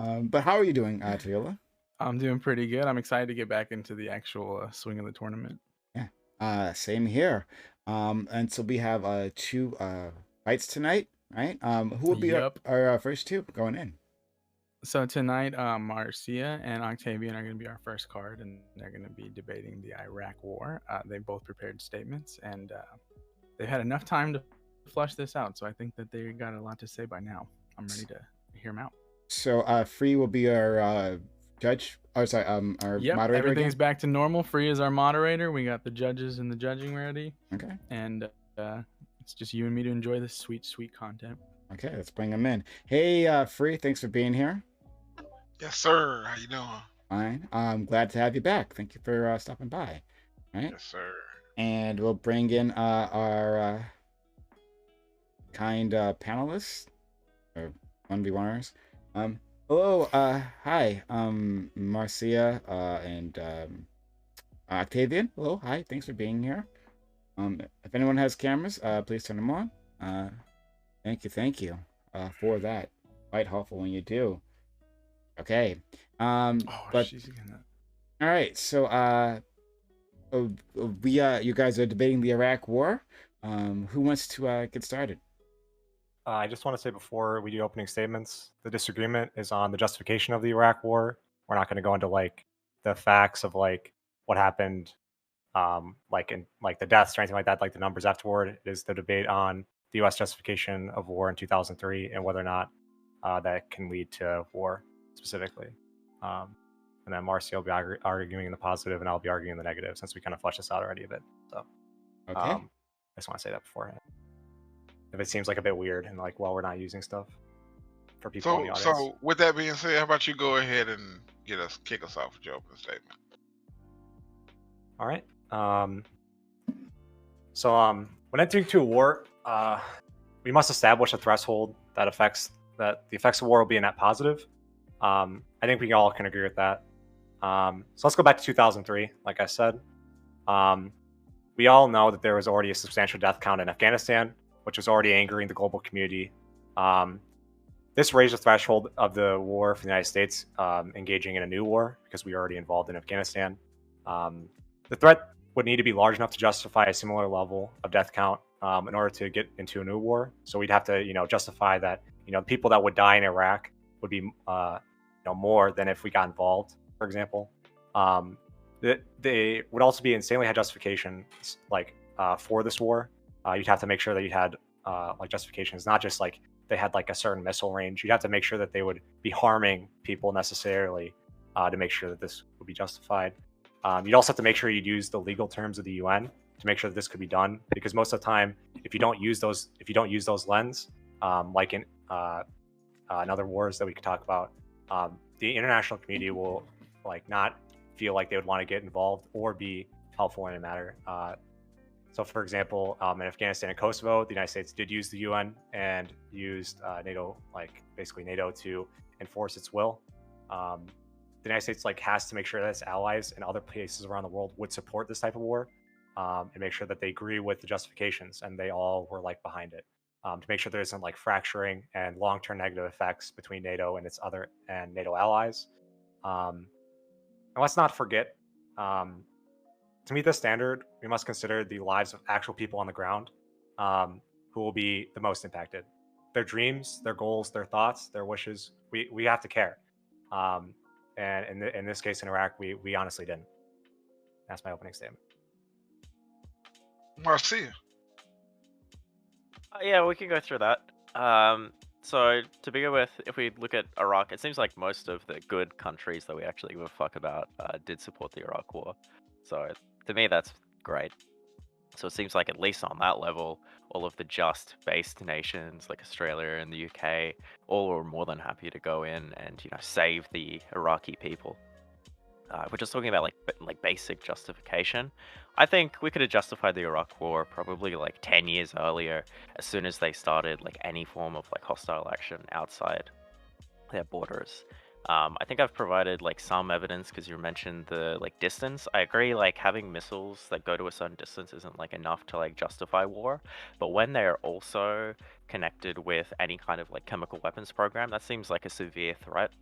But how are you doing, Teola? I'm doing pretty good. I'm excited to get back into the actual swing of the tournament. Yeah. Same here. And so we have two fights tonight, right? Who will be our, Yep. our first two going in? So tonight, Marcia and Octavian are going to be our first card, and they're going to be debating the Iraq War. They both prepared statements, and they've had enough time to flush this out. So I think that they got a lot to say by now. I'm ready to hear them out. So Free will be our judge. Oh, sorry, our Yep, moderator everything's again. back to normal. Free is our moderator. We got the judges and the judging ready, Okay. and it's just you and me to enjoy this sweet, sweet content. Okay, let's bring him in. Hey, Free, thanks for being here. Yes, sir. How you doing? Fine. I'm glad to have you back. Thank you for stopping by. All right. Yes, sir. And we'll bring in our kind panelists or 1v1ers. Hello, hi, Marcia, and Octavian. Hello, hi, thanks for being here. If anyone has cameras, please turn them on. Thank you, for that. Quite helpful when you do. Okay. Oh, But she's gonna. all right, so you guys are debating the Iraq War. Who wants to get started? I just want to say before we do opening statements, the disagreement is on the justification of the Iraq War. We're not going to go into like the facts of like what happened, like the deaths or anything like that, like the numbers afterward. It is the debate on the U.S. justification of war in 2003 and whether or not that can lead to war specifically. And then Marcia will be arguing the positive, and I'll be arguing the negative, since we kind of fleshed this out already a bit. So, Okay. I just want to say that beforehand. If it seems like a bit weird and like, well, we're not using stuff for people in the So, audience. with that being said, how about you go ahead and kick us off with your opening statement? All right. When entering to a war, we must establish a threshold that the effects of war will be a net positive. I think we all can agree with that. So let's go back to 2003. Like I said, we all know that there was already a substantial death count in Afghanistan, which was already angering the global community. This raised the threshold of the war for the United States engaging in a new war, because we were already involved in Afghanistan. The threat would need to be large enough to justify a similar level of death count in order to get into a new war. So we'd have to, justify that, people that would die in Iraq would be, more than if we got involved, for example. They would also be insanely high justification, like for this war. You'd have to make sure that you had like justifications, not just like they had like a certain missile range. You'd have to make sure that they would be harming people necessarily to make sure that this would be justified. You'd also have to make sure you'd use the legal terms of the UN to make sure that this could be done, because most of the time, if you don't use those lens, like in other wars that we could talk about, the international community will like not feel like they would want to get involved or be helpful in a matter. So, for example, in Afghanistan and Kosovo, the United States did use the UN and used NATO, like basically NATO, to enforce its will. The United States has to make sure that its allies in other places around the world would support this type of war, and make sure that they agree with the justifications and they all were behind it, to make sure there isn't fracturing and long-term negative effects between NATO and its other and NATO allies. And let's not forget, to meet this standard, we must consider the lives of actual people on the ground, who will be the most impacted. Their dreams, their goals, their thoughts, their wishes. We have to care. And in this case in Iraq, we honestly didn't. That's my opening statement. Marcia. Yeah, we can go through that. So to begin with, if we look at Iraq, it seems like most of the good countries that we actually give a fuck about did support the Iraq War. So to me, that's great. So it seems like at least on that level, all of the just-based nations like Australia and the UK, all were more than happy to go in and save the Iraqi people. We're just talking about like basic justification. I think we could have justified the Iraq War probably 10 years earlier, as soon as they started any form of hostile action outside their borders. I think I've provided some evidence, because you mentioned the distance. I agree, having missiles that go to a certain distance isn't enough to justify war, but when they're also connected with any kind of chemical weapons program, that seems like a severe threat.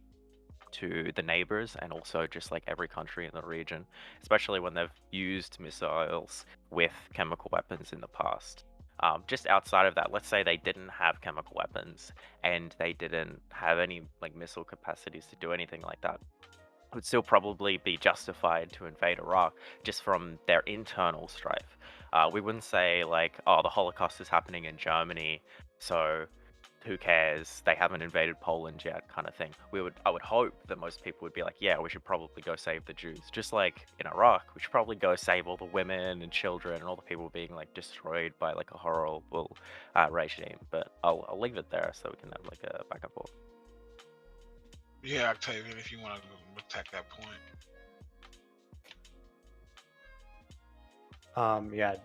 to the neighbors and also just like every country in the region, especially when they've used missiles with chemical weapons in the past. Just outside of that, let's say they didn't have chemical weapons and they didn't have any like missile capacities to do anything like that, it would still probably be justified to invade Iraq just from their internal strife. We wouldn't say like, oh, the Holocaust is happening in Germany, so who cares? They haven't invaded Poland yet, kind of thing. I would hope that most people would be like, yeah, we should probably go save the Jews. Just like in Iraq, we should probably go save all the women and children and all the people being like destroyed by like a horrible regime. But I'll leave it there so we can have like a back and forth. Yeah, Octavian, if you want to attack that point. Yeah.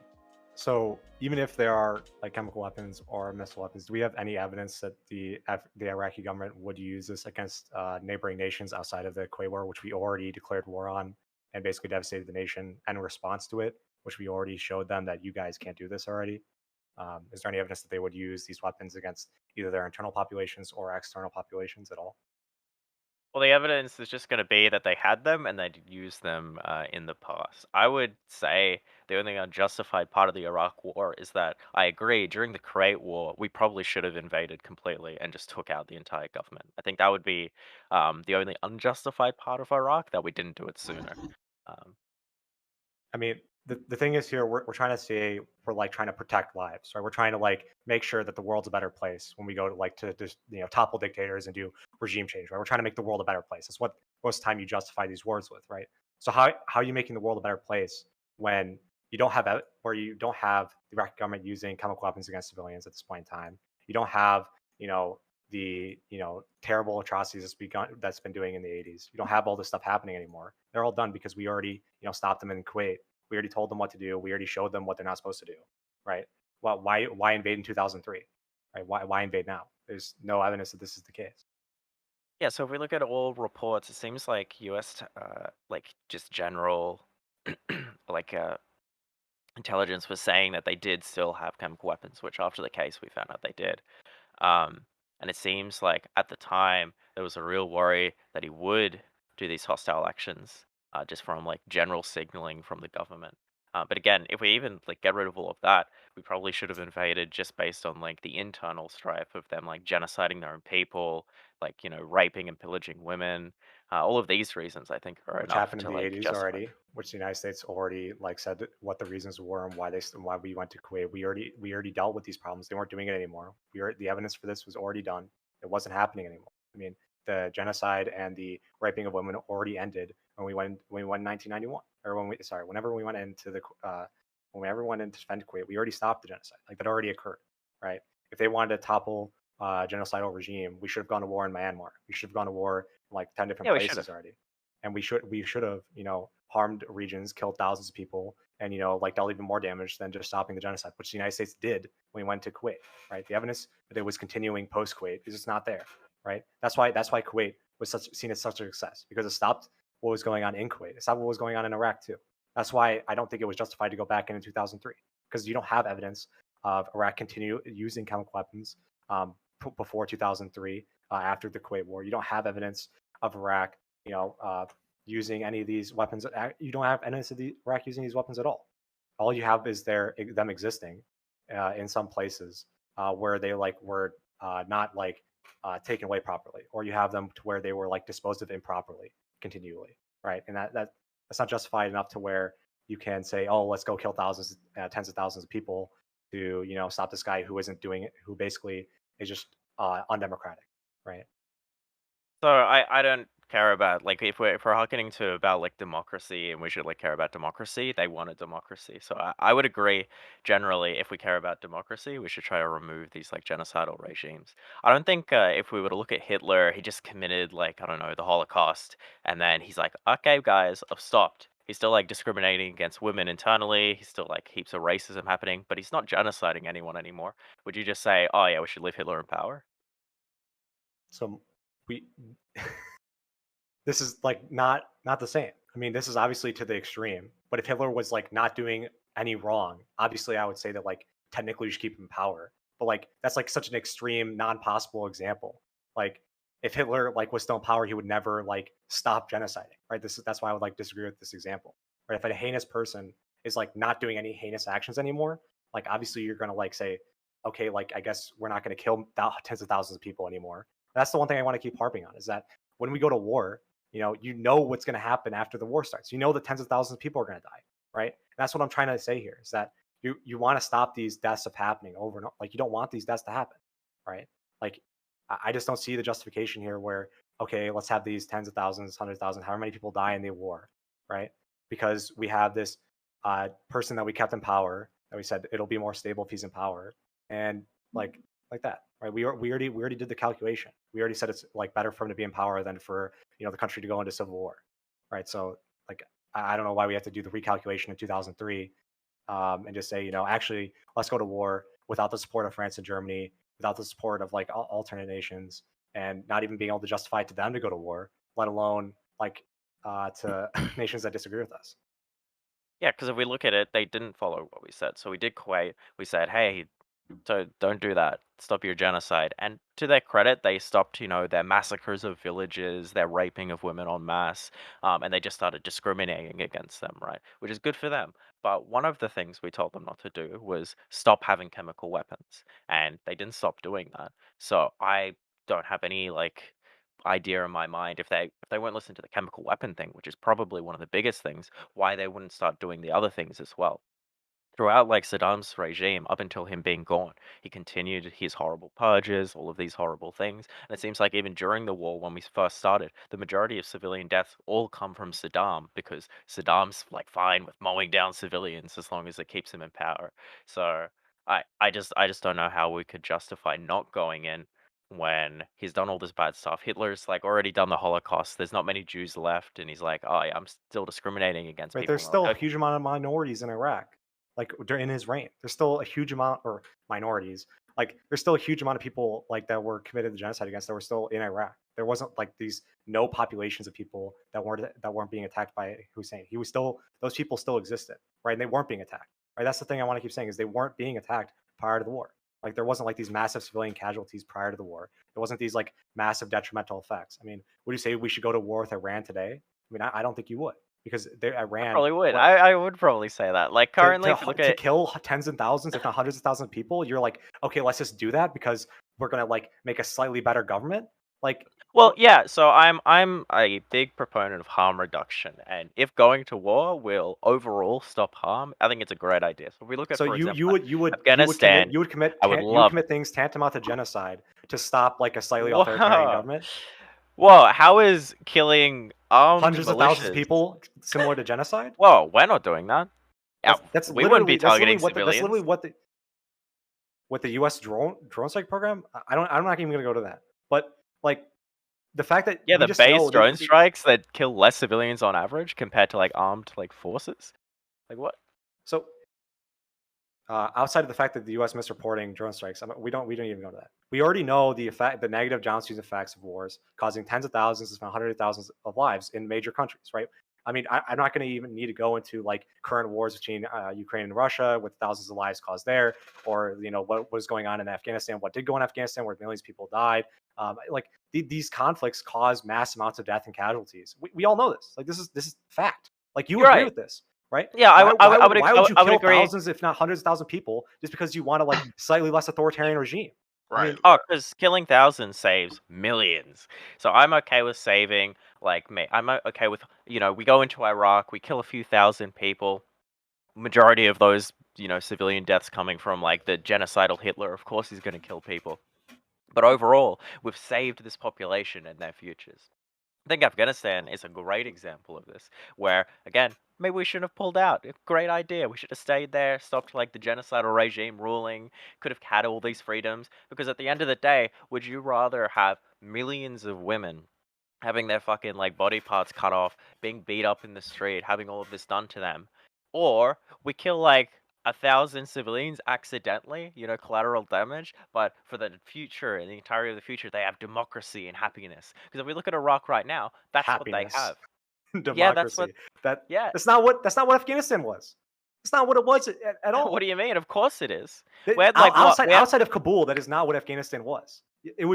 So even if there are like chemical weapons or missile weapons, do we have any evidence that the Iraqi government would use this against neighboring nations outside of the Kuwait War, which we already declared war on and basically devastated the nation in response to it, which we already showed them that you guys can't do this already? Is there any evidence that they would use these weapons against either their internal populations or external populations at all? Well, the evidence is just going to be that they had them and they'd used them in the past. I would say the only unjustified part of the Iraq War is that I agree, during the Kuwait War, we probably should have invaded completely and just took out the entire government. I think that would be the only unjustified part of Iraq, that we didn't do it sooner. I mean, the thing is here, we're trying to say we're like trying to protect lives, right? We're trying to like make sure that the world's a better place when we go to like to just topple dictators and do regime change, right? We're trying to make the world a better place. That's what most of the time you justify these wars with, right? So how are you making the world a better place when you don't have where you don't have the Iraqi government using chemical weapons against civilians at this point in time? You don't have the terrible atrocities that's been doing in the 80s. You don't have all this stuff happening anymore. They're all done because we already stopped them in Kuwait. We already told them what to do. We already showed them what they're not supposed to do, right? Well, why invade in 2003, right? Why invade now? There's no evidence that this is the case. Yeah, so if we look at all reports, it seems like US, like just general, like intelligence was saying that they did still have chemical weapons, which after the case we found out they did. Um, and it seems like at the time there was a real worry that he would do these hostile actions, just from like general signaling from the government. But again, if we even like get rid of all of that, we probably should have invaded just based on like the internal strife of them like genociding their own people, like raping and pillaging women. All of these reasons, I think, are Which enough happened in to the like 80s justify. already, which the United States already like said what the reasons were and why we went to Kuwait. We already dealt with these problems. They weren't doing it anymore. The evidence for this was already done. It wasn't happening anymore. I mean, the genocide and the raping of women already ended when we went in 1991, or whenever we went into the whenever we went in to defend Kuwait, we already stopped the genocide. Like that already occurred, right? If they wanted to topple genocidal regime, we should have gone to war in Myanmar. We should have gone to war in like 10 different Yeah, we should have. places already, and we should have harmed regions, killed thousands of people, and like dealt even more damage than just stopping the genocide, which the United States did when we went to Kuwait, right? The evidence that it was continuing post Kuwait is just not there, right? That's why Kuwait was seen as such a success, because it stopped what was going on in Kuwait. It stopped what was going on in Iraq too. That's why I don't think it was justified to go back in 2003, because you don't have evidence of Iraq continue using chemical weapons before 2003, after the Kuwait War. You don't have evidence of Iraq, using any of these weapons. You don't have evidence of Iraq using these weapons at all. All you have is them existing in some places where they like were not like taken away properly, or you have them to where they were like disposed of improperly continually, right? And that's not justified enough to where you can say, oh, let's go kill thousands, tens of thousands of people to stop this guy who isn't doing it, who basically is just undemocratic, right? So I don't care about like if we're hearkening to about like democracy and we should like care about democracy, they wanted democracy. So I would agree generally if we care about democracy, we should try to remove these like genocidal regimes. I don't think if we were to look at Hitler, he just committed like I don't know the Holocaust and then he's like, okay guys, I've stopped. He's still like discriminating against women internally. He's still like heaps of racism happening, but he's not genociding anyone anymore. Would you just say, oh yeah, we should leave Hitler in power? So we this is like not the same. I mean, this is obviously to the extreme. But if Hitler was like not doing any wrong, obviously I would say that like technically you should keep him in power. But like that's like such an extreme, non-possible example. Like if Hitler like was still in power, he would never like stop genociding, right? That's why I would like disagree with this example, right? If a heinous person is like not doing any heinous actions anymore, like obviously you're gonna like say, okay, like I guess we're not gonna kill tens of thousands of people anymore. That's the one thing I want to keep harping on is that when we go to war, you know what's gonna happen after the war starts. You know that tens of thousands of people are gonna die, right? And that's what I'm trying to say here is that you want to stop these deaths of happening over and over. Like you don't want these deaths to happen, right? Like I just don't see the justification here where, okay, let's have these tens of thousands, 100,000, however many people die in the war, right? Because we have this person that we kept in power that we said it'll be more stable if he's in power, and like that, right? We already did the calculation. We already said it's like better for him to be in power than for the country to go into civil war, right? So like I don't know why we have to do the recalculation in 2003 and just say actually let's go to war without the support of France and Germany, without the support of like alternate nations, and not even being able to justify it to them to go to war, let alone like to nations that disagree with us. Yeah, because if we look at it, they didn't follow what we said. So we did Kuwait. We said, hey, so don't do that. Stop your genocide. And to their credit, they stopped, their massacres of villages, their raping of women en masse, and they just started discriminating against them, right? Which is good for them. But one of the things we told them not to do was stop having chemical weapons, and they didn't stop doing that. So I don't have any idea in my mind if they won't listen to the chemical weapon thing, which is probably one of the biggest things, why they wouldn't start doing the other things as well. Throughout Saddam's regime, up until him being gone, he continued his horrible purges, all of these horrible things. And it seems like even during the war, when we first started, the majority of civilian deaths all come from Saddam because Saddam's fine with mowing down civilians as long as it keeps him in power. So I just don't know how we could justify not going in when he's done all this bad stuff. Hitler's already done the Holocaust. There's not many Jews left, and he's like, oh, yeah, I'm still discriminating against Right, people. there's still a huge amount of minorities in Iraq, like during his reign. There's still a huge amount, or minorities. Like there's still a huge amount of people that were committed to genocide against that were still in Iraq. There wasn't these no populations of people that weren't being attacked by Hussein. He was still those people still existed, right? And they weren't being attacked, right? That's the thing I want to keep saying is they weren't being attacked prior to the war. Like there wasn't these massive civilian casualties prior to the war. There wasn't these massive detrimental effects. I mean, would you say we should go to war with Iran today? I mean, I don't think you would because Iran probably would. I would probably say that. Currently, if you look to at kill tens of thousands, if not hundreds of thousands of people, you're like, okay, let's just do that because we're gonna make a slightly better government. well, yeah. So I'm a big proponent of harm reduction, and if going to war will overall stop harm, I think it's a great idea. So if we look at, so for example, Afghanistan, you would love commit things tantamount to genocide to stop a slightly authoritarian government. Whoa, how is killing armed hundreds of thousands of militias people similar to genocide? Whoa, we're not doing that. That's we wouldn't be literally targeting that's civilians. literally what the U.S. drone strike program. I'm not even gonna go to that. But the fact that Yeah, we the just base know drone strikes that kill less civilians on average compared to armed forces. What? So outside of the fact that the U.S. misreporting drone strikes, we don't even go to that. We already know the negative downstream effects of wars, causing tens of thousands, if not hundreds of thousands of lives in major countries, right? I mean, I'm not going to even need to go into current wars between Ukraine and Russia with thousands of lives caused there, or what was going on in Afghanistan, what did go in Afghanistan, where millions of people died. These conflicts cause mass amounts of death and casualties. We all know this. This is fact. You You're agree right. with this, right? Yeah, why would you kill agree. thousands, if not hundreds of thousands of people, just because you want a slightly less authoritarian regime? Right. I mean, because killing thousands saves millions. So I'm okay with saving, I'm okay with, we go into Iraq, we kill a few thousand people. Majority of those, civilian deaths coming from the genocidal Hitler. Of course, he's going to kill people. But overall, we've saved this population and their futures. I think Afghanistan is a great example of this, where, again, maybe we shouldn't have pulled out. Great idea. We should have stayed there, stopped the genocidal regime ruling, could have had all these freedoms. Because at the end of the day, would you rather have millions of women having their fucking body parts cut off, being beat up in the street, having all of this done to them, or we kill 1,000 civilians accidentally, collateral damage, but for the future and the entirety of the future, they have democracy and happiness. Because if we look at Iraq right now, that's happiness, what they have. democracy. Yeah, that's what. That's not what Afghanistan was. That's not what it was at all. What do you mean? Of course it is. Outside of Kabul, that is not what Afghanistan was. it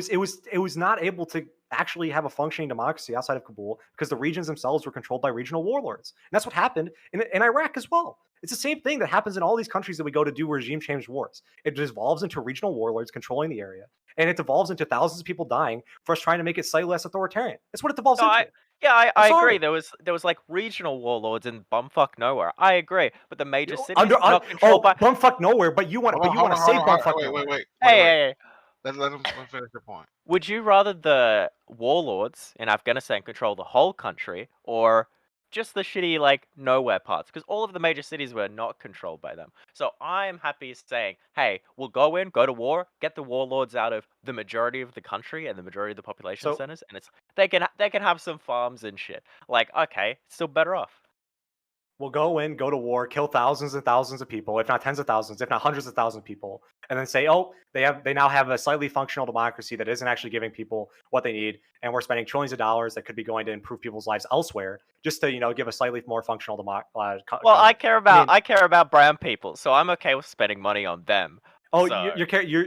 was not able to actually have a functioning democracy outside of Kabul because the regions themselves were controlled by regional warlords. And that's what happened in Iraq as well. It's the same thing that happens in all these countries that we go to do regime change wars. It devolves into regional warlords controlling the area, and it devolves into thousands of people dying for us trying to make it slightly less authoritarian. That's what it devolves No, into. I sorry. agree. There was like regional warlords in bumfuck nowhere. I agree, but the major cities not Oh, controlled by. bumfuck nowhere, but you want to say bumfuck Wait, nowhere. Hey, Let him finish the point. would you rather the warlords in Afghanistan control the whole country, or just the shitty like nowhere parts? Because all of the major cities were not controlled by them. So I'm happy saying, hey, we'll go to war, get the warlords out of the majority of the country and the majority of the population So- centers, and they can have some farms and shit. Like, okay, still better off. We'll go to war, kill thousands and thousands of people, if not tens of thousands, if not hundreds of thousands of people, and then say, oh, they now have a slightly functional democracy that isn't actually giving people what they need, and we're spending trillions of dollars that could be going to improve people's lives elsewhere, just to give a slightly more functional Well, government. I care about brown people, so I'm okay with spending money on them. Oh, So- you're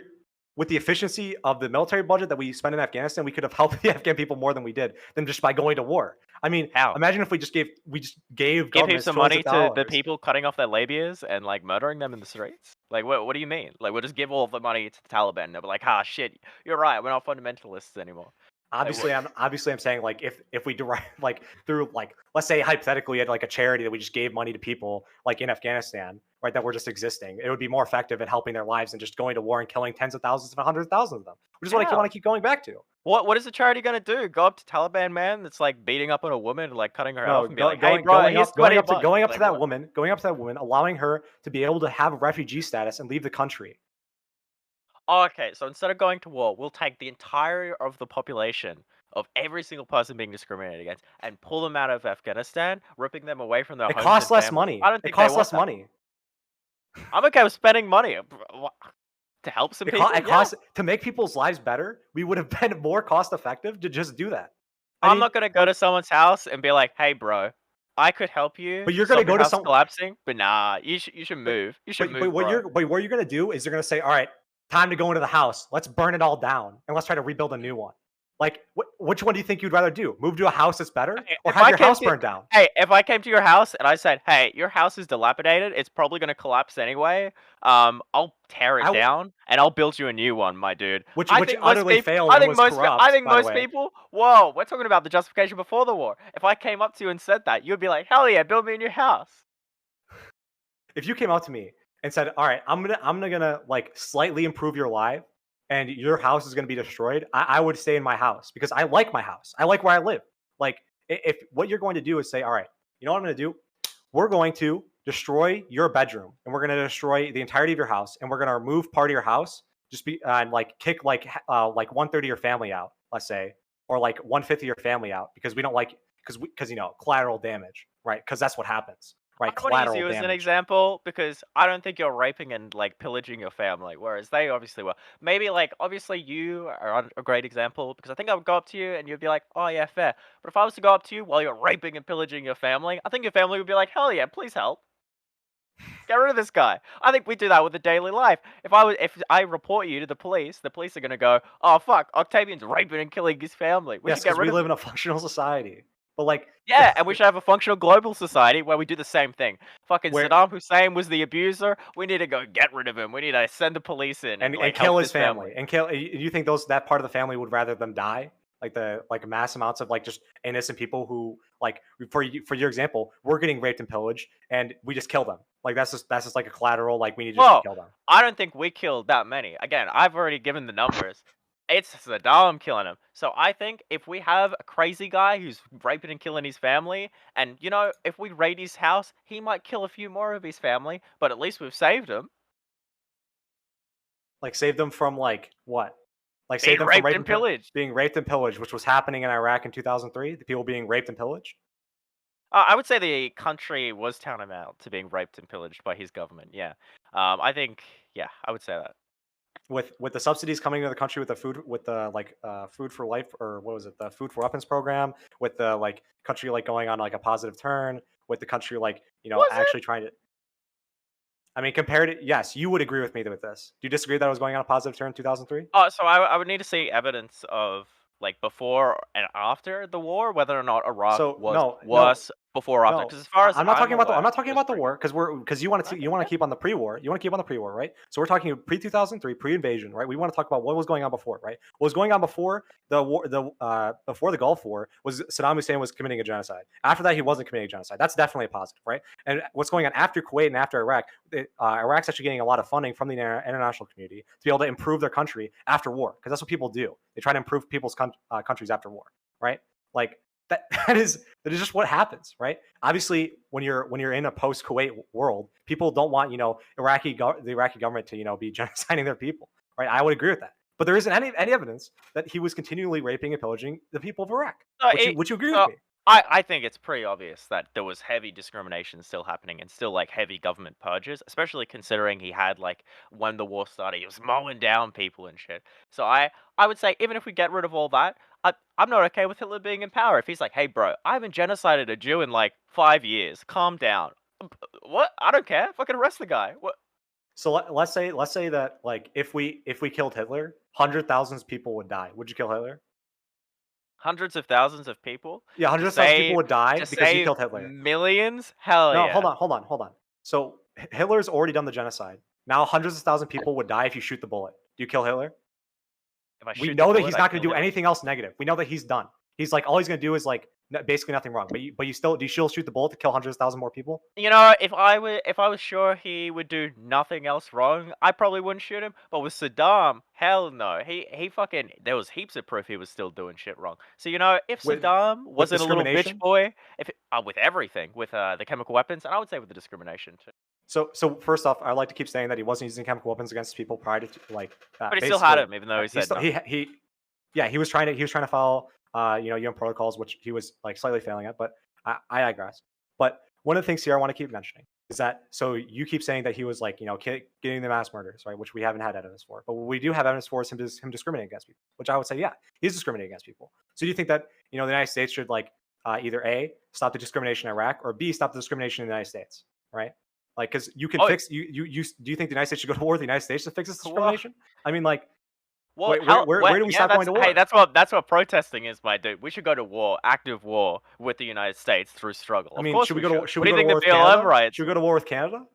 with the efficiency of the military budget that we spend in Afghanistan, we could have helped the Afghan people more than we did than just by going to war. I mean, How? imagine if we just gave Give him governments some trillions money of to the dollars. people cutting off their labias and like murdering them in the streets. Like, what do you mean? Like, we'll just give all the money to the Taliban. And they'll be like, ah, shit, you're right. We're not fundamentalists anymore. Obviously, I'm saying like if we derive like through like let's say hypothetically we had like a charity that we just gave money to people like in Afghanistan, right, that were just existing, it would be more effective at helping their lives than just going to war and killing tens of thousands and hundreds of thousands of them, which is what I want to keep going back to. What is the charity gonna do? Go up to Taliban man that's like beating up on a woman and like cutting her No, off and be like, hey bro, here's going up 20 to that woman, allowing her to be able to have refugee status and leave the country. Okay, so instead of going to war, we'll take the entire of the population of every single person being discriminated against and pull them out of Afghanistan, ripping them away from their It homes costs and less families. money. I don't It think costs they want less that. money. I'm okay with spending money to help some people. It costs to make people's lives better. We would have been more cost effective to just do that. I'm not gonna go to someone's house and be like, "Hey, bro, I could help you." But you're gonna stop your go to house some collapsing. But nah, you should move. You should move. But what you're gonna do is you're gonna say, all right, time to go into the house. Let's burn it all down and let's try to rebuild a new one. Like, which one do you think you'd rather do? Move to a house that's better, or If have I your came house to- burned down? Hey, if I came to your house and I said, "Hey, your house is dilapidated. It's probably gonna collapse anyway. I'll tear it down and I'll build you a new one, my dude." Which I think most utterly people, failed I and think was most, corrupt, I think by the most way. people. Whoa, we're talking about the justification before the war. If I came up to you and said that, you'd be like, "Hell yeah, build me a new house." If you came up to me and said, all right, I'm gonna like slightly improve your life and your house is gonna be destroyed, I would stay in my house because I like my house. I like where I live. Like, if what you're going to do is say, all right, you know what I'm gonna do? We're going to destroy your bedroom and we're gonna destroy the entirety of your house and we're gonna remove part of your house, just be and like kick like 1/3 of your family out, let's say, or like 1/5 of your family out because we don't like because collateral damage, right? Because that's what happens. Right, I want to use collateral you as an damage. example because I don't think you're raping and like pillaging your family, whereas they obviously were. Maybe like obviously you are a great example because I think I would go up to you and you'd be like, "Oh yeah, fair." But if I was to go up to you while you're raping and pillaging your family, I think your family would be like, "Hell yeah, please help. Get rid of this guy." I think we do that with the daily life. If I report you to the police are gonna go, "Oh fuck, Octavian's raping and killing his family. We Yes, should get because rid we of live him." in a functional society. But like, Yeah, and we should have a functional global society where we do the same thing. Fucking Where- Saddam Hussein was the abuser. We need to go get rid of him. We need to send the police in and like, kill help his family. And kill. You think that part of the family would rather them die? Like mass amounts of like just innocent people who like for your example, we're getting raped and pillaged, and we just kill them. Like that's just like a collateral. Like we need to just kill them. I don't think we killed that many. Again, I've already given the numbers. It's Saddam killing him. So I think if we have a crazy guy who's raping and killing his family, and if we raid his house, he might kill a few more of his family, but at least we've saved him. Like save them from like what? Like Being save them raped from and pillaged. being raped and pillaged, which was happening in Iraq in 2003. The people being raped and pillaged. I would say the country was tantamount to being raped and pillaged by his government. Yeah, I think. Yeah, I would say that. With the subsidies coming into the country with the food for life, or what was it, the food for weapons program, with the like country like going on like a positive turn, with the country like Was it? actually trying to I mean, compared to yes, you would agree with me with this. Do you disagree that it was going on a positive turn in 2003? Oh, so I would need to see evidence of like before and after the war, whether or not Iraq So was no, worse before or after. no. Because as far as I'm not I'm talking about the. aware, I'm not talking it was about the pretty war because you want to Okay, you want to keep on the pre-war. You want to keep on the pre-war, right? So we're talking pre 2003, pre-invasion, right? We want to talk about what was going on before, right? What was going on before the war, before the Gulf War was Saddam Hussein was committing a genocide. After that, he wasn't committing a genocide. That's definitely a positive, right? And what's going on after Kuwait and after Iraq? Iraq's actually getting a lot of funding from the international community to be able to improve their country after war, because that's what people do. They try to improve people's countries after war, right? Like that is just what happens, right? Obviously, when you're in a post Kuwait world, people don't want the Iraqi government to be genociding their people, right? I would agree with that, but there isn't any evidence that he was continually raping and pillaging the people of Iraq. Would you agree with me? I think it's pretty obvious that there was heavy discrimination still happening and still like heavy government purges, especially considering he had like when the war started, he was mowing down people and shit. So I would say even if we get rid of all that, I'm not okay with Hitler being in power. If he's like, hey bro, I haven't genocided a Jew in like 5 years, calm down. What? I don't care. Fucking arrest the guy. What? So let's say that like if we killed Hitler, 100,000 people would die. Would you kill Hitler? Hundreds of thousands of people? Yeah, hundreds of thousands of people would die To because you save killed Hitler. millions? Hell No, yeah. hold on. So Hitler's already done the genocide. Now hundreds of thousands of people would die if you shoot the bullet. Do you kill Hitler? If I We shoot know the that bullet, he's I not going to kill do him. anything else negative. We know that he's done. He's like all he's going to do is like basically nothing wrong. But you still shoot the bullet to kill hundreds of thousands more people? You know, if I was sure he would do nothing else wrong, I probably wouldn't shoot him. But with Saddam, hell no. He fucking there was heaps of proof he was still doing shit wrong. So you know, if With- Saddam wasn't a little bitch discrimination? boy, with everything, with the chemical weapons, and I would say with the discrimination too. So first off, I like to keep saying that he wasn't using chemical weapons against people prior to like. But he still had him, even though he said still, no. he was trying to follow UN protocols, which he was like slightly failing at. But I digress. But one of the things here I want to keep mentioning is that so you keep saying that he was like getting the mass murders, right? Which we haven't had evidence for, but what we do have evidence for is him discriminating against people. Which I would say, yeah, he's discriminating against people. So do you think that the United States should like either A, stop the discrimination in Iraq, or B, stop the discrimination in the United States, right? Like, because you can fix you do you think the United States should go to war with the United States to fix this discrimination? I mean, like, Well, where do we stop going to war? Hey, that's what protesting is, my dude. We should go to war, active war with the United States through struggle. I mean, of course should we go to What do you think war the with BLM Canada? riots? Should we go to war with Canada?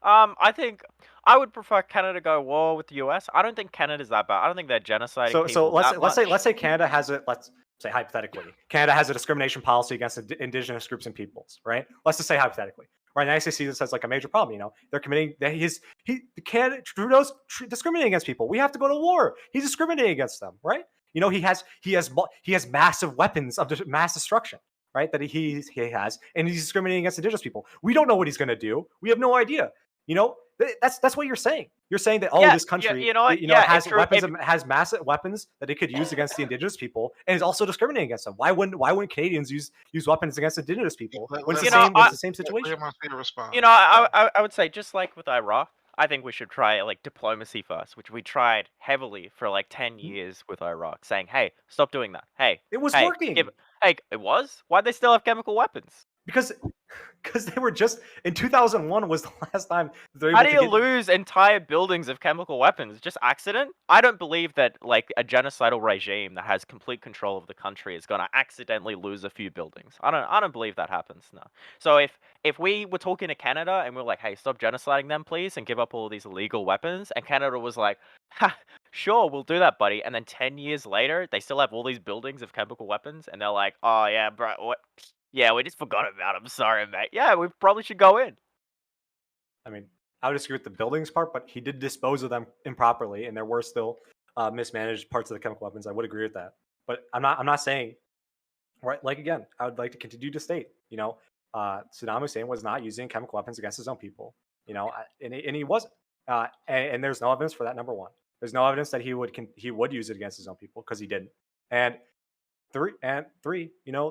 I think I would prefer Canada go war with the US. I don't think Canada's that bad. I don't think they're genociding people. So let's that much. say Canada has let's say hypothetically, Canada has a discrimination policy against indigenous groups and peoples, right? Let's just say hypothetically. Right, the United States sees this as like a major problem. They're committing. Trudeau's discriminating against people. We have to go to war. He's discriminating against them, right? He has massive weapons of mass destruction, right? That he has, and he's discriminating against indigenous people. We don't know what he's going to do. We have no idea. That's what you're saying. You're saying that this country, has weapons, has massive weapons that it could use against the indigenous people, and is also discriminating against them. Why wouldn't Canadians use weapons against indigenous people when it's the same situation? I would say just like with Iraq, I think we should try like diplomacy first, which we tried heavily for like 10 years with Iraq, saying, "Hey, stop doing that. Hey, it was working. Hey, it was. Why'd they still have chemical weapons? Because they were just in 2001 was the last time they were How do you lose entire buildings of chemical weapons? Just accident? I don't believe that like a genocidal regime that has complete control of the country is gonna accidentally lose a few buildings. I don't believe that happens. No. So if we were talking to Canada and we we're like, hey, stop genociding them, please, and give up all these illegal weapons, and Canada was like, ha, sure, we'll do that, buddy. And then 10 years later, they still have all these buildings of chemical weapons, and they're like, oh yeah, bro, what? Yeah, we just forgot about him. Sorry, mate. Yeah, we probably should go in. I mean, I would disagree with the buildings part, but he did dispose of them improperly, and there were still mismanaged parts of the chemical weapons. I would agree with that, but I'm not saying, right? Like again, I would like to continue to state, Saddam Hussein was not using chemical weapons against his own people, and he wasn't, and there's no evidence for that. Number one, there's no evidence that he would use it against his own people because he didn't, and three,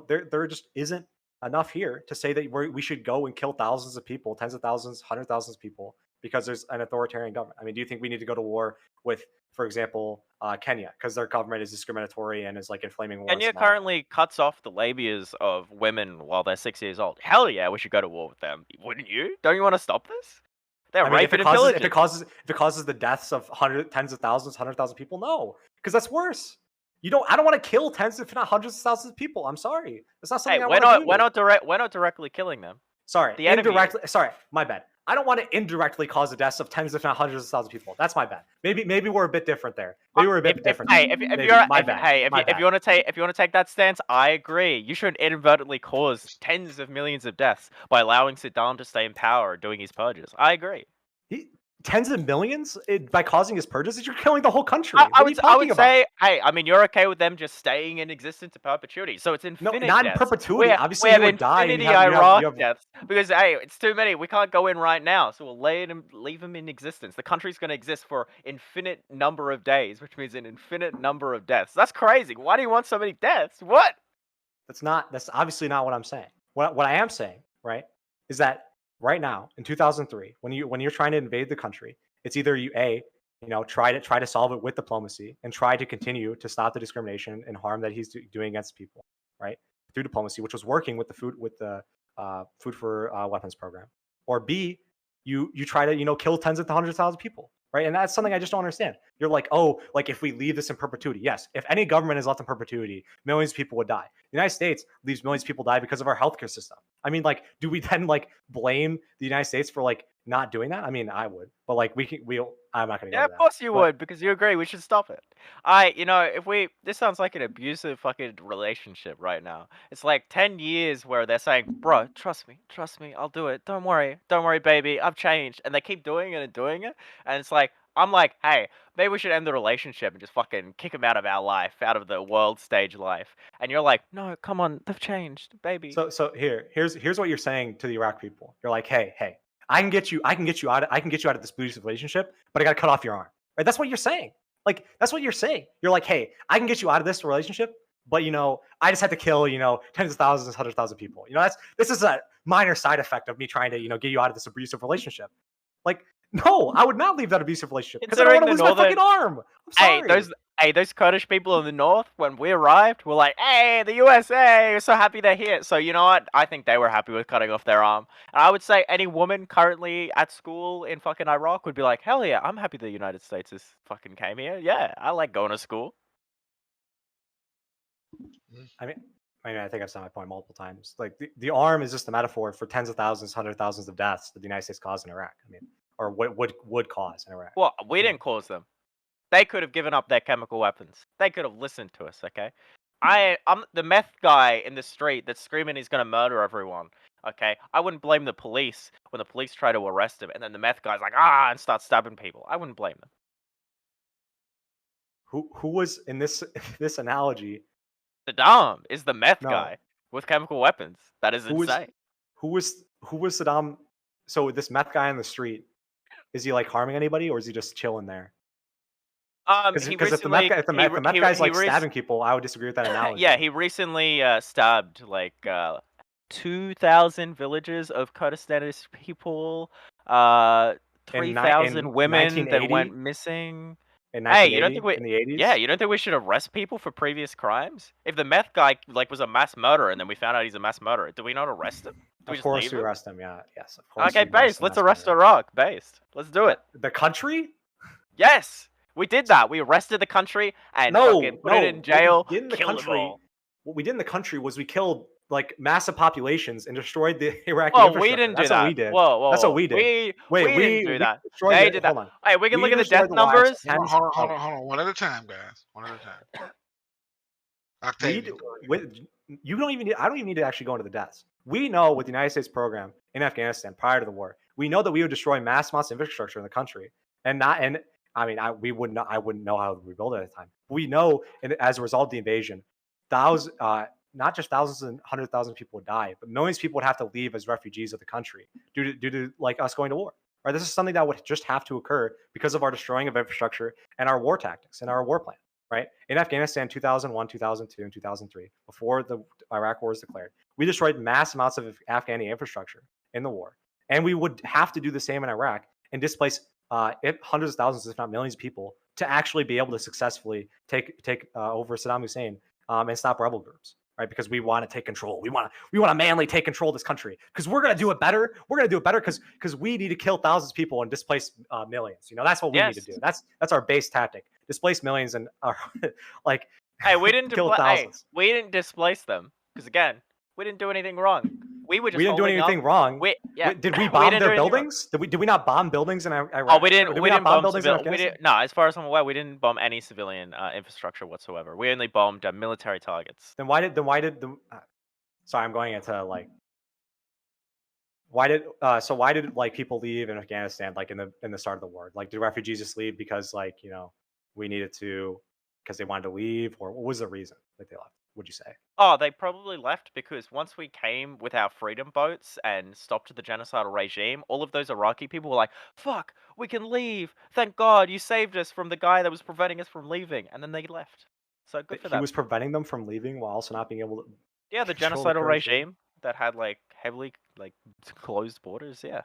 there just isn't enough here to say that we should go and kill thousands of people, tens of thousands, 100,000 people because there's an authoritarian government. I mean, do you think we need to go to war with, for example, Kenya because their government is discriminatory and is like inflaming war? Kenya currently cuts off the labias of women while they're 6 years old. Hell yeah, we should go to war with them. Wouldn't you? Don't you want to stop this? They're I mean, raping and pillaging. if it causes the deaths of tens of thousands, 100,000 people, no, because that's worse. I don't want to kill tens, if not hundreds of thousands of people. I'm sorry, it's not something Hey, I want to do. we're not directly killing them. Sorry, The enemy indirectly. Sorry, my bad. I don't want to indirectly cause the deaths of tens, if not hundreds of thousands of people. That's my bad. Maybe we're a bit different there. Maybe we're a bit different. Hey, if Maybe. you're My if, bad. hey, if My you, bad. if you want to take that stance, I agree. You shouldn't inadvertently cause tens of millions of deaths by allowing Saddam to stay in power doing his purges. I agree. Tens of millions by causing his purges? You're killing the whole country. I What are you talking about? say, hey, I mean, you're okay with them just staying in existence in perpetuity, so it's infinite. No, not deaths. in perpetuity. Obviously, we have you would die. infinity And Iraq deaths because hey, it's too many. We can't go in right now, so we'll leave them in existence. The country's going to exist for infinite number of days, which means an infinite number of deaths. That's crazy. Why do you want so many deaths? What? That's obviously not what I'm saying. What I am saying, right, is that right now in 2003, when you're trying to invade the country, it's either you try to solve it with diplomacy and try to continue to stop the discrimination and harm that he's doing against people, right, through diplomacy, which was working with the food for weapons program, or B, you try to kill tens of hundreds of thousands of people, right? And that's something I just don't understand. You're like, oh, like if we leave this in perpetuity, yes, if any government is left in perpetuity, millions of people would die. The United States leaves millions of people die because of our healthcare system. I mean, like, do we then blame the United States for not doing that? I mean, I would, but I'm not going to go. Yeah, of course you would, because you agree we should stop it. This sounds like an abusive fucking relationship right now. It's like 10 years where they're saying, bro, trust me, I'll do it. Don't worry, baby, I've changed. And they keep doing it and doing it. And it's like, I'm like, hey, maybe we should end the relationship and just fucking kick them out of our life, out of the world stage life. And you're like, no, come on, they've changed, baby. So here's what you're saying to the Iraq people. You're like, hey, I can get you out of this abusive relationship, but I got to cut off your arm. Right? That's what you're saying. That's what you're saying. You're like, hey, I can get you out of this relationship, but I just had to kill tens of thousands, 100,000 people. This is a minor side effect of me trying to get you out of this abusive relationship. No, I would not leave that abusive relationship because I don't want to lose my fucking arm. I'm sorry. Those Kurdish people in the north, when we arrived, were like, hey, the USA, we're so happy they're here. So you know what? I think they were happy with cutting off their arm. And I would say any woman currently at school in fucking Iraq would be like, hell yeah, I'm happy the United States has fucking came here. Yeah, I like going to school. I mean, I think I've said my point multiple times. The arm is just a metaphor for tens of thousands, 100,000s of deaths that the United States caused in Iraq. I mean, or what would cause in Iraq. Well, we didn't cause them. They could have given up their chemical weapons. They could have listened to us, okay? I'm the meth guy in the street that's screaming he's gonna murder everyone, okay? I wouldn't blame the police when the police try to arrest him, and then the meth guy's like, and starts stabbing people. I wouldn't blame them. Who was in this analogy? Saddam is the meth guy with chemical weapons. That is insane. Who was Saddam? So this meth guy on the street, is he harming anybody, or is he just chilling there? Because if the meth guy's stabbing people, I would disagree with that analogy. Yeah, he recently stabbed 2,000 villages of Kurdistani people, 3,000 women that went missing. Hey, you don't think in the 80s? Yeah, you don't think we should arrest people for previous crimes? If the meth guy was a mass murderer and then we found out he's a mass murderer, do we not arrest him? Of course we arrest him. Yeah, yes, of course. Okay, based. Let's arrest Iraq. Based. Let's do it. The country? Yes, we did that. We arrested the country and put it in jail. What we did in the country was we killed massive populations and destroyed the Iraqi infrastructure. We didn't do that. That's what we did. Whoa. That's what we did. We didn't do that. They did that. Hey, we can look at the death numbers. Hold on. One at a time, guys. One at a time. Octavian. You don't even. I don't even need to actually go into the deaths. We know with the United States program in Afghanistan prior to the war, we know that we would destroy mass amounts of infrastructure in the country, I mean, I wouldn't know how to rebuild it at the time. But we know, as a result of the invasion, not just thousands and 100,000 people would die, but millions of people would have to leave as refugees of the country due to us going to war. Right? This is something that would just have to occur because of our destroying of infrastructure and our war tactics and our war plan. Right? In Afghanistan, 2001, 2002, and 2003, before the Iraq war was declared, we destroyed mass amounts of Afghani infrastructure in the war, and we would have to do the same in Iraq and displace hundreds of thousands, if not millions of people, to actually be able to successfully take over Saddam Hussein and stop rebel groups. right? Because we want to take control. We want to manly take control of this country because we're gonna do it better. We're gonna do it better because we need to kill thousands of people and displace millions. That's what we need to do. That's our base tactic: displace millions and like Hey, we didn't kill thousands. we didn't displace them because again, we didn't do anything wrong. We were just we didn't do anything wrong. Did we bomb their buildings? Did we not bomb buildings in Iraq? Oh, we didn't. We didn't bomb buildings in Afghanistan? No, as far as I'm aware, we didn't bomb any civilian infrastructure whatsoever. We only bombed military targets. Then why did the? Sorry, I'm going into like. Why did like people leave in Afghanistan like in the start of the war? Like, did refugees just leave because like we needed to because they wanted to leave, or what was the reason that they left? Would you say? Oh, they probably left because once we came with our freedom boats and stopped the genocidal regime, all of those Iraqi people were like, fuck, we can leave. Thank God you saved us from the guy that was preventing us from leaving. And then they left. So good for them. He was preventing them from leaving while also not being able to... Yeah, the genocidal regime that had like heavily like closed borders, yeah.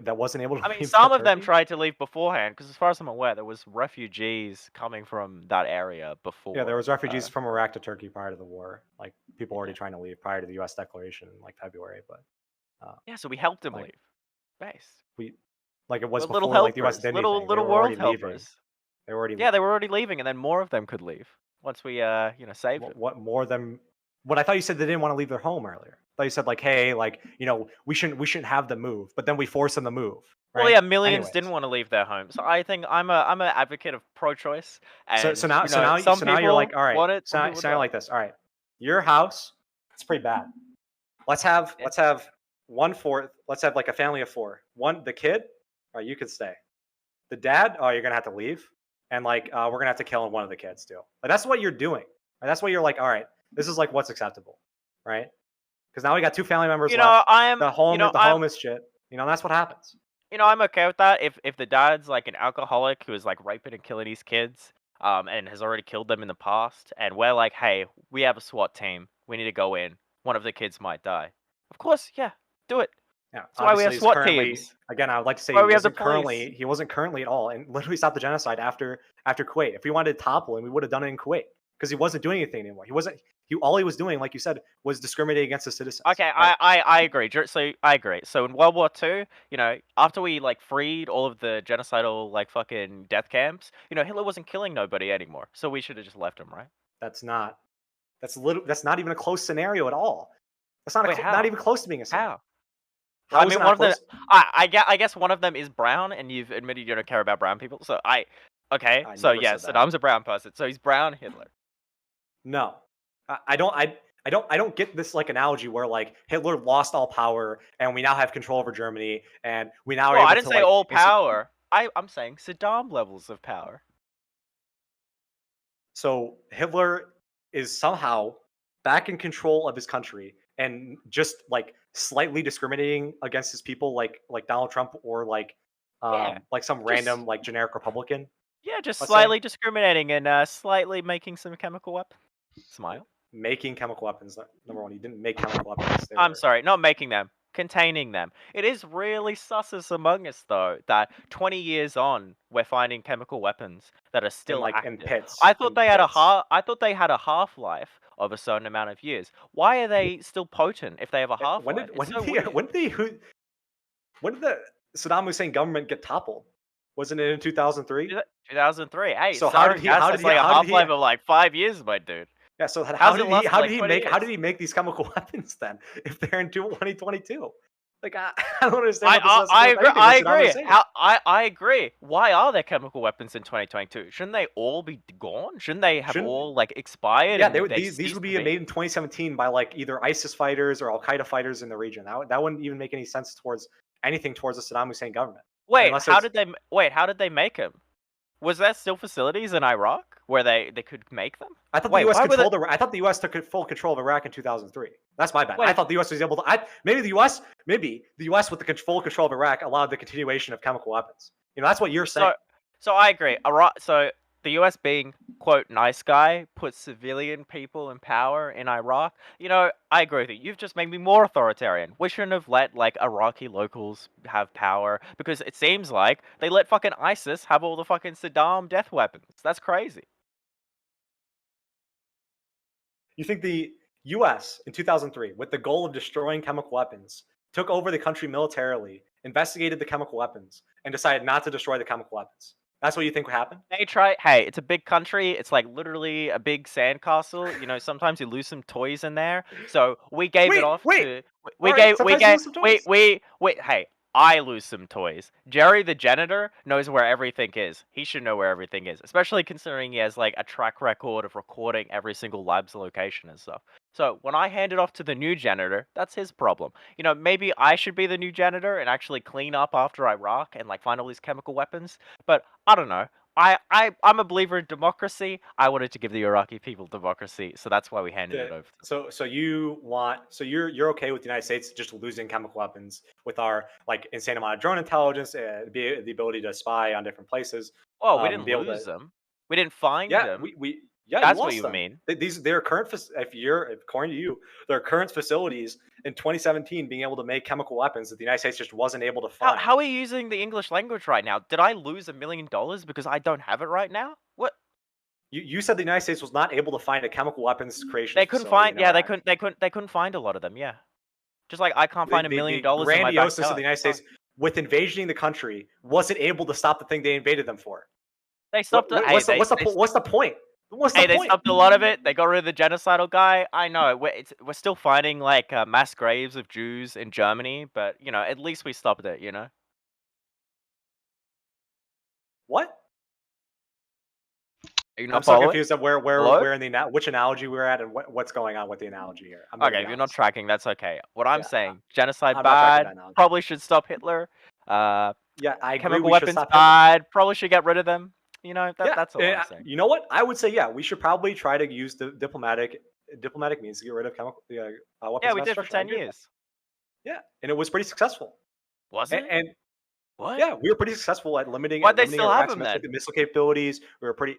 That wasn't able to... I mean, some of them tried to leave beforehand, because as far as I'm aware, there was refugees coming from that area before. Yeah, there was refugees from Iraq to Turkey prior to the war. Like, people already trying to leave prior to the U.S. declaration in, like, February, but... yeah, so we helped them leave. Base. Like, it was before, like, the U.S. did anything. Little world helpers. They were already... Yeah, they were already leaving, and then more of them could leave, once we, saved them. What more than... What I thought you said they didn't want to leave their home earlier. I thought you said like, hey, like, we shouldn't have them move, but then we force them to move. Right? Well, yeah, millions didn't want to leave their homes. So I think I'm an advocate of pro-choice. And, so now you're like, all right. So now you're like this. All right, your house, it's pretty bad. Let's have 1/4. Let's have like a family of 4. The kid, all right, you could stay. The dad, oh, you're gonna have to leave, and like we're gonna have to kill one of the kids too. Like that's what you're doing. Right? That's what you're like. All right. This is like what's acceptable, right? Because now we got 2 family members left. The home is shit. That's what happens. I'm okay with that. If the dad's like an alcoholic who is like raping and killing his kids, and has already killed them in the past, and we're like, hey, we have a SWAT team. We need to go in. One of the kids might die. Of course, yeah, do it. Yeah, that's why we have SWAT teams. Again, I would like to say he wasn't currently at all, and literally stopped the genocide after Kuwait. If we wanted to topple him, we would have done it in Kuwait. Because he wasn't doing anything anymore. All he was doing, like you said, was discriminating against the citizens. Okay, right? I agree. So I agree. So in World War II, after we like freed all of the genocidal like fucking death camps, Hitler wasn't killing nobody anymore. So we should have just left him, right? That's not even a close scenario at all. That's not even close to being a scenario. How? I mean, I guess one of them is brown, and you've admitted you don't care about brown people. So Saddam's a brown person. So he's brown Hitler. No, I don't get this like analogy where like Hitler lost all power and we now have control over Germany and we now are able to. I didn't say all power. I'm saying Saddam levels of power. So Hitler is somehow back in control of his country and just like slightly discriminating against his people, like Donald Trump or like some random like generic Republican. Yeah, just slightly discriminating and slightly making some chemical weapons. Smile. Making chemical weapons. Number one, he didn't make chemical weapons. I'm sorry, not making them. Containing them. It is really sus among us, though, that 20 years on, we're finding chemical weapons that are still active. In pits. I thought they had a half-life of a certain amount of years. Why are they still potent if they have a half-life? When did the Saddam Hussein government get toppled? Wasn't it in 2003? 2003. Hey, so how did he? How did he? Like a half-life of like 5 years, my dude. Yeah. So how did he make these chemical weapons then? If they're in 2022, like I don't understand. I agree. I agree. Why are there chemical weapons in 2022? Shouldn't they all be gone? Shouldn't they have all like expired? Yeah, these would be made in 2017 by like either ISIS fighters or Al Qaeda fighters in the region. That wouldn't even make any sense towards the Saddam Hussein government. Wait, how did they make them? Was there still facilities in Iraq where they could make them? I thought the U.S. controlled. I thought the U.S. took full control of Iraq in 2003. That's my bad. I thought the U.S. was able to. Maybe the U.S. with the full control of Iraq allowed the continuation of chemical weapons. That's what you're saying. So I agree. So the U.S. being, quote, nice guy, puts civilian people in power in Iraq. I agree with you. You've just made me more authoritarian. We shouldn't have let, like, Iraqi locals have power, because it seems like they let fucking ISIS have all the fucking Saddam death weapons. That's crazy. You think the U.S. in 2003, with the goal of destroying chemical weapons, took over the country militarily, investigated the chemical weapons, and decided not to destroy the chemical weapons? That's what you think would happen? They try. Hey, it's a big country. It's like literally a big sandcastle. You know, sometimes you lose some toys in there. So we gave it off Wait. to. We All right, gave. We sometimes you gave. lose some toys. Wait. Hey, I lose some toys. Jerry, the janitor, knows where everything is. He should know where everything is, especially considering he has like a track record of recording every single lab's location and stuff. So when I hand it off to the new janitor, that's his problem. You know, maybe I should be the new janitor and actually clean up after Iraq and like find all these chemical weapons. But I don't know. I'm a believer in democracy. I wanted to give the Iraqi people democracy, so that's why we handed it over. So you're okay with the United States just losing chemical weapons with our like insane amount of drone intelligence, the ability to spy on different places. Oh, we didn't lose them. We didn't find them. That's what you mean. They're current. According to you, their current facilities in 2017 being able to make chemical weapons that the United States just wasn't able to find. How are you using the English language right now? Did I lose $1 million because I don't have it right now? What? You said the United States was not able to find a chemical weapons creation. They couldn't find. Yeah, they couldn't find a lot of them. Yeah, just like I can't find $1 million in my backyard. Grandioseness of the United States with invading the country wasn't able to stop the thing they invaded them for. They stopped. What's the point? They stopped a lot of it. They got rid of the genocidal guy. I know. We're still finding like mass graves of Jews in Germany, but you know, at least we stopped it. You know. What? I'm so confused of where in the which analogy we're at and what's going on with the analogy here. Okay, if you're not tracking, that's okay. What I'm saying, genocide bad. Probably should stop Hitler. I agree. Chemical weapons bad. Probably should get rid of them. You know, that's all I'm saying. You know what? I would say, we should probably try to use the diplomatic means to get rid of chemical weapons. Yeah, we did for 10 years. Yeah, and it was pretty successful. Was it? And what? Yeah, we were pretty successful at limiting. Why'd they still have them then? Missile capabilities. We were pretty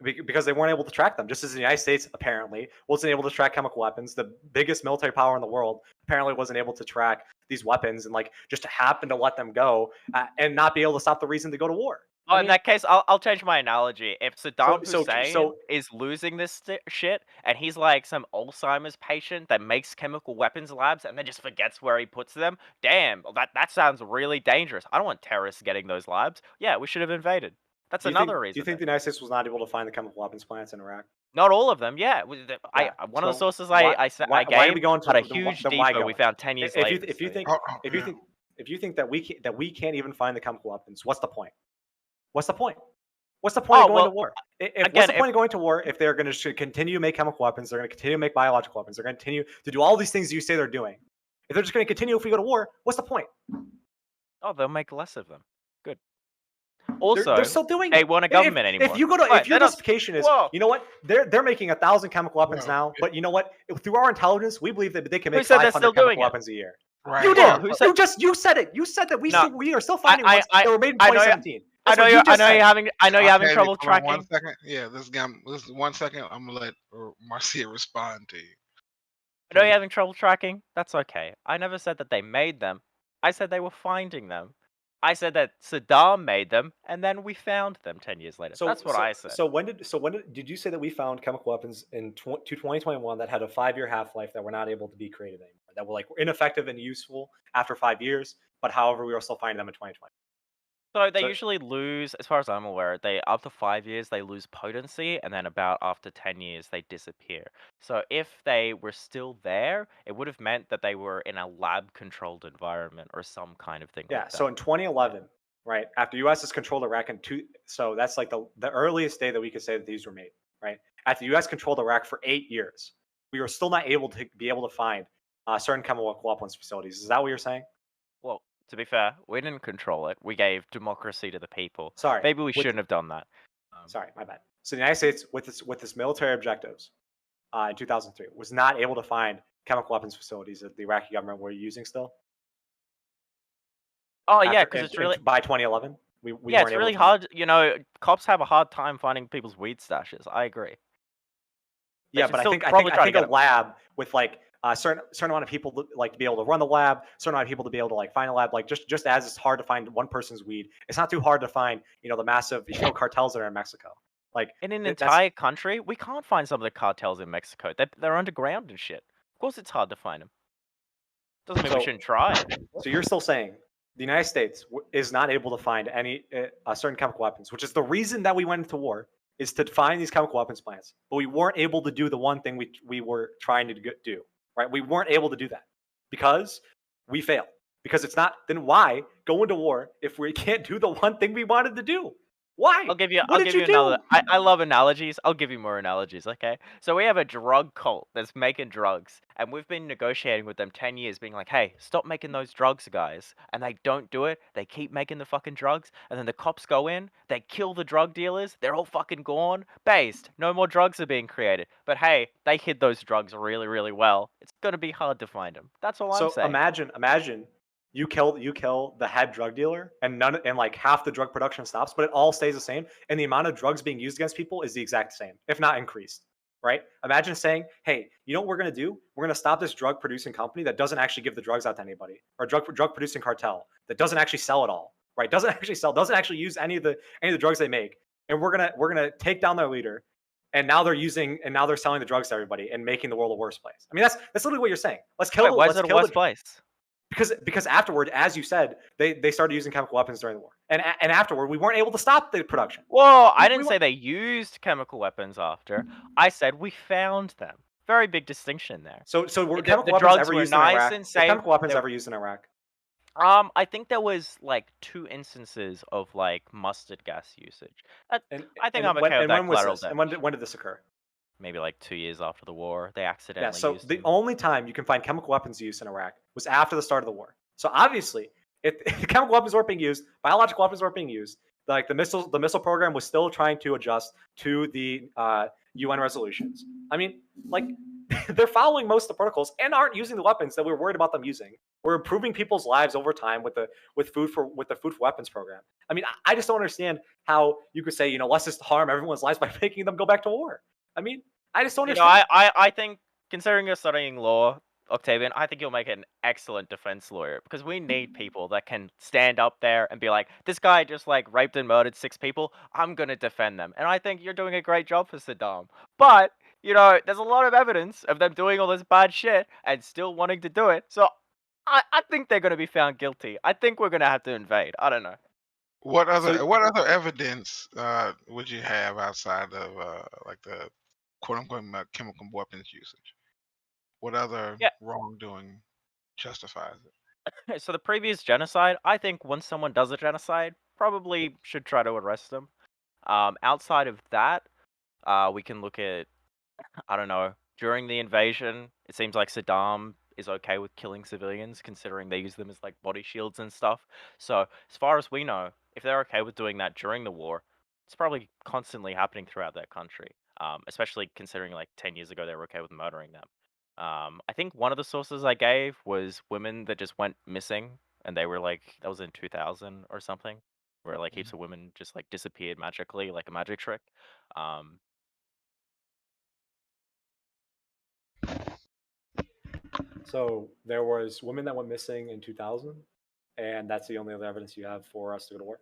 because they weren't able to track them. Just as the United States apparently wasn't able to track chemical weapons, the biggest military power in the world apparently wasn't able to track these weapons and like just happen to let them go and not be able to stop the reason to go to war. Oh, in that case, I'll change my analogy. If Saddam Hussein is losing this shit, and he's like some Alzheimer's patient that makes chemical weapons labs and then just forgets where he puts them, damn, that sounds really dangerous. I don't want terrorists getting those labs. Yeah, we should have invaded. That's another reason. Do you think the United States was not able to find the chemical weapons plants in Iraq? Not all of them. Yeah, one of the sources I gave had a huge depot we found 10 years later. If you think that we can't even find the chemical weapons, what's the point? What's the point? What's the point of going to war? What's the point of going to war if they're going to continue to make chemical weapons, they're going to continue to make biological weapons, they're going to continue to do all these things you say they're doing? If they're just going to continue if we go to war, what's the point? Oh, they'll make less of them. Good. Also, they're still doing. They want a government anymore. If you go to, if your justification is, you know what, they're making 1,000 chemical weapons now, but you know what? Through our intelligence, we believe that they can make 500 chemical weapons a year. Right. You did. You said it. You said that we are still finding ones that were made in 2017. I know you're having trouble tracking. 1 second. Yeah, this 1 second. I'm gonna let Marcia respond to you. I know you're having trouble tracking. That's okay. I never said that they made them. I said they were finding them. I said that Saddam made them, and then we found them 10 years later. That's what I said. So when did you say that we found chemical weapons in 2021 that had a 5-year half-life that were not able to be created anymore, that were like ineffective and useful after 5 years, but however we were still finding them in 2020? So they usually lose, as far as I'm aware, after 5 years they lose potency, and then about after 10 years they disappear. So if they were still there, it would have meant that they were in a lab-controlled environment or some kind of thing. Yeah. Like that. So in 2011, right after U.S. has controlled Iraq so that's like the earliest day that we could say that these were made. Right after U.S. controlled Iraq for 8 years, we were still not able to find certain chemical weapons facilities. Is that what you're saying? Well, to be fair, we didn't control it. We gave democracy to the people. Sorry. Maybe we shouldn't have done that. Sorry, my bad. So the United States, with its military objectives in 2003, was not able to find chemical weapons facilities that the Iraqi government were using still. Oh, yeah, because it's really... By 2011, we yeah, it's really hard. You know, cops have a hard time finding people's weed stashes. I agree. Yeah, but I think a lab with like a certain amount of people to be able to run the lab, certain amount of people to be able to like find a lab, like just as it's hard to find one person's weed, it's not too hard to find the massive cartels that are in Mexico. Like In an that's entire country, we can't find some of the cartels in Mexico. They're underground and shit. Of course, it's hard to find them. Doesn't mean we so. shouldn't try. So you're still saying the United States is not able to find any certain chemical weapons, which is the reason that we went into war, is to find these chemical weapons plants. But we weren't able to do the one thing we were trying to do, right? We weren't able to do that because we failed. Because it's not. Then why go into war if we can't do the one thing we wanted to do? Why? I'll give you What did you do? another. I love analogies. I'll give you more analogies, okay? So we have a drug cult that's making drugs, and we've been negotiating with them 10 years, being like, hey, stop making those drugs, guys. And they don't do it. They keep making the fucking drugs, and then the cops go in, they kill the drug dealers, they're all fucking gone. Based. No more drugs are being created. But hey, they hid those drugs really, really well. It's gonna be hard to find them. That's all I'm So saying. imagine you kill the head drug dealer and like half the drug production stops, but it all stays the same, and the amount of drugs being used against people is the exact same, if not increased. Right? Imagine saying, "Hey, you know what we're gonna do? We're gonna stop this drug producing company that doesn't actually give the drugs out to anybody, or drug producing cartel that doesn't actually sell it all. Right? Doesn't actually use any of the drugs they make, and we're gonna take down their leader." And now they're selling the drugs to everybody and making the world a worse place. I mean, that's literally what you're saying. Let's kill. Wait, why is let's it a kill worse the, place? because afterward, as you said, they started using chemical weapons during the war, and afterward we weren't able to stop the production. Well, I didn't say they used chemical weapons after. I said we found them. Very big distinction there. So were The chemical weapons drugs ever were used in nice Iraq? and Were safe. chemical weapons They- ever used in Iraq? I think there was like 2 instances of like mustard gas usage. I think I'm okay with that collateral And damage. when did this occur? Maybe like 2 years after the war, they Yeah. accidentally So used the them. only time you can find chemical weapons used in Iraq was after the start of the war. So obviously, if chemical weapons weren't being used, biological weapons weren't being used, like the missile program was still trying to adjust to the UN resolutions. I mean, like they're following most of the protocols and aren't using the weapons that we were worried about them using. We're improving people's lives over time with the food for weapons program. I mean, I just don't understand how you could say, let's just harm everyone's lives by making them go back to war. I mean, I just don't understand. I think, considering you're studying law, Octavian, I think you'll make an excellent defense lawyer, because we need people that can stand up there and be like, this guy just like raped and murdered 6 people. I'm gonna defend them. And I think you're doing a great job for Saddam. But there's a lot of evidence of them doing all this bad shit and still wanting to do it. So I think they're gonna be found guilty. I think we're gonna have to invade. I don't know. What other evidence would you have outside of like the quote unquote chemical weapons usage? What other Yeah. wrongdoing justifies it? So the previous genocide, I think once someone does a genocide, probably should try to arrest them. Outside of that, we can look at, I don't know, during the invasion, it seems like Saddam is okay with killing civilians, considering they use them as like body shields and stuff. So as far as we know, if they're okay with doing that during the war, it's probably constantly happening throughout their country. Especially considering like 10 years ago they were okay with murdering them. I think one of the sources I gave was women that just went missing, and they were like, that was in 2000 or something, where like heaps of women just like disappeared magically, like a magic trick. So there was women that went missing in 2000, and that's the only other evidence you have for us to go to war.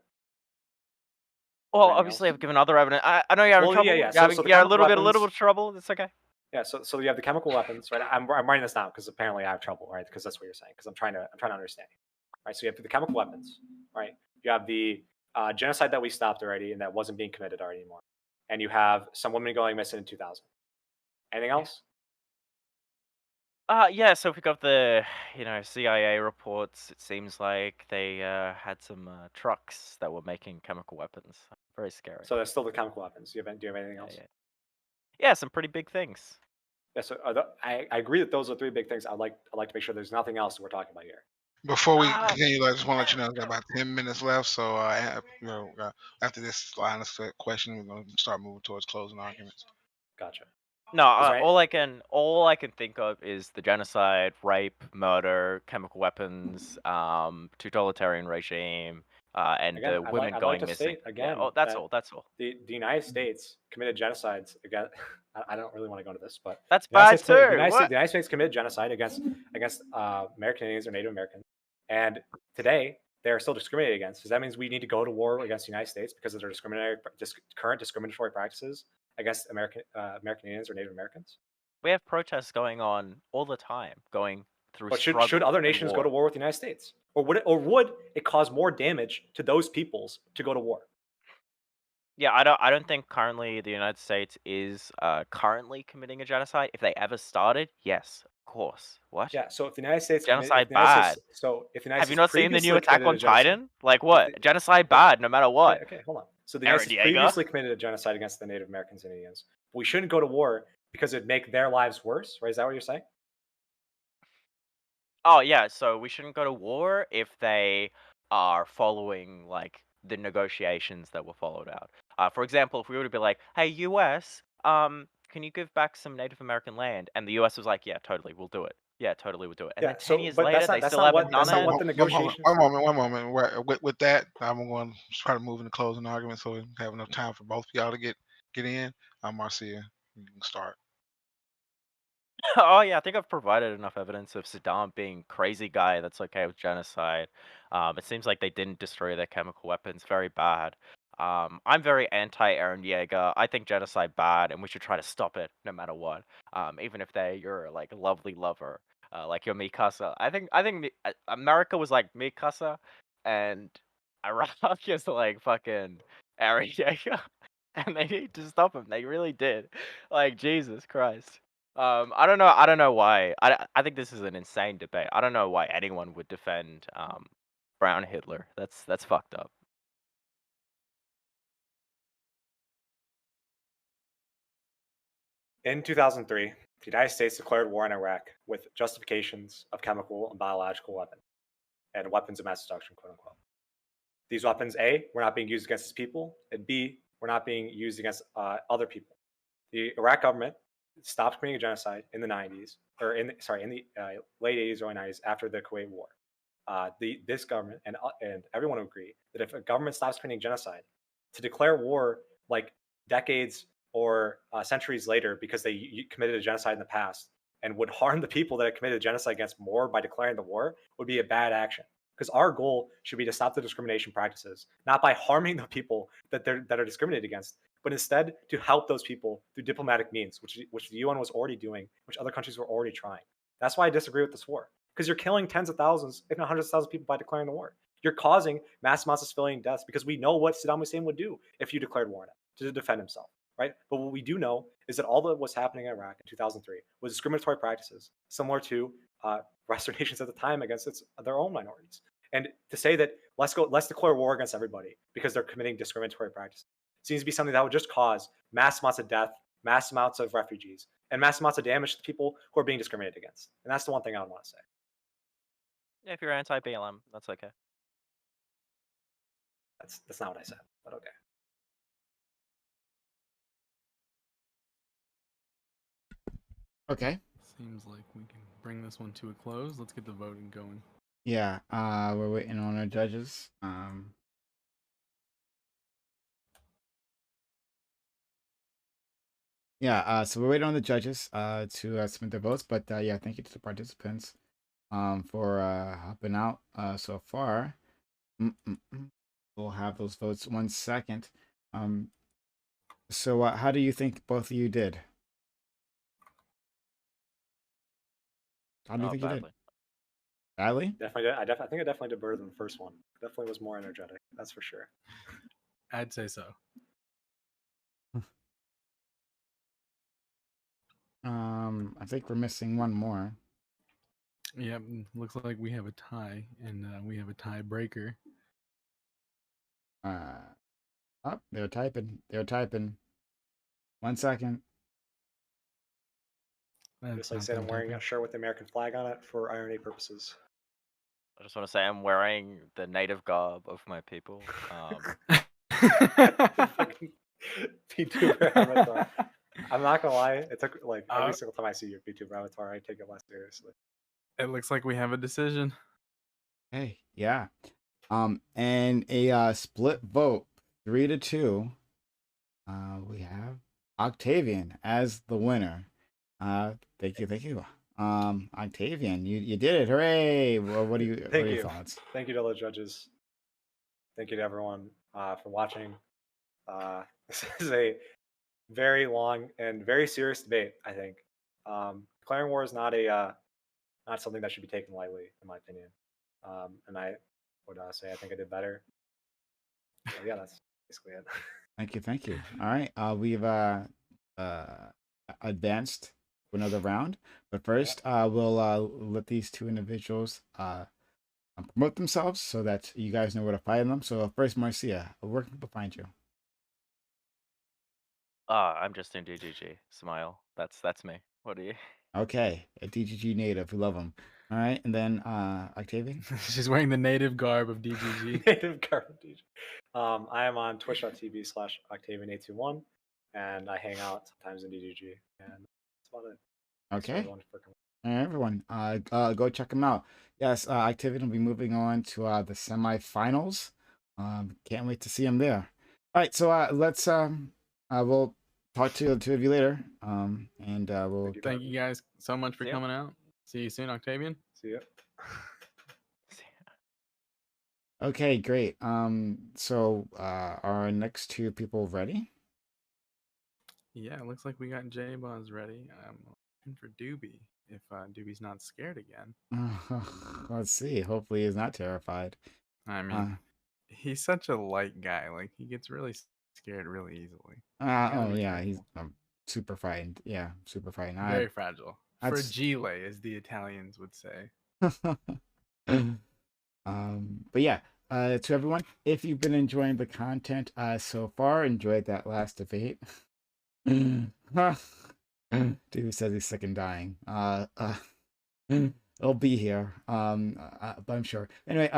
Well, Anything obviously, else? I've given other evidence. I know you're having Well, trouble. yeah. You're So having, the yeah, a chemical little bit weapons- of trouble. It's okay. Yeah, so you have the chemical weapons, right? I'm writing this down because apparently I have trouble, right? Because that's what you're saying. Because I'm trying to understand. Right. So you have the chemical weapons, right? You have the genocide that we stopped already and that wasn't being committed already anymore, and you have some women going missing in 2000. Anything else? Yeah. So if we got the, CIA reports, it seems like they had some trucks that were making chemical weapons. Very scary. So there's still the chemical weapons. Do you have anything else? Yeah, some pretty big things. Yeah. So I agree that those are 3 big things. I'd like to make sure there's nothing else that we're talking about here. Before we continue, I just want to let you know we've got about 10 minutes left. So, after this line of question, we're going to start moving towards closing arguments. Gotcha. No, right. all I can think of is the genocide, rape, murder, chemical weapons, totalitarian regime, and Again, the I'd women like going to missing. state again. Yeah, that's that all. That's all. The United States committed genocides again. I don't really want to go into this, but That's the United bad States too. the United States committed genocide against American Indians or Native Americans, and today they are still discriminated against. Does that mean we need to go to war against the United States because of their current discriminatory practices against American Indians or Native Americans? We have protests going on all the time, going through But struggle should other and nations go war. to war with the United States, or would it cause more damage to those peoples to go to war? Yeah, I don't think currently the United States is currently committing a genocide. If they ever started, yes, of course. What? Yeah. So if the United States Genocide bad. if the United Have you States not seen the new previously Attack committed on a genocide, Titan? Like what? the- Genocide bad, no matter what. okay, hold on. So the United Eren States Yeager? previously committed a genocide against the Native Americans and Indians. But we shouldn't go to war because it'd make their lives worse, right? Is that what you're saying? Oh yeah, so we shouldn't go to war if they are following like the negotiations that were followed out. For example, if we were to be like, "Hey US, can you give back some Native American land?" and the US was like, "Yeah, totally, we'll do it. Yeah, totally, we'll do it." And Yeah. then 10 So, years but later, they still haven't done that's not it. what the negotiations. One moment. With that, I'm going to try to move into closing argument so we have enough time for both of y'all to get in. Marcia, you can start. Oh yeah, I think I've provided enough evidence of Saddam being crazy guy that's okay with genocide. It seems like they didn't destroy their chemical weapons. Very bad. I'm very anti Eren Yeager. I think genocide bad, and we should try to stop it no matter what. Even if they're your like lovely lover, like your Mikasa. I think America was like Mikasa, and Iraq is like fucking Eren Yeager, and they need to stop him. They really did. Like Jesus Christ. I don't know why. I think this is an insane debate. I don't know why anyone would defend Brown Hitler. That's fucked up. In 2003, the United States declared war on Iraq with justifications of chemical and biological weapons and weapons of mass destruction, quote unquote. These weapons, A, were not being used against its people, and B, were not being used against other people. The Iraq government stopped committing genocide in the 90s, or in the late 80s, early 90s, after the Kuwait War. This government and everyone agree that if a government stops committing genocide, to declare war like decades or centuries later because they committed a genocide in the past and would harm the people that had committed a genocide against more by declaring the war would be a bad action. Because our goal should be to stop the discrimination practices, not by harming the people that are discriminated against, but instead to help those people through diplomatic means, which the UN was already doing, which other countries were already trying. That's why I disagree with this war, because you're killing tens of thousands, if not hundreds of thousands of people by declaring the war. You're causing mass amounts of civilian deaths because we know what Saddam Hussein would do if you declared war on it to defend himself, right? But what we do know is that all that was happening in Iraq in 2003 was discriminatory practices similar to Western nations at the time against their own minorities. And to say that let's declare war against everybody because they're committing discriminatory practices seems to be something that would just cause mass amounts of death, mass amounts of refugees, and mass amounts of damage to people who are being discriminated against. And that's the one thing I would want to say. Yeah, if you're anti-BLM, that's okay. That's not what I said, but okay. Okay. Seems like we can bring this one to a close. Let's get the voting going. Yeah. We're waiting on our judges. Yeah. So we're waiting on the judges to submit their votes. But yeah, thank you to the participants for helping out so far. We'll have those votes 1 second. So how do you think both of you did? How do you think you did? Badly? Definitely, I think I definitely did better than the first one. Definitely was more energetic. That's for sure. I'd say so. I think we're missing one more. Yep, looks like we have a tie, and we have a tiebreaker. Oh, they're typing. They're typing. 1 second. Just like I said, I'm wearing a shirt with the American flag on it for irony purposes. I just want to say I'm wearing the native garb of my people. VTuber avatar. I'm not gonna lie, it took like every single time I see your VTuber avatar, I take it less seriously. It looks like we have a decision. Hey, yeah. And a split vote, 3-2. We have Octavian as the winner. Thank you. Octavian, you did it! Hooray! Well, what are your thoughts? Thank you to all the judges. Thank you to everyone for watching. This is a very long and very serious debate. I think declaring war is not something that should be taken lightly, in my opinion. And I would say I think I did better. So yeah, that's basically it. Thank you. All right, we've advanced to another round, but first we'll let these two individuals promote themselves so that you guys know where to find them. So first, Marcia, where can people find you? I'm just in DGG. Smile. That's me. What are you? Okay, a DGG native. We love them. All right, and then Octavian. She's wearing the native garb of DGG. Native garb of DGG. I am on twitch.tv/Octavian821, and I hang out sometimes in DGG, and that's about it. Okay. Everyone, go check them out. Yes, Octavian will be moving on to the semifinals. Can't wait to see him there. All right, so let's we'll talk to the two of you later. And we'll thank you guys so much for coming out. See you soon, Octavian. See ya. Okay, great. So our next two people ready? Yeah, it looks like we got J-Buzz ready. I'm looking for Doobie if Doobie's not scared again. Let's see. Hopefully he's not terrified. I mean, he's such a light guy. Like, he gets really scared really easily. Oh yeah, he's super frightened. Yeah, super frightened. Very fragile. Fragile, as the Italians would say. But yeah, to everyone, if you've been enjoying the content so far, enjoyed that last debate. Dude says he's sick and dying. I'll be here. But I'm sure. Anyway,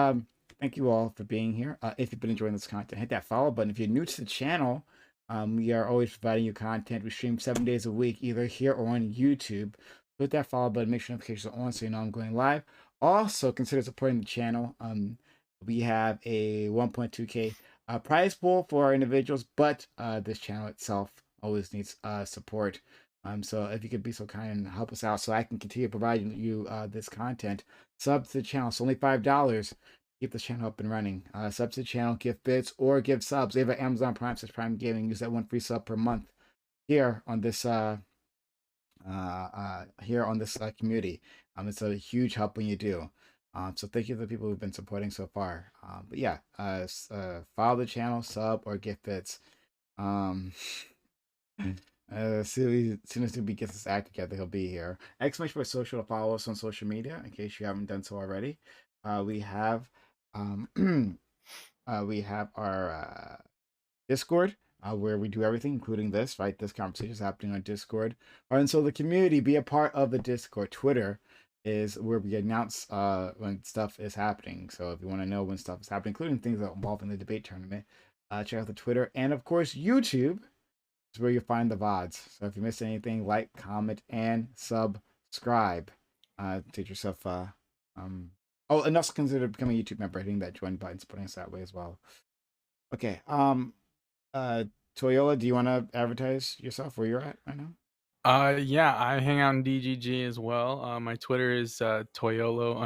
thank you all for being here. If you've been enjoying this content, hit that follow button. If you're new to the channel, we are always providing you content. We stream 7 days a week, either here or on YouTube. Hit that follow button, make sure notifications are on so you know I'm going live. Also, consider supporting the channel. We have a 1.2K prize pool for our individuals, but this channel itself always needs support. So if you could be so kind and help us out so I can continue providing you this content, sub to the channel. It's only $5 to keep this channel up and running. Sub to the channel, give bits or give subs. We have an Amazon Prime / Prime Gaming. Use that one free sub per month here on this community. It's a huge help when you do. So thank you to the people who've been supporting so far. But yeah, follow the channel, sub or give bits. As soon as Doobie gets his act together, he'll be here. Exclamation for social to follow us on social media in case you haven't done so already. We have our Discord where we do everything, including this. Right, this conversation is happening on Discord. And so the community, be a part of the Discord. Twitter is where we announce when stuff is happening. So if you want to know when stuff is happening, including things that involve in the debate tournament, check out the Twitter. And of course, YouTube is where you find the VODs. So if you miss anything, like, comment, and subscribe. Take yourself and also consider becoming a YouTube member, hitting that join button, supporting us that way as well. Okay. Toyola, do you want to advertise yourself where you're at right now? Yeah, I hang out in DGG as well. My Twitter is Toyolo_,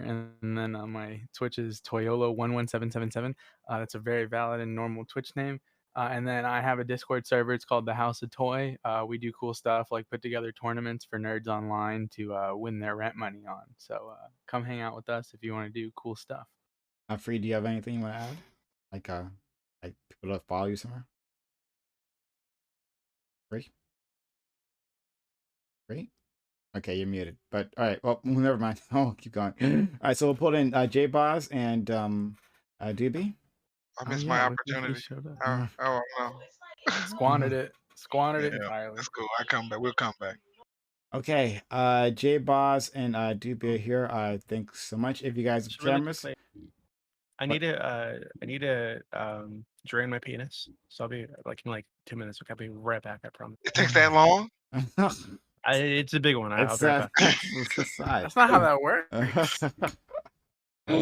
and then my Twitch is Toyolo11777. That's a very valid and normal Twitch name. And then I have a Discord server. It's called the House of Toy. We do cool stuff like put together tournaments for nerds online to win their rent money on. So come hang out with us if you want to do cool stuff. Free, do you have anything you want to add? Like people to follow you somewhere? Free? Great. Okay, you're muted. But all right, well, never mind. Oh, keep going. All right, so we'll put in J-Boz and Doobie. I missed my opportunity. Oh no. Squandered it entirely. That's cool. We'll come back. Okay, J-Boz and Doobie are here. Thanks so much. If you guys have cameras. I need to drain my penis. So I'll be like in 2 minutes. I'll be right back, I promise. It takes that long? It's a big one. I'll be right back. That's not how that works. Have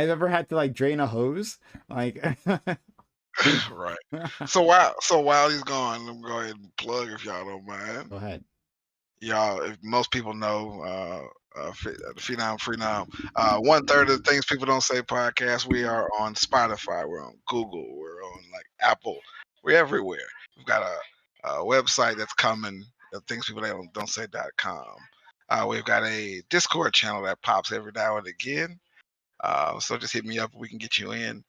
you ever had to drain a hose? Right. So while he's gone, let me go ahead and plug if y'all don't mind. Go ahead. y'all, if most people know, the Phenom Freenom, 1/3 of the Things People Don't Say podcast, we are on Spotify, we're on Google, we're on like Apple, we're everywhere. We've got a website that's coming, thingspeopledon'tsay.com. We've got a Discord channel that pops every now and again. So just hit me up, we can get you in.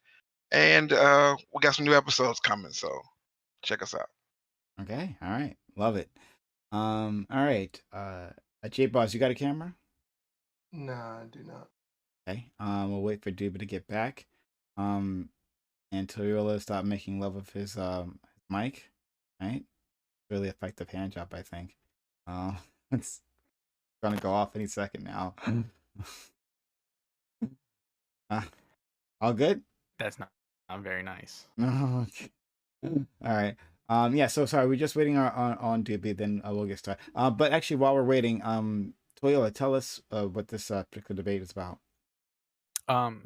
And we got some new episodes coming, so check us out. Okay. All right. Love it. All right. J Boss, you got a camera? Nah, I do not. Okay. We'll wait for Duba to get back. And Toyola stop making love of his mic. Right? Really effective hand job, I think. It's gonna go off any second now. All good? That's not very nice. No. All right. Yeah, so sorry, we're just waiting on Doobie, then we'll get started. But actually, while we're waiting, Toyola, tell us what this particular debate is about.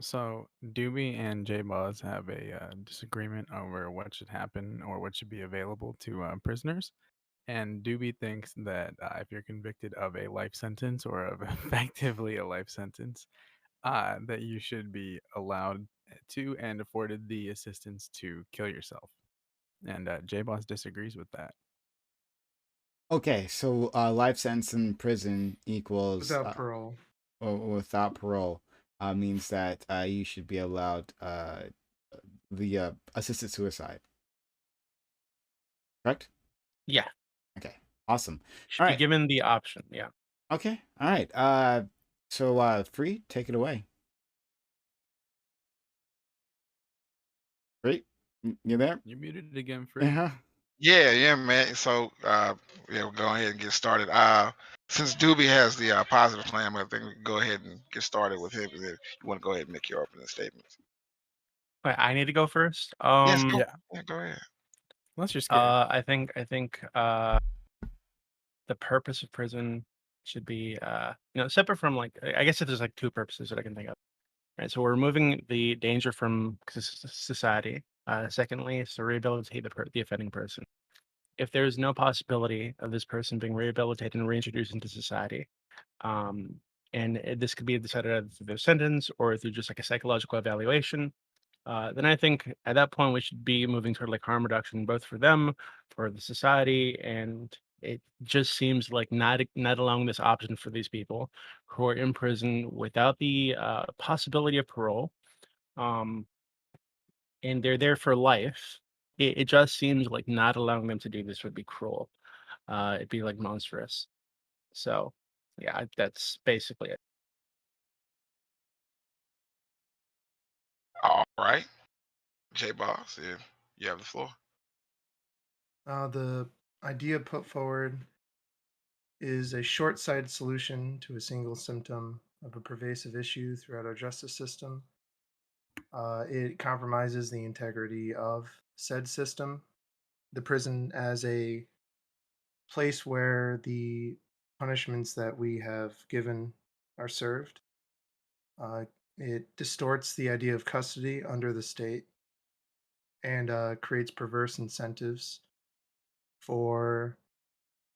So Doobie and J Buzz have a disagreement over what should happen or what should be available to prisoners. And Doobie thinks that if you're convicted of a life sentence or of effectively a life sentence, that you should be allowed to and afforded the assistance to kill yourself. And J Boss disagrees with that. Okay, so life sentence in prison equals Without parole. or without parole means that you should be allowed the assisted suicide. Correct? Yeah. Okay, awesome. Should All be right. given the option. Yeah. Okay, all right. So Free, take it away. Free, you there? You're muted again, Free. Yeah. Yeah, man. So yeah, we'll go ahead and get started. Since Doobie has the positive plan, I think we can go ahead and get started with him. If you want to go ahead and make your opening statements. Wait, I need to go first. Yes, go, Yeah. yeah, go ahead. Unless you're scared. I think the purpose of prison should be separate from, like, I guess if there's like two purposes that I can think of. Right. So we're removing the danger from society. Secondly, is to rehabilitate the offending person. If there's no possibility of this person being rehabilitated and reintroduced into society, and this could be decided either through their sentence or through just like a psychological evaluation, then I think at that point we should be moving toward like harm reduction, both for them, for the society, and it just seems like not allowing this option for these people who are in prison without the possibility of parole, um, and they're there for life. It just seems like not allowing them to do this would be cruel. It'd be like monstrous. So, yeah, that's basically it. All right, J Boss, yeah, you have the floor. The idea put forward is a short-sighted solution to a single symptom of a pervasive issue throughout our justice system. It compromises the integrity of said system, the prison as a place where the punishments that we have given are served. It distorts the idea of custody under the state and creates perverse incentives for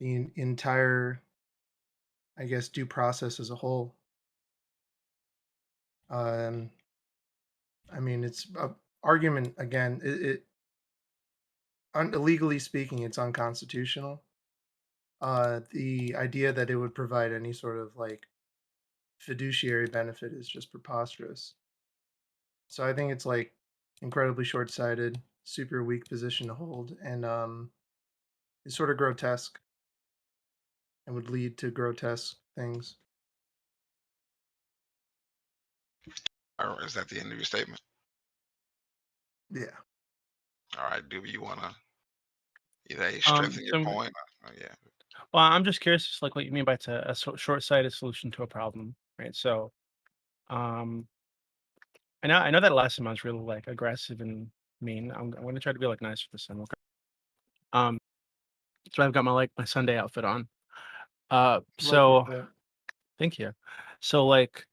the entire, I guess, due process as a whole. I mean, it's a argument again. Legally speaking, it's unconstitutional. The idea that it would provide any sort of like fiduciary benefit is just preposterous. So I think it's like incredibly short-sighted, super weak position to hold, and it's sort of grotesque and would lead to grotesque things. Is that the end of your statement? Yeah. All right, Doobie, you want to either strengthen your point? Yeah. Well, I'm just curious, just like what you mean by it's a short-sighted solution to a problem, right? So, I know that last time I was really like aggressive and mean. I'm going to try to be like nice with this time. Okay. So I've got my Sunday outfit on. So Love thank you. So like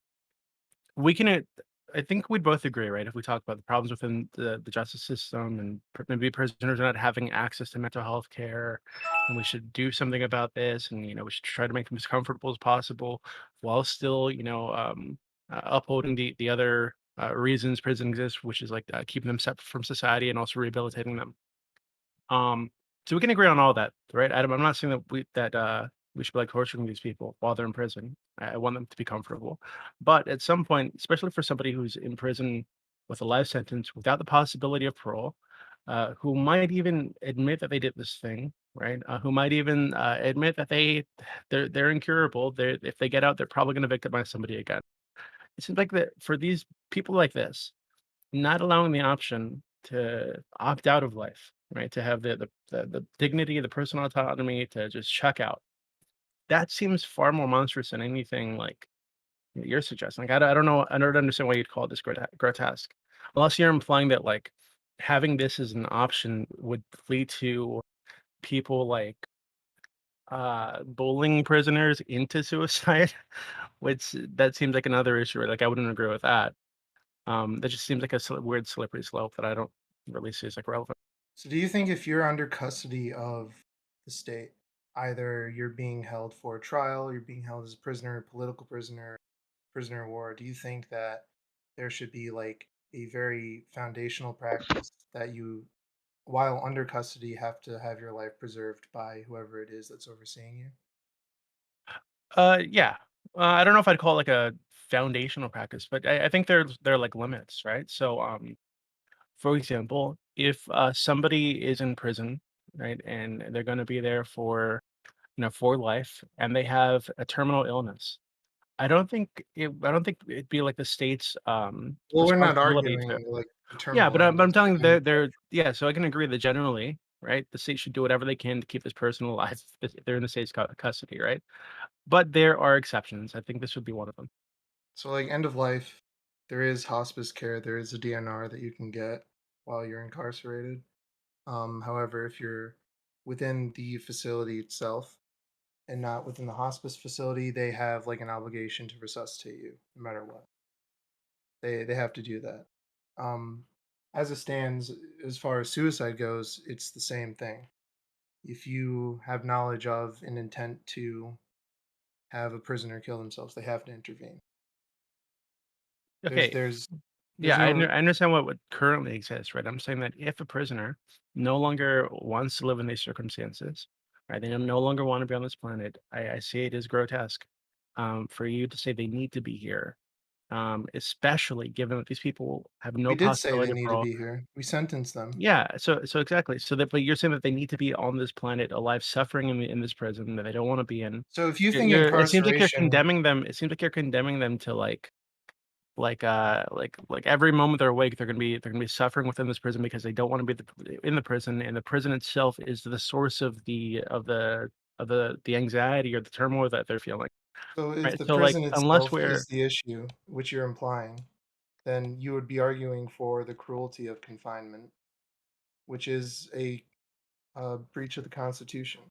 we can I think we'd both agree, right? If we talk about the problems within the justice system and maybe prisoners not having access to mental health care, and we should do something about this, and we should try to make them as comfortable as possible, while still, upholding the other reasons prison exists, which is like keeping them separate from society and also rehabilitating them. Um, so we can agree on all that, right? I'm not saying that we should be like torturing these people while they're in prison. I want them to be comfortable, but at some point, especially for somebody who's in prison with a life sentence without the possibility of parole, who might even admit that they did this thing, right? Who might even admit that they're incurable. If they get out, they're probably going to victimize somebody again. It seems like that for these people like this, not allowing the option to opt out of life, right? To have the dignity, the personal autonomy to just check out. That seems far more monstrous than anything like you're suggesting. Like, I don't know. I don't understand why you'd call this grotesque, unless you're implying that like having this as an option would lead to people like bullying prisoners into suicide, which that seems like another issue. Right? Like I wouldn't agree with that. That just seems like a weird slippery slope that I don't really see as like relevant. So, do you think if you're under custody of the state, either you're being held for a trial, you're being held as a prisoner, political prisoner, prisoner of war, do you think that there should be like a very foundational practice that you, while under custody, have to have your life preserved by whoever it is that's overseeing you? Yeah. I don't know if I'd call it like a foundational practice, but I think there are like limits, right? So, for example, if somebody is in prison, right, and they're going to be there for life, and they have a terminal illness, I don't think it'd be like the state's Well, we're not responsibility to. arguing like the Yeah, terminal but I'm illness telling you, end of life. they're yeah. So I can agree that generally, right, the state should do whatever they can to keep this person alive if they're in the state's custody, right? But there are exceptions. I think this would be one of them. So, like end of life, there is hospice care, there is a DNR that you can get while you're incarcerated. However, if you're within the facility itself and not within the hospice facility, they have like an obligation to resuscitate you no matter what. They have to do that. Um, as it stands, as far as suicide goes, it's the same thing. If you have knowledge of an intent to have a prisoner kill themselves, they have to intervene. There's Okay. there's Yeah, there's no I understand what would currently exist, right? I'm saying that if a prisoner no longer wants to live in these circumstances, right? They no longer want to be on this planet. I see it as grotesque for you to say they need to be here, especially given that these people have we no did say they possibility of need to parole. be here. We sentenced them. Yeah, so exactly. So that, but you're saying that they need to be on this planet, alive, suffering in this prison that they don't want to be in. So if you think You're. It seems like you're incarceration, condemning them. It seems like you're condemning them to like every moment they're awake, they're gonna be suffering within this prison because they don't want to be in the prison, and the prison itself is the source of the anxiety or the turmoil that they're feeling. so if Right. the So like prison unless itself we're is the issue, which you're implying, then you would be arguing for the cruelty of confinement, which is a breach of the Constitution.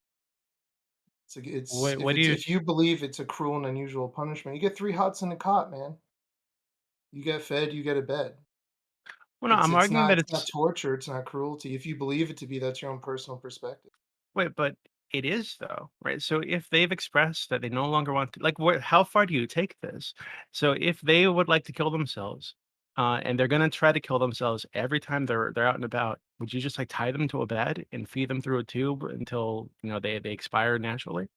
It's what if what do it's you if you believe it's a cruel and unusual punishment, you get 3 hots in a cot, man. You get fed, you get a bed. well no, It's I'm it's arguing not that it's not it's torture, it's not cruelty. If you believe it to be, that's your own personal perspective. wait, but it is though, right? So if they've expressed that they no longer want to, like, how far do you take this? So if they would like to kill themselves, and they're gonna try to kill themselves every time they're out and about, would you just like tie them to a bed and feed them through a tube until they expire naturally?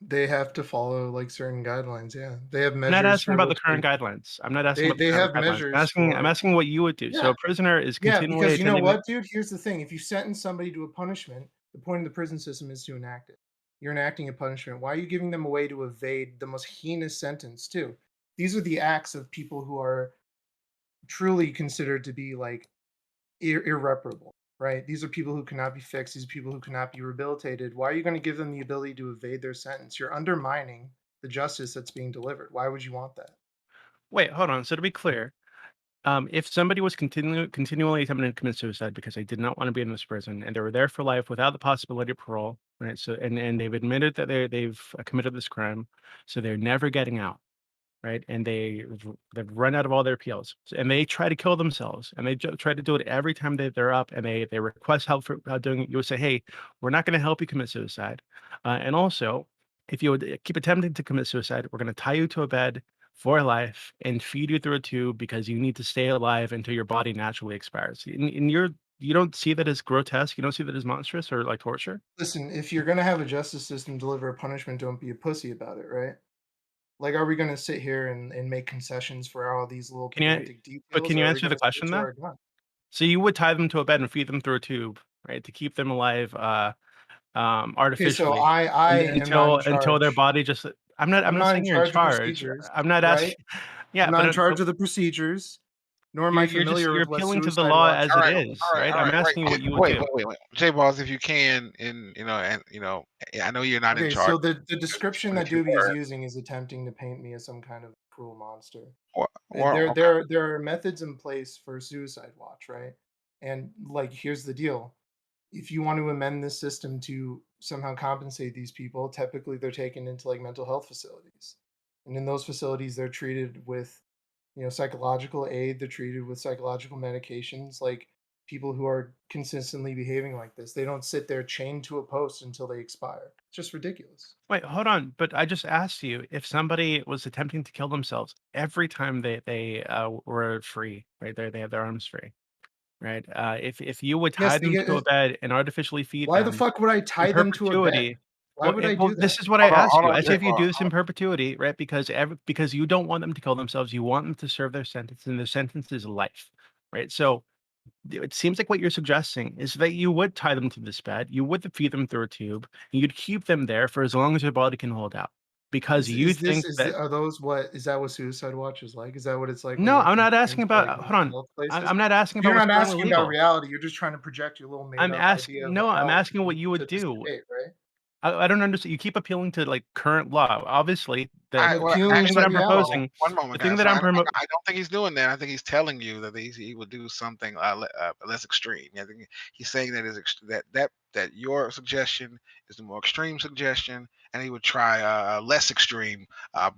They have to follow like certain guidelines. Yeah, they have I'm not measures asking for about the which current guidelines. I'm not asking they about the they current have guidelines. I'm measures asking I'm for. asking what you would do. So Yeah, a prisoner is yeah, continually because you know attending the. what, dude? Here's the thing: if you sentence somebody to a punishment, the point of the prison system is to enact it. You're enacting a punishment. Why are you giving them a way to evade the most heinous sentence too? These are the acts of people who are truly considered to be like irreparable, right? These are people who cannot be fixed. These are people who cannot be rehabilitated. Why are you going to give them the ability to evade their sentence? You're undermining the justice that's being delivered. Why would you want that? Wait, hold on. So to be clear, if somebody was continually attempting to commit suicide because they did not want to be in this prison and they were there for life without the possibility of parole, right? So and they've admitted that they've committed this crime, so they're never getting out, right? And they've run out of all their appeals, and they try to kill themselves, and they try to do it every time they're up, and they request help for doing it. You would say, hey, we're not going to help you commit suicide, and also, if you would keep attempting to commit suicide, we're going to tie you to a bed for life and feed you through a tube because you need to stay alive until your body naturally expires. And you don't see that as grotesque. You don't see that as monstrous or like torture. Listen, if you're gonna have a justice system deliver a punishment, don't be a pussy about it, right? Like, are we gonna sit here and make concessions for all these little Can you, pedantic but details, can or you are we answer the gonna stick question to though? our gun? So you would tie them to a bed and feed them through a tube, right, to keep them alive, Okay, so artificially, I and am not in until their charge. body just. I'm I'm not not in saying you're in charge of charge. procedures, I'm not right? asking. Yeah, I'm not but in charge of the procedures, nor am I familiar you're with what appealing to the suicide law watch as All it right, is, all right, right? all I'm right. asking you what you would Wait, do. wait, wait. J Balls, if you can, I know you're not in Okay, charge. so the description But that if you Doobie is were, using is attempting to paint me as some kind of cruel monster. well, okay. There are methods in place for suicide watch, right? And like, here's the deal: if you want to amend this system to somehow compensate these people, typically they're taken into like mental health facilities, and in those facilities they're treated with, psychological aid. They're treated with psychological medications. Like, people who are consistently behaving like this, they don't sit there chained to a post until they expire. It's just ridiculous. Wait, hold on. But I just asked you if somebody was attempting to kill themselves every time they were free, right? They have their arms free, right? If you would tie Yes, they them get. to a bed and artificially feed Why the them fuck would I in tie them to a bed? perpetuity. Why would I Well, do this that? is what I asked Hold you. on, I J said if you do Balls. this in perpetuity, right? Because you don't want them to kill themselves, you want them to serve their sentence, and their sentence is life, right? So it seems like what you're suggesting is that you would tie them to this bed, you would feed them through a tube, and you'd keep them there for as long as their body can hold out, because you Is this think is that. are those what is that what suicide watch is like? Is that what it's like when No, they're I'm not asking confined to like about. Hold mental on, health places? I'm not asking You're about what's not currently asking about legal. reality. You're just trying to project your little made I'm up idea asking. of No, I'm reality asking what you would into this do. debate, right? I don't understand. You keep appealing to like current law. Obviously, I, I'm well, the appealing thing to that actually, I'm reality. proposing, one the moment, thing guys. that So I'm I don't think he's doing that. I think he's telling you that he would do something less extreme. I think he's saying that that your suggestion is the more extreme suggestion, and he would try less extreme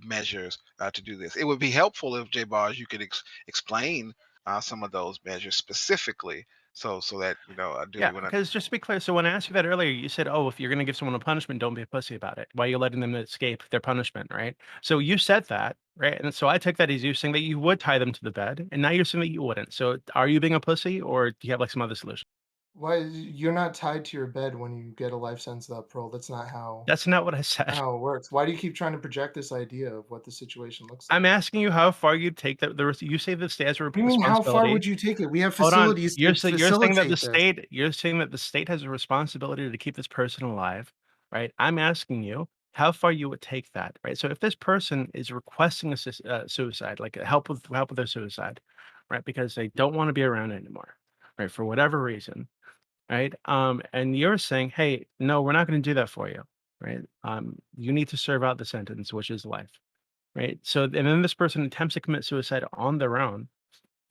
measures to do this. It would be helpful if J Bars you could explain some of those measures specifically, so that Yeah, Doobie would because just to be clear, so when I asked you that earlier, you said, "Oh, if you're going to give someone a punishment, don't be a pussy about it. Why are you letting them escape their punishment?" Right. So you said that, right? And so I took that as you saying that you would tie them to the bed, and now you're saying that you wouldn't. So are you being a pussy, or do you have like some other solution? Why you're not tied to your bed when you get a life sentence without parole? That's not That's not what I said. how it works. Why do you keep trying to project this idea of what the situation looks like? I'm asking you how far you'd take that. You say the state has a What do you mean, how far would responsibility. you take it? We have Hold on. facilities to You're saying that facilitate this. you're saying that the state has a responsibility to keep this person alive, right? I'm asking you how far you would take that, right? So if this person is requesting suicide, like help with their suicide, right, because they don't want to be around anymore, right, for whatever reason, right? And you're saying, hey, no, we're not going to do that for you, right? You need to serve out the sentence, which is life, right? So and then this person attempts to commit suicide on their own.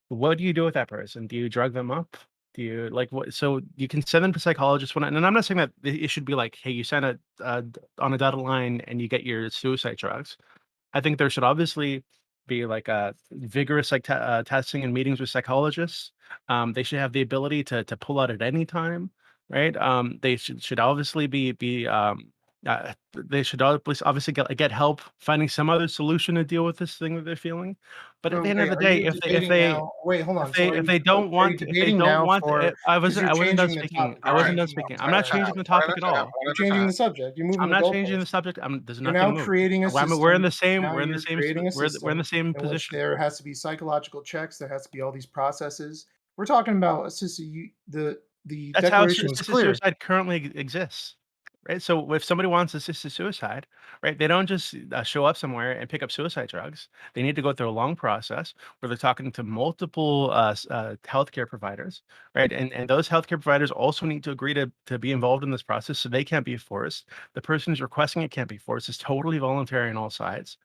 What do you do with that person? Do you drug them up? Do you like what? So you can send them to psychologists. And I'm not saying that it should be like, hey, you send on a dotted line and you get your suicide drugs. I think there should obviously be like a vigorous like testing and meetings with psychologists. They should have the ability to pull out at any time, right? They should obviously they should obviously get help finding some other solution to deal with this thing that they're feeling. But at the So end of wait, the are day, you debating now? Wait, hold on. So if they don't are you want if they debating don't now want for because I you're wasn't done changing the speaking. topic. I You're wasn't done changing speaking. I'm one not at a time, changing the one at topic a at time, all. one You're at a changing time. the subject. You're moving I'm the not changing the goalposts. subject. There's You're nothing now moved. creating a We're in system. the same. Now you're creating a We're in the system same in which position. there has to be psychological checks. There has to be all these processes. We're talking about the That's how declaration was assisted clear. suicide currently exists, right? So if somebody wants assisted suicide, right, they don't just show up somewhere and pick up suicide drugs. They need to go through a long process where they're talking to multiple healthcare providers, right? And those healthcare providers also need to agree to be involved in this process, so they can't be forced. The person who's requesting it can't be forced. It's totally voluntary on all sides.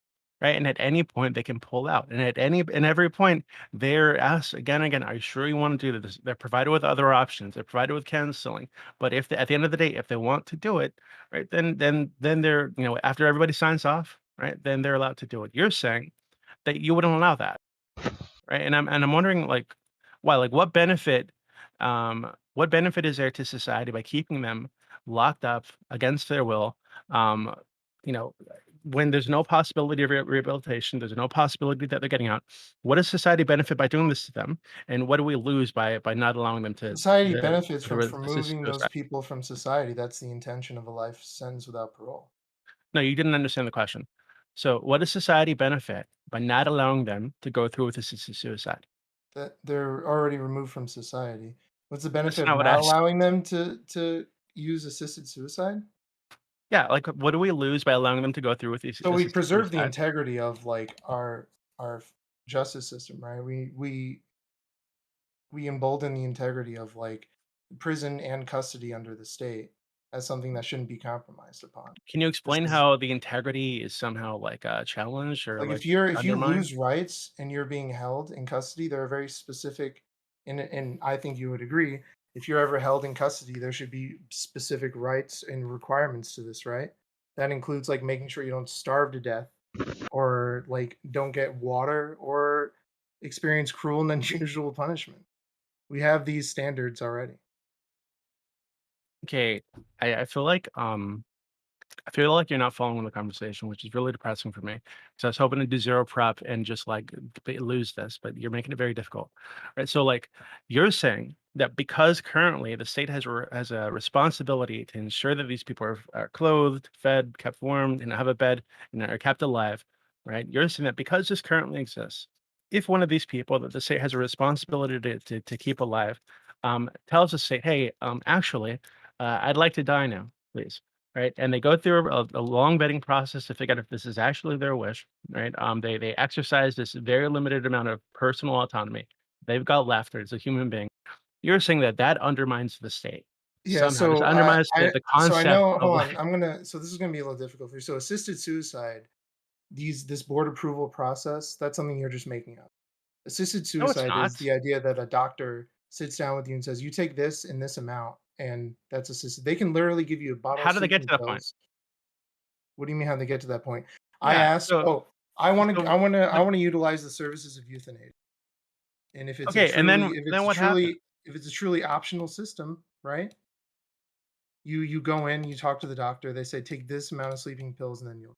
Right. And at any point they can pull out. And every point they're asked again and again, are you sure you want to do this? They're provided with other options. They're provided with counseling. But if at the end of the day, if they want to do it, right, then they're, after everybody signs off, right, then they're allowed to do it. You're saying that you wouldn't allow that, right? And I'm wondering like why, like what benefit is there to society by keeping them locked up against their will? Um, you know, when there's no possibility of rehabilitation, there's no possibility that they're getting out. What does society benefit by doing this to them? And what do we lose by not allowing them to Society benefits from assist removing those suicide? people from society. That's the intention of a life sentence without parole. No, you didn't understand the question. So, what does society benefit by not allowing them to go through with assisted suicide? That they're already removed from society. What's the That's benefit of not what I not asked. allowing them to use assisted suicide? Yeah, like what do we lose by allowing them to go through with these So we assisted preserve the suicide? integrity of like our justice system, right? We embolden the integrity of like prison and custody under the state as something that shouldn't be compromised upon. Can you This explain is how the integrity is somehow like challenged or like like if you undermined? lose rights and you're being held in custody, there are very specific, and I think you would agree. If you're ever held in custody, there should be specific rights and requirements to this, right? That includes like making sure you don't starve to death, or like don't get water, or experience cruel and unusual punishment. We have these standards already. Okay, I feel like I feel like you're not following the conversation, which is really depressing for me. So I was hoping to do zero prep and just like lose this, but you're making it very difficult, right? So like you're saying that because currently the state has a responsibility to ensure that these people are clothed, fed, kept warm, and have a bed, and are kept alive, right? You're saying that because this currently exists, if one of these people that the state has a responsibility to keep alive, tells the state, hey, actually, I'd like to die now, please, right? And they go through a long vetting process to figure out if this is actually their wish, right? They exercise this very limited amount of personal autonomy they've got left as a human being. You're saying that that undermines the state Yeah, somehow. This so undermines the I concept know. of Hold like, on, so this is gonna be a little difficult for you. So assisted suicide, this board approval process, that's something you're just making up. Assisted no, it's suicide is not. the idea that a doctor sits down with you and says, "You take this in this amount," and that's assisted. They can literally give you a bottle How of do they get to sleeping that point? pills. What do you mean how they get to that point? I Yeah. asked, oh, So I what? want to utilize the services of euthanasia. And Okay, and then what happened? if it's a truly optional system, right? You go in, you talk to the doctor, they say take this amount of sleeping pills and then you'll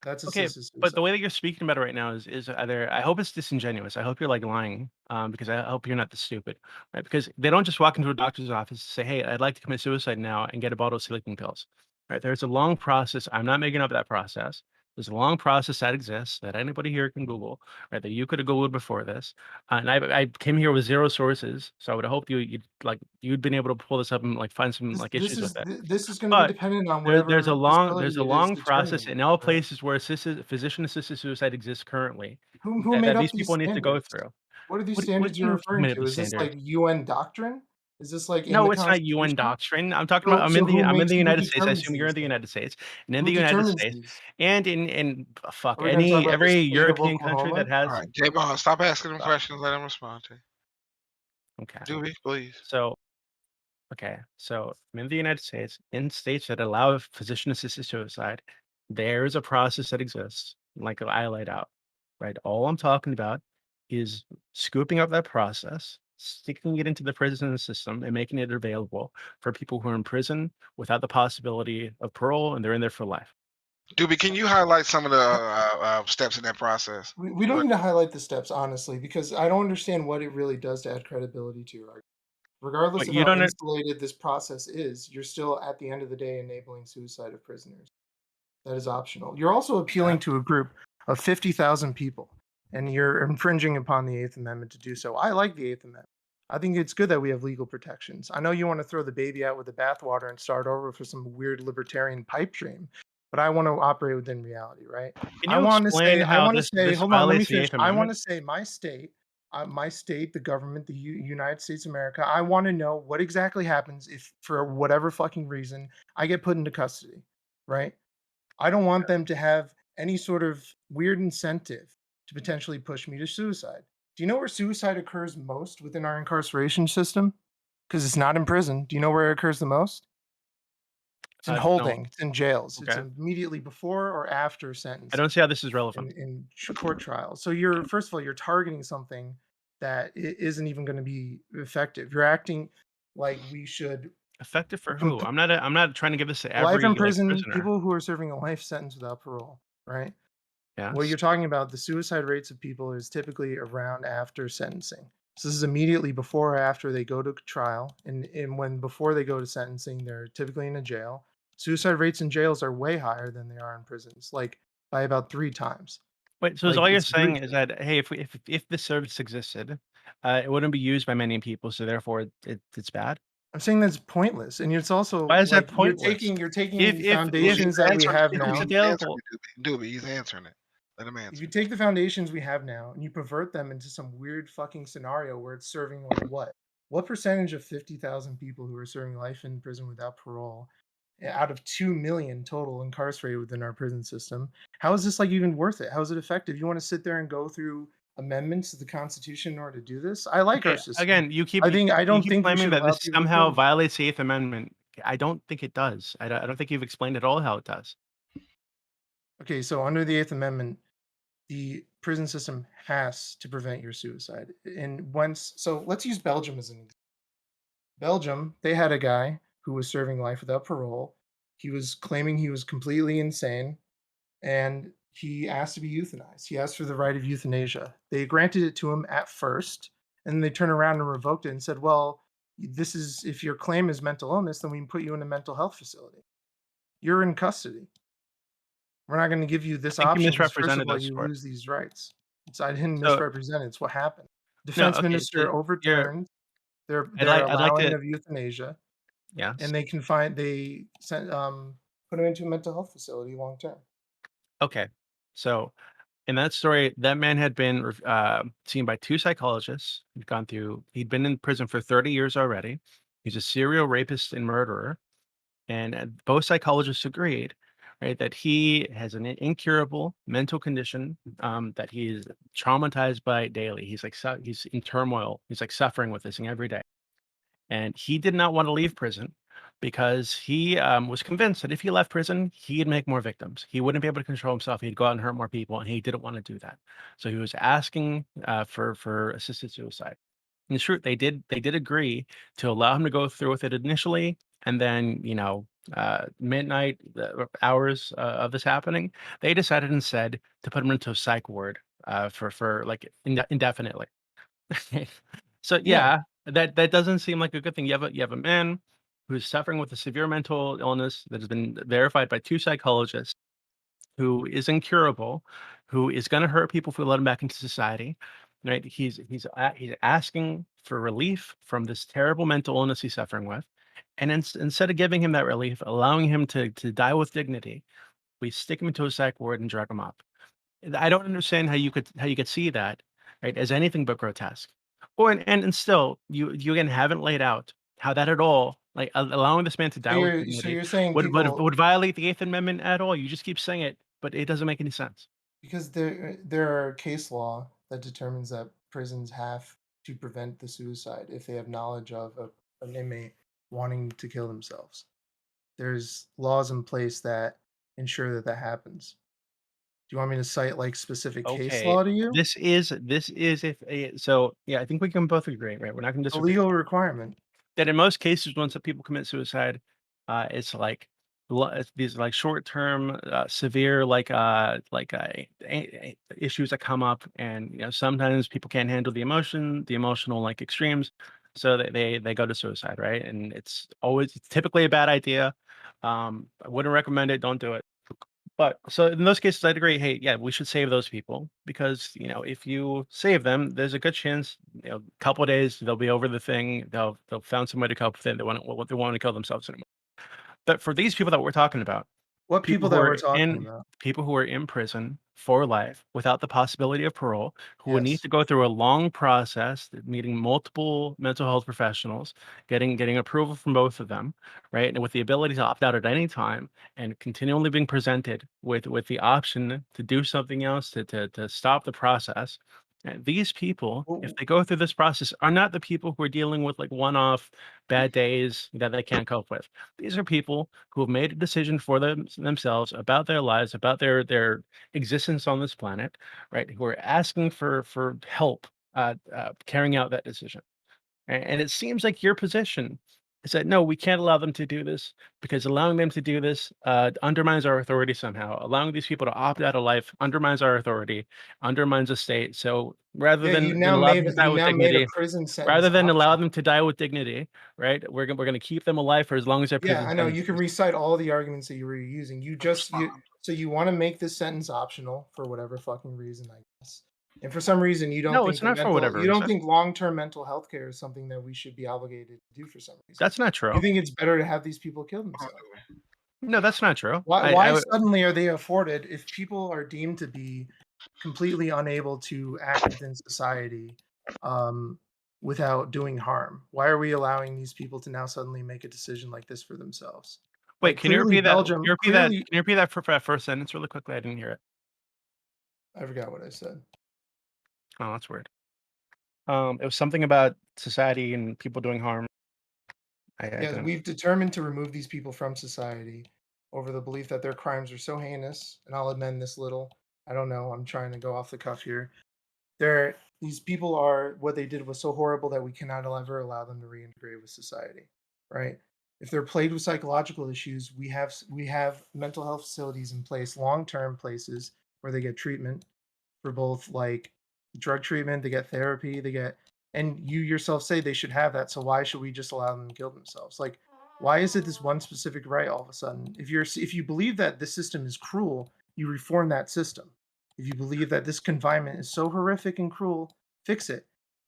that's Okay, assisted but the suicide. way that you're speaking about it right now is either I hope it's disingenuous. I hope you're like lying, because I hope you're not this stupid, right? Because they don't just walk into a doctor's office and say, "Hey, I'd like to commit suicide now," and get a bottle of sleeping pills, right? There's a long process. I'm not making up that process. There's a long process that exists that anybody here can Google, right? That you could have Googled before this, and I came here with zero sources, so I would have hoped you'd been able to pull this up and like find some like issues with it. This is going to be But dependent on there's a whatever long facility there's a it is long process determining, in all right? places where physician-assisted suicide exists currently Who made that up these these people need to go standards? through. What are these What standards do you you're mean who referring made up to? the Is this like standards? UN doctrine? Is this like in the No, it's not UN Constitution? doctrine. I'm talking about So who I'm in makes the who United States. I determines assume you're these in the then? United States. And in Who the United determines States these? and in fuck Are we going to talk about the every state of European country that Oklahoma? All has right, J-Bone, stop asking them fuck, questions. Let him respond to you. okay. Doobie, please. So okay, so I'm in the United States, in states that allow physician-assisted suicide, there is a process that exists, like I laid out, right? All I'm talking about is scooping up that process, sticking it into the prison system, and making it available for people who are in prison without the possibility of parole, and they're in there for life. Doobie, can you highlight some of the steps in that process? We don't need to highlight the steps, honestly, because I don't understand what it really does to add credibility to your argument. Regardless But of you how don't. insulated this process is, you're still at the end of the day enabling suicide of prisoners. That is optional. You're also appealing to a group of 50,000 people, and you're infringing upon the Eighth Amendment to do so. I like the Eighth Amendment. I think it's good that we have legal protections. I know you want to throw the baby out with the bathwater and start over for some weird libertarian pipe dream, but I want to operate within reality, right? Can you explain I how want to this say, hold on, let me violates the finish. Eighth I want Amendment? to say my state, the government, the United States of America. I want to know what exactly happens if, for whatever fucking reason, I get put into custody, right? I don't want them to have any sort of weird incentive to potentially push me to suicide. Do you know where suicide occurs most within our incarceration system? Because it's not in prison. Do you know where it occurs the most? It's in No. holding. It's in jails. It's Okay. immediately before or after I sentencing don't see how this is relevant. in court trials. So you're first of all, you're targeting something that isn't even going to be effective. You're acting like we should Effective for who? I'm not trying to give this to life every in like prison, prisoner. people who are serving a life sentence without parole, right? What Yes. you're talking about, the suicide rates of people is typically around after sentencing. So this is immediately before or after they go to trial, and when before they go to sentencing, they're typically in a jail. Suicide rates in jails are way higher than they are in prisons, like by about 3 times. Wait, so is Like all you're it's saying is egregious. that hey, if this service existed, it wouldn't be used by many people, so therefore it's bad? I'm saying that's pointless, and it's also Why is that like pointless? you're taking If the if Doobie, if foundations that we have if it's now. He's answering available, it, Doobie. He's answering it. Let him If answer you it. take the foundations we have now and you pervert them into some weird fucking scenario where it's serving like what? What percentage of 50,000 people who are serving life in prison without parole out of 2 million total incarcerated within our prison system? How is this like even worth it? How is it effective? You want to sit there and go through amendments to the Constitution in order to do this? I like our okay, system. again, I you don't keep think we claiming should that allow this people to kill somehow themselves. violates the Eighth Amendment. I don't think it does. I don't think you've explained at all how it does. Okay, so under the Eighth Amendment, the prison system has to prevent your suicide. And once, so let's use Belgium as an example. Belgium, they had a guy who was serving life without parole. He was claiming he was completely insane and he asked to be euthanized. He asked for the right of euthanasia. They granted it to him at first, and then they turned around and revoked it and said, well, this is if your claim is mental illness, then we can put you in a mental health facility. You're in custody. We're not going to give you I this think you option because first of misrepresented all, us you for it. lose these rights. I didn't So misrepresent it. It's what happened. no, Defense okay, so minister you're overturned their I'd like allowing to of euthanasia, yes. and they sent put him into a mental health facility long term. Okay. So in that story, that man had been seen by 2 psychologists. He'd been in prison for 30 years already. He's a serial rapist and murderer. And both psychologists agreed, right, that he has an incurable mental condition that he's traumatized by daily. He's like, he's in turmoil. He's like suffering with this thing every day. And he did not want to leave prison because he was convinced that if he left prison, he'd make more victims. He wouldn't be able to control himself. He'd go out and hurt more people, and he didn't want to do that. So he was asking for assisted suicide. And it's true, they did agree to allow him to go through with it initially, and then midnight hours of this happening, they decided instead to put him into a psych ward for like indefinitely. So Yeah, yeah, that doesn't seem like a good thing. You have a man who's suffering with a severe mental illness that has been verified by 2 psychologists, who is incurable, who is going to hurt people if we let him back into society. Right? He's asking for relief from this terrible mental illness he's suffering with, and instead of giving him that relief, allowing him to die with dignity, we stick him into a psych ward and drug him up. I don't understand how you could see that, right, as anything but grotesque. Or and still, you again haven't laid out how that at all, like allowing this man to so die with you're dignity, saying would people violate the Eighth Amendment at all. You just keep saying it, but it doesn't make any sense. because there are case law that determines that prisons have to prevent the suicide if they have knowledge of an inmate wanting to kill themselves. There's laws in place that ensure that that happens. Do you want me to cite like specific case Okay, law to you? this is if so yeah, I think we can both agree, right? We're not going to A disagree. legal requirement. That in most cases, once that people commit suicide, it's like it's these like short-term, severe issues that come up, and sometimes people can't handle the emotional like extremes, so they go to suicide, right? And it's typically a bad idea. I wouldn't recommend it. Don't do it. But so in those cases, I'd agree. Hey, yeah, we should save those people because if you save them, there's a good chance, couple of days they'll be over the thing. They'll found some way to cope with it. They want to kill themselves anymore. But for these people that we're talking about, What people people who that are we're talking in about? people who are in prison for life without the possibility of parole, who would need Yes. to go through a long process, meeting multiple mental health professionals, getting approval from both of them, right? And with the ability to opt out at any time, and continually being presented with the option to do something else to stop the process. These people, if Well, they go through this process, are not the people who are dealing with like one-off bad days that they can't cope with. These are people who have made a decision for themselves about their lives, about their existence on this planet, right? Who are asking for help carrying out that decision. And it seems like your position is that no, we can't allow them to do this because allowing them to do this undermines our authority somehow. Allowing these people to opt out of life undermines our authority, undermines the state. So rather yeah, than allow them to die with made a dignity, prison sentence rather than allow optional. them to die with dignity, right? We're gonna keep them alive for as long as their Yeah, prison I know. You can sentences. recite all the arguments that you were using. So you want to make this sentence optional for whatever fucking reason, I guess. And for some reason, No, it's not for whatever you don't reason. think long-term mental health care is something that we should be obligated to do for some reason. That's not You true. think it's better to have these people kill themselves? No, that's not true. Why suddenly are they afforded if people are deemed to be completely unable to act within society without doing harm? Why are we allowing these people to now suddenly make a decision like this for themselves? Wait, Like can you clearly repeat that? Can Belgium, you repeat that? clearly Can you repeat that for that first sentence really quickly? I didn't hear it. I forgot what I said. Oh, that's weird. It was something about society and people doing harm. I Yeah, didn't. we've determined to remove these people from society over the belief that their crimes are so heinous, and I'll amend this little. I don't know, I'm trying to go off the cuff here. These people are what they did was so horrible that we cannot ever allow them to reintegrate with society, right? If they're plagued with psychological issues, we have mental health facilities in place, long-term places where they get treatment for both like drug treatment, they get therapy, and you yourself say they should have that. So why should we just allow them to kill themselves? Like, why is it this one specific right all of a sudden? If you believe that the system is cruel, you reform that system. If you believe that this confinement is so horrific and cruel, fix it.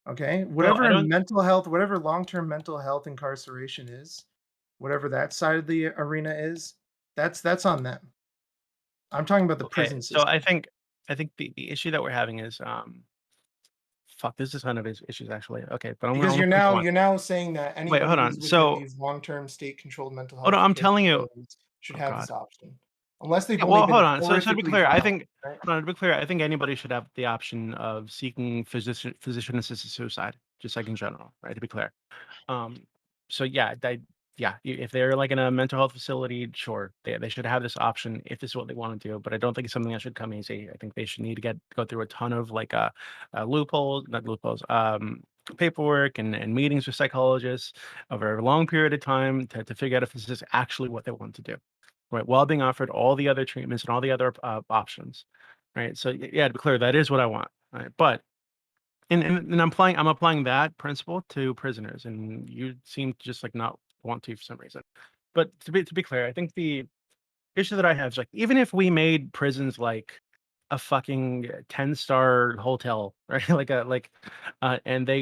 Okay? Bro, I Whatever don't. mental health, whatever long-term mental health incarceration is, whatever that side of the arena is, that's on them. I'm talking about the Okay, prison so system. I think the issue that we're having is fuck. This is kind of issues actually. Okay, but I'm Because gonna push one. you're now saying that Wait, anybody hold on. who's within So these long-term state-controlled mental hold health on. I'm care telling you. facilities should Oh have this God. option, unless they've Yeah, only well, been hold on. So to be horrifically clear, I violent, think right? hold on, to be clear, I think anybody should have the option of seeking physician-assisted suicide, just like in general, right? To be clear. Um, so yeah, if they're like in a mental health facility, sure, they should have this option if this is what they want to do. But I don't think it's something that should come easy. I think they should need to go through a ton of like loopholes, not loopholes, paperwork and meetings with psychologists over a long period of time to figure out if this is actually what they want to do, right? While being offered all the other treatments and all the other options, right? So yeah, to be clear, that is what I want, right? But and I'm applying that principle to prisoners, and you seem to just like not want to for some reason. But to be clear, I think the issue that I have is like even if we made prisons like a fucking 10-star hotel, right? And they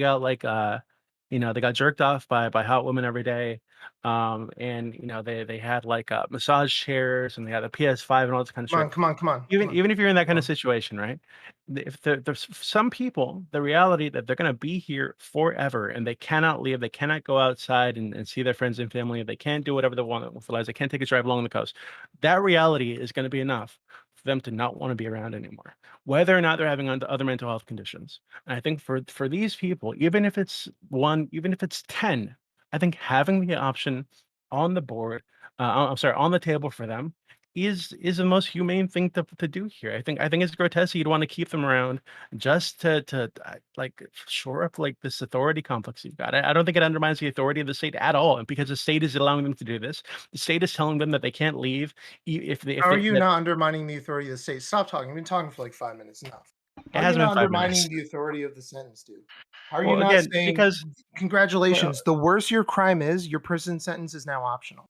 got like they got jerked off by hot women every day. And they had like massage chairs and they had a PS5 and all this kind of Come shit. on, come on, come on, come Even if you're in that kind of on. situation, right? If there's some people, the reality that they're going to be here forever and they cannot leave, they cannot go outside and see their friends and family, they can't do whatever they want with their lives, they can't take a drive along the coast. That reality is going to be enough for them to not want to be around anymore, whether or not they're having other mental health conditions. And I think for these people, even if it's one, even if it's 10, I think having the option on the board, I'm sorry, on the table for them is the most humane thing to do here. I think it's grotesque. You'd want to keep them around just to like shore up like this authority complex you've got. I don't think it undermines the authority of the state at all. And because the state is allowing them to do this, the state is telling them that they can't leave if How are they you that not undermining the authority of the state? Stop talking. You've been talking for like 5 minutes. Enough. it How are you hasn't been not 5 minutes. undermining the authority of the sentence, dude? How are you Well, not again, saying, because well, congratulations, the worse your crime is, your prison sentence is now optional?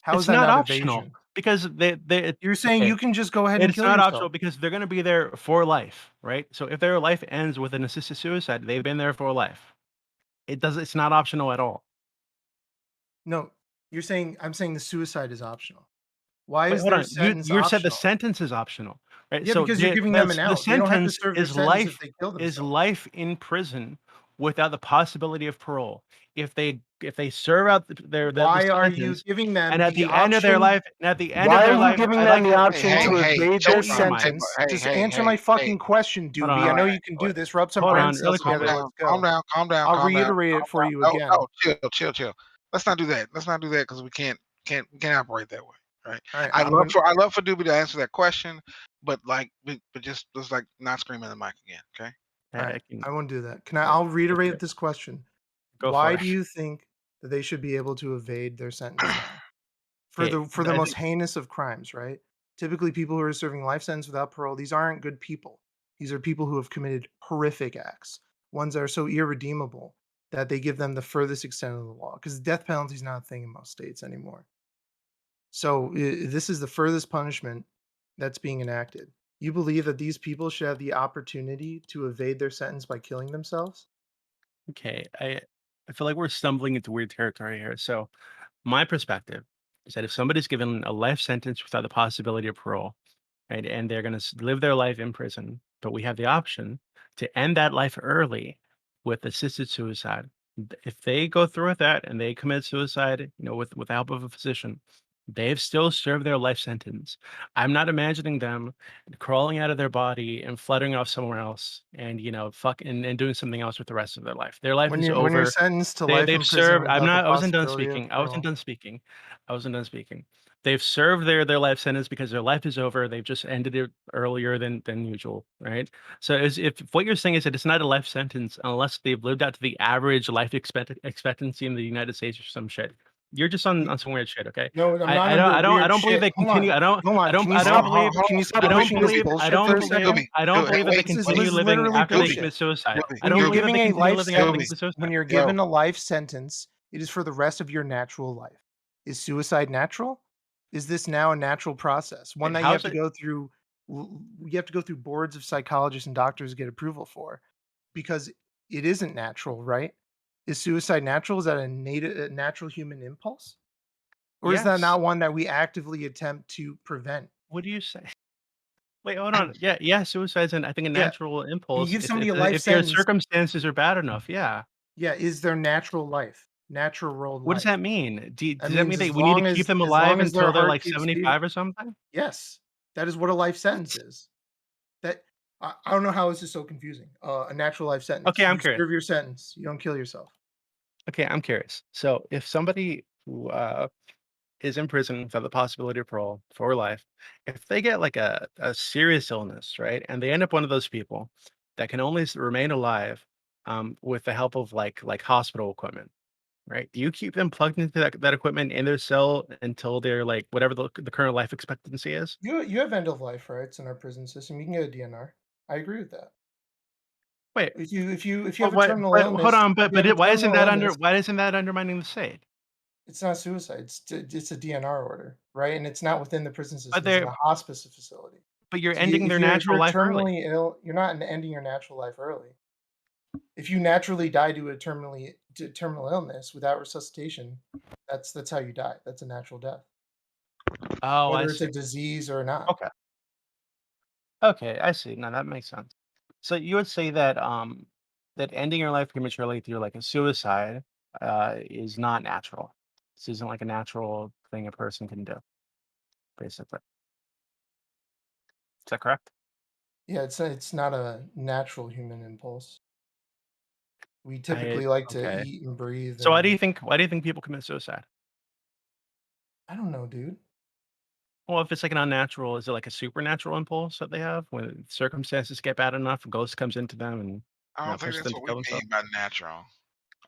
How is it's that not not optional evasion? because You're saying okay. you can just go ahead and It's kill not yourself. optional because they're going to be there for life, right? So if their life ends with an assisted suicide, they've been there for life. It's not optional at all. No, I'm saying the suicide is optional. Why Wait, is hold their on. sentence You said the optional? sentence is optional, right? Yeah, So because you're giving them an the out. They don't have to sentence serve their sentence if they kill is themselves. life in prison without the possibility of parole. If they serve out their Why are you sentence, giving them and at the the end of their option? life, and at the end Why of their are you life, giving I them like the to option Hey, to hey, hey, evade Jay their Don't Bob, Jay sentence? Bob, hey, Just hey, answer hey, my fucking hey. question, Hold Doobie. I on. know Alright, you can go do ahead. this. Rub some Hold brain on, cells really Calm quickly. together. down, Let's calm go. down, calm down, I'll calm down, reiterate calm it for down. you No, again. no, chill. Let's not do that. Let's not do that because we can't operate that way, right? All right, I'd love for Doobie to answer that question, but just like not scream in the mic again, okay? all I right, can I won't do that. Yeah, I'll let's do reiterate it. this question. Go Why for do it. you think that they should be able to evade their sentence now? For Okay, the I most think heinous of crimes, right? Typically, people who are serving life sentence without parole, these aren't good people. These are people who have committed horrific acts, ones that are so irredeemable that they give them the furthest extent of the law. Because the death penalty is not a thing in most states anymore. So this is the furthest punishment that's being enacted. You believe that these people should have the opportunity to evade their sentence by killing themselves? okay. I feel like we're stumbling into weird territory here. So my perspective is that if somebody's given a life sentence without the possibility of parole, right, and they're going to live their life in prison, but we have the option to end that life early with assisted suicide. If they go through with that and they commit suicide, with the help of a physician, they've still served their life sentence. I'm not imagining them crawling out of their body and fluttering off somewhere else and and doing something else with the rest of their life. Their life When is you're over. sentenced to They life they've in prison served. without the I wasn't done possibility of speaking. I wasn't parole. done speaking. I wasn't done speaking. They've served their life sentence because their life is over. They've just ended it earlier than usual, right? So if what you're saying is that it's not a life sentence unless they've lived out to the average life expectancy in the United States or some shit. You're just on some weird shit, okay? No, I'm not I under don't I don't I weird don't believe shit. they Hold continue. on. Hold on. Can you I Hold on, don't stop? hold on, believe hold Can you on. stop I don't pushing this believe bullshit for a second? Doobie, I don't believe that they wait, This continue is living literally after they Doobie, commit bullshit. suicide. Doobie, I When don't you're believe that Doobie, they giving a continue life living after they Doobie, commit sentence, when suicide. you're yo, given a life sentence, it is for the rest of your natural life. Is suicide natural? Is this now a natural process? One Wait, that you how have is to it? go through you have to go through boards of psychologists and doctors to get approval for because it isn't natural, right? Is suicide natural? Is that a natural human impulse? Or is that Yes. not one that we actively attempt to prevent? What do you say? Wait, hold on. Yeah, suicide's I think a Yeah, natural when you impulse give somebody a life if your sentence, circumstances are bad enough. Yeah. yeah, is their natural life, natural world What does life. that mean? That Does that means mean that we need to keep them as alive long as their until they're heart like keeps beating. 75 or something? Yes, that is what a life sentence is. That I don't know how this is so confusing. A natural life Okay, sentence. I'm You curious. serve your sentence. You don't kill yourself. Okay, I'm curious. So if somebody who is in prison without the possibility of parole for life, if they get like a serious illness, right, and they end up one of those people that can only remain alive with the help of like hospital equipment, right? Do you keep them plugged into that equipment in their cell until they're like whatever the current life expectancy is? You have end of life rights in our prison system. You can get a DNR. I agree with that. Wait, If you but have a what? terminal But hold illness, on, if you have a why isn't terminal that illness, undermining the state? it's not suicide. It's a DNR order, right? And it's not within the prison But system. It's in they're a hospice facility. but you're So you, ending their if natural you're life early. terminally ill, you're not ending your natural life early. If you naturally die to a terminal illness without resuscitation, that's how you die. That's a natural death, Oh, I whether it's a see. disease or not. Okay. Okay, I see. Now that makes sense. So you would say that that ending your life prematurely through like a suicide is not natural. This isn't like a natural thing a person can do, basically. Is that correct? Yeah, it's not a natural human impulse. We I typically like to okay. eat and breathe, So and why do you think people commit suicide? I don't know, dude. Well, if it's like an unnatural, is it like a supernatural impulse that they have when circumstances get bad enough, a ghost comes into them and I don't think pushes that's them to what we kill themselves? mean by natural.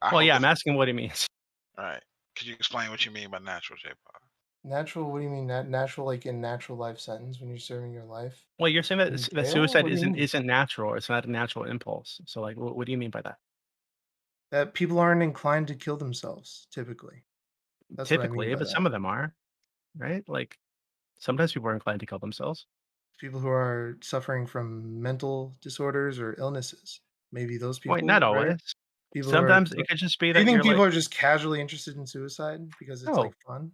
I Well, hope yeah, that's I'm asking what he means. all right. Could you explain what you mean by natural, J-Pod? Natural? What do you mean? Natural, like in natural life sentence when you're serving your life Well, you're saying that in that jail? suicide What do you mean? isn't natural. It's not a natural impulse. So, like, what do you mean by that? That people aren't inclined to kill themselves, typically. That's what I mean Typically, by but that. some of them are, right? Like, sometimes people are inclined to kill themselves. People who are suffering from mental disorders or illnesses. Maybe those Wait, not people, right? always. People who are. Sometimes it could just be Do you that think you're people like, are just casually interested in suicide because it's oh, like fun?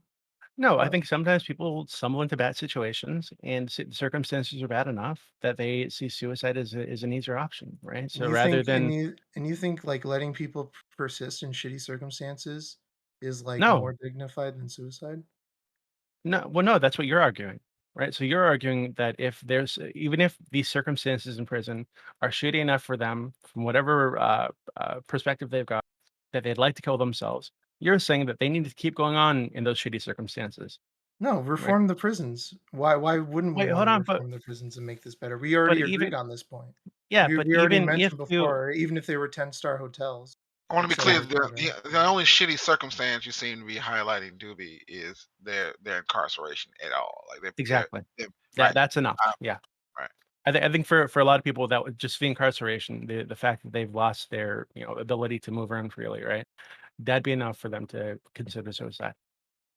No, I Uh, think sometimes people stumble into bad situations, and circumstances are bad enough that they see suicide as an easier option, right? and So you rather think than and you think like letting people persist in shitty circumstances is like no, more dignified than suicide? no, well, no, that's what you're arguing, right? So you're arguing that if there's even if these circumstances in prison are shitty enough for them from whatever perspective they've got, that they'd like to kill themselves, you're saying that they need to keep going on in those shitty circumstances, No, right? reform the prisons. Why wouldn't we Wait, want hold to on, reform the prisons and make this better? We but already even agreed on this point. yeah, We but we already even if mentioned you before, even if they were 10-star hotels, I want et to be cetera, clear. et The, cetera. the only shitty circumstance you seem to be highlighting, Doobie, is their incarceration at all. Like exactly they're that right. that's enough. Yeah. Right. I think for a lot of people that would just the incarceration, the fact that they've lost their ability to move around freely, right? That'd be enough for them to consider suicide.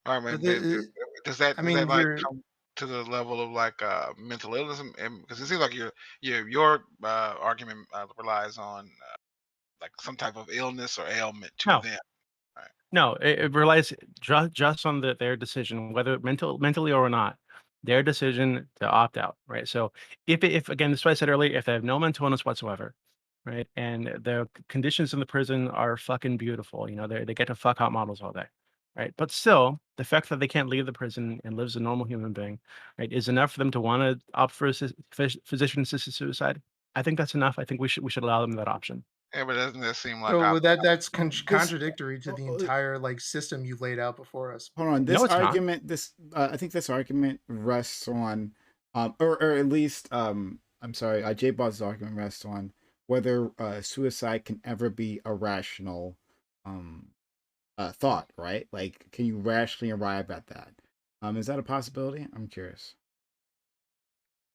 All right, But man. I Does that mean, like you're come to the level of like mental illness? Because it seems like your argument relies on like some type of illness or ailment to No, them. Right. no, it relies just on their decision, whether mentally or not, their decision to opt out, right? So if again, this is what I said earlier, if they have no mental illness whatsoever, right, and the conditions in the prison are fucking beautiful, they get to fuck hot models all day, right? But still, the fact that they can't leave the prison and live as a normal human being, right, is enough for them to want to opt for physician-assisted suicide. I think that's enough. I think we should allow them that option. Yeah, but doesn't that seem like so that's This contradictory to the uh, entire like system you laid out before us. hold on. No, This it's not. argument, this I think this argument rests on, or at least, I'm sorry, J Bob's argument rests on whether suicide can ever be a rational, um, thought, right? Like, can you rationally arrive at that? Is that a possibility? I'm curious.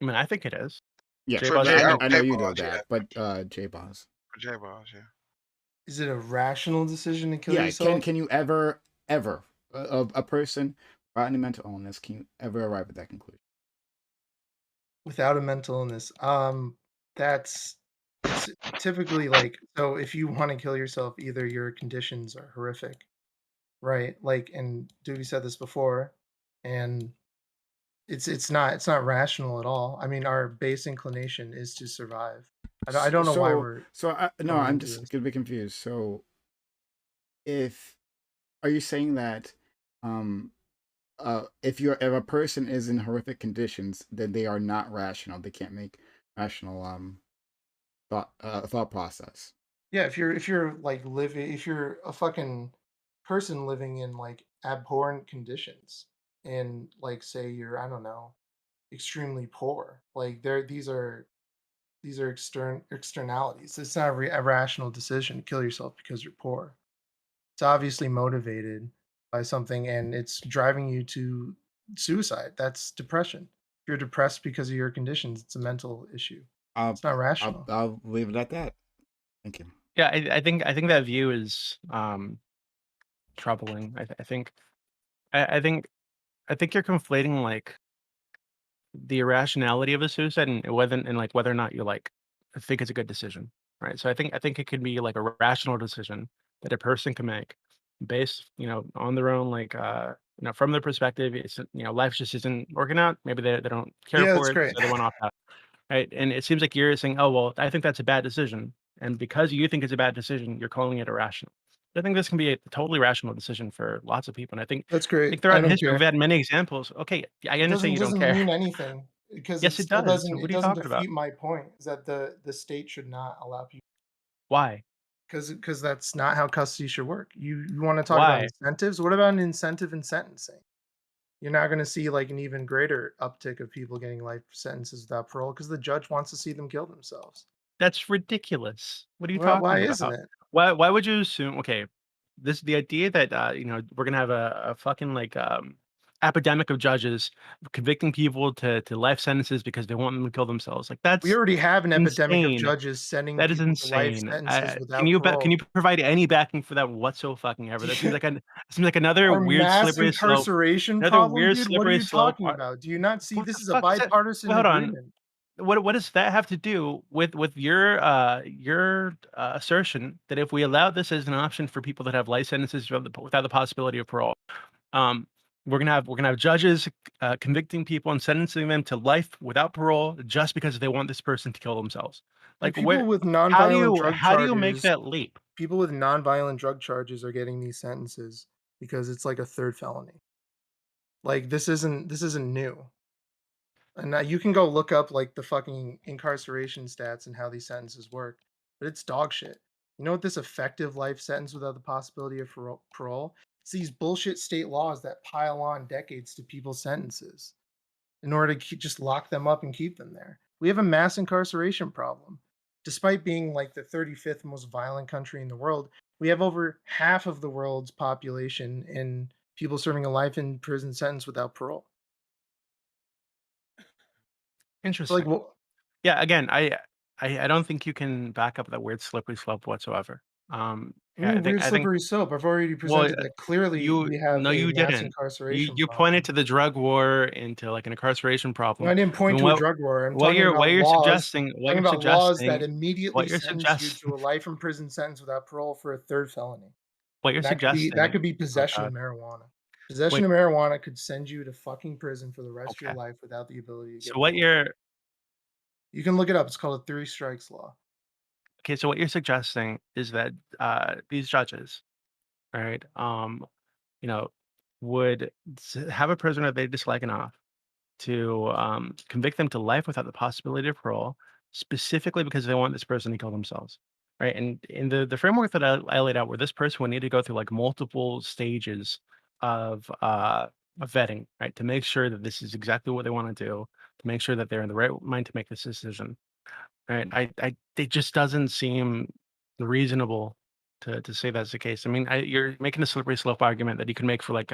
I mean, I think it is. Yeah, J for Boss, J I I know, think I know J you know Balls, yeah, that, but J Boss. for J Balls, yeah. Is it a rational decision to kill Yeah, can yourself can you ever a person without any mental illness, can you ever arrive at that conclusion? without a mental illness? That's it's typically like, so if you want to kill yourself, either your conditions are horrific, right? Like, and Dewey said this before, and it's not rational at all. I mean, our base inclination is to survive. I don't know why So, we're no, going I'm into just this. gonna be confused. So, if are you saying that, um, if a person is in horrific conditions, then they are not rational. They can't make rational thought process. Yeah, if you're like living, if you're a fucking person living in like abhorrent conditions, and like say you're, I don't know, extremely poor, like these are externalities. It's not a rational decision to kill yourself because you're poor. It's obviously motivated by something, and it's driving you to suicide. That's depression. If you're depressed because of your conditions, it's a mental issue. I'll It's not I'll, rational. I'll leave it at that. Thank you. yeah, I think that view is troubling. I think I think you're conflating like the irrationality of a suicide and like whether or not you like think it's a good decision, right? So I think it could be like a rational decision that a person can make based, on their own like from their perspective, it's life just isn't working out. Maybe they don't care Yeah, for that's it, great. so they want to opt out. Right, and it seems like you're saying, "Oh, well, I think that's a bad decision," and because you think it's a bad decision, you're calling it irrational. I think this can be a totally rational decision for lots of people, and I think That's I great. think I throughout don't history, we've care. had many examples. Okay, I It understand doesn't you don't doesn't care. mean anything because it Yes, it still does. doesn't What it are you doesn't talking about? defeat my point, is that the state should not allow people, Why? because that's not how custody should work. You want to talk about Why? incentives? What about an incentive in sentencing? You're not going to see like an even greater uptick of people getting life sentences without parole because the judge wants to see them kill themselves. That's ridiculous. What are you Well, why talking isn't about? it? Why would you assume okay, the idea that, we're gonna have a fucking, like, epidemic of judges convicting people to life sentences because they want them to kill themselves, like, We that's already have an epidemic of insane. judges sending That is people to life insane. sentences Can without you can parole. you provide any backing for that whatsoever? That seems like another Our weird mass slippery slope. incarceration Another problem, weird dude. What are slippery you slope. talking about? Do you not see What the this is a fuck is that? Wait, bipartisan hold on. agreement? What does that have to do with your assertion that if we allow this as an option for people that have life sentences without the possibility of parole, um, we're gonna have judges convicting people and sentencing them to life without parole just because they want this person to kill themselves. Like, people with how do nonviolent you drug make charges, that leap? people with nonviolent drug charges are getting these sentences because it's like a third felony. Like this isn't new. And now you can go look up like the fucking incarceration stats and how these sentences work, but it's dog shit. You know what this effective life sentence without the possibility of parole? It's these bullshit state laws that pile on decades to people's sentences in order to just lock them up and keep them there. We have a mass incarceration problem. Despite being like the 35th most violent country in the world, we have over half of the world's population in people serving a life in prison sentence without parole. So, like, Interesting. Yeah, again, I don't think you can back up that weird slippery slope whatsoever. I Yeah, mean, weird I think slippery slope. I've already well, presented that clearly you we have no, a you mass didn't. incarceration You pointed problem. to the drug war into like an incarceration No, problem. I didn't I point mean, to a drug war. I'm talking what about you're laws. suggesting Talking about laws that what immediately you're sentence you suggesting to a life in prison sentence without parole for a third felony. what you're And that suggesting. could be Oh possession God. of marijuana. Possession Wait, of marijuana could send you to fucking prison for the rest of your okay. life without the ability to So get what parole. you're You can look it up. It's called a three strikes law. okay, so what you're suggesting is that these judges, right, you know, would have a prisoner they dislike enough to convict them to life without the possibility of parole, specifically because they want this person to kill themselves, right? And in the framework that I laid out, where this person would need to go through like multiple stages of vetting, right, to make sure that this is exactly what they want to do, to make sure that they're in the right mind to make this decision, right? It just doesn't seem reasonable to say that's the case. I mean, you're making a slippery slope argument that you can make for like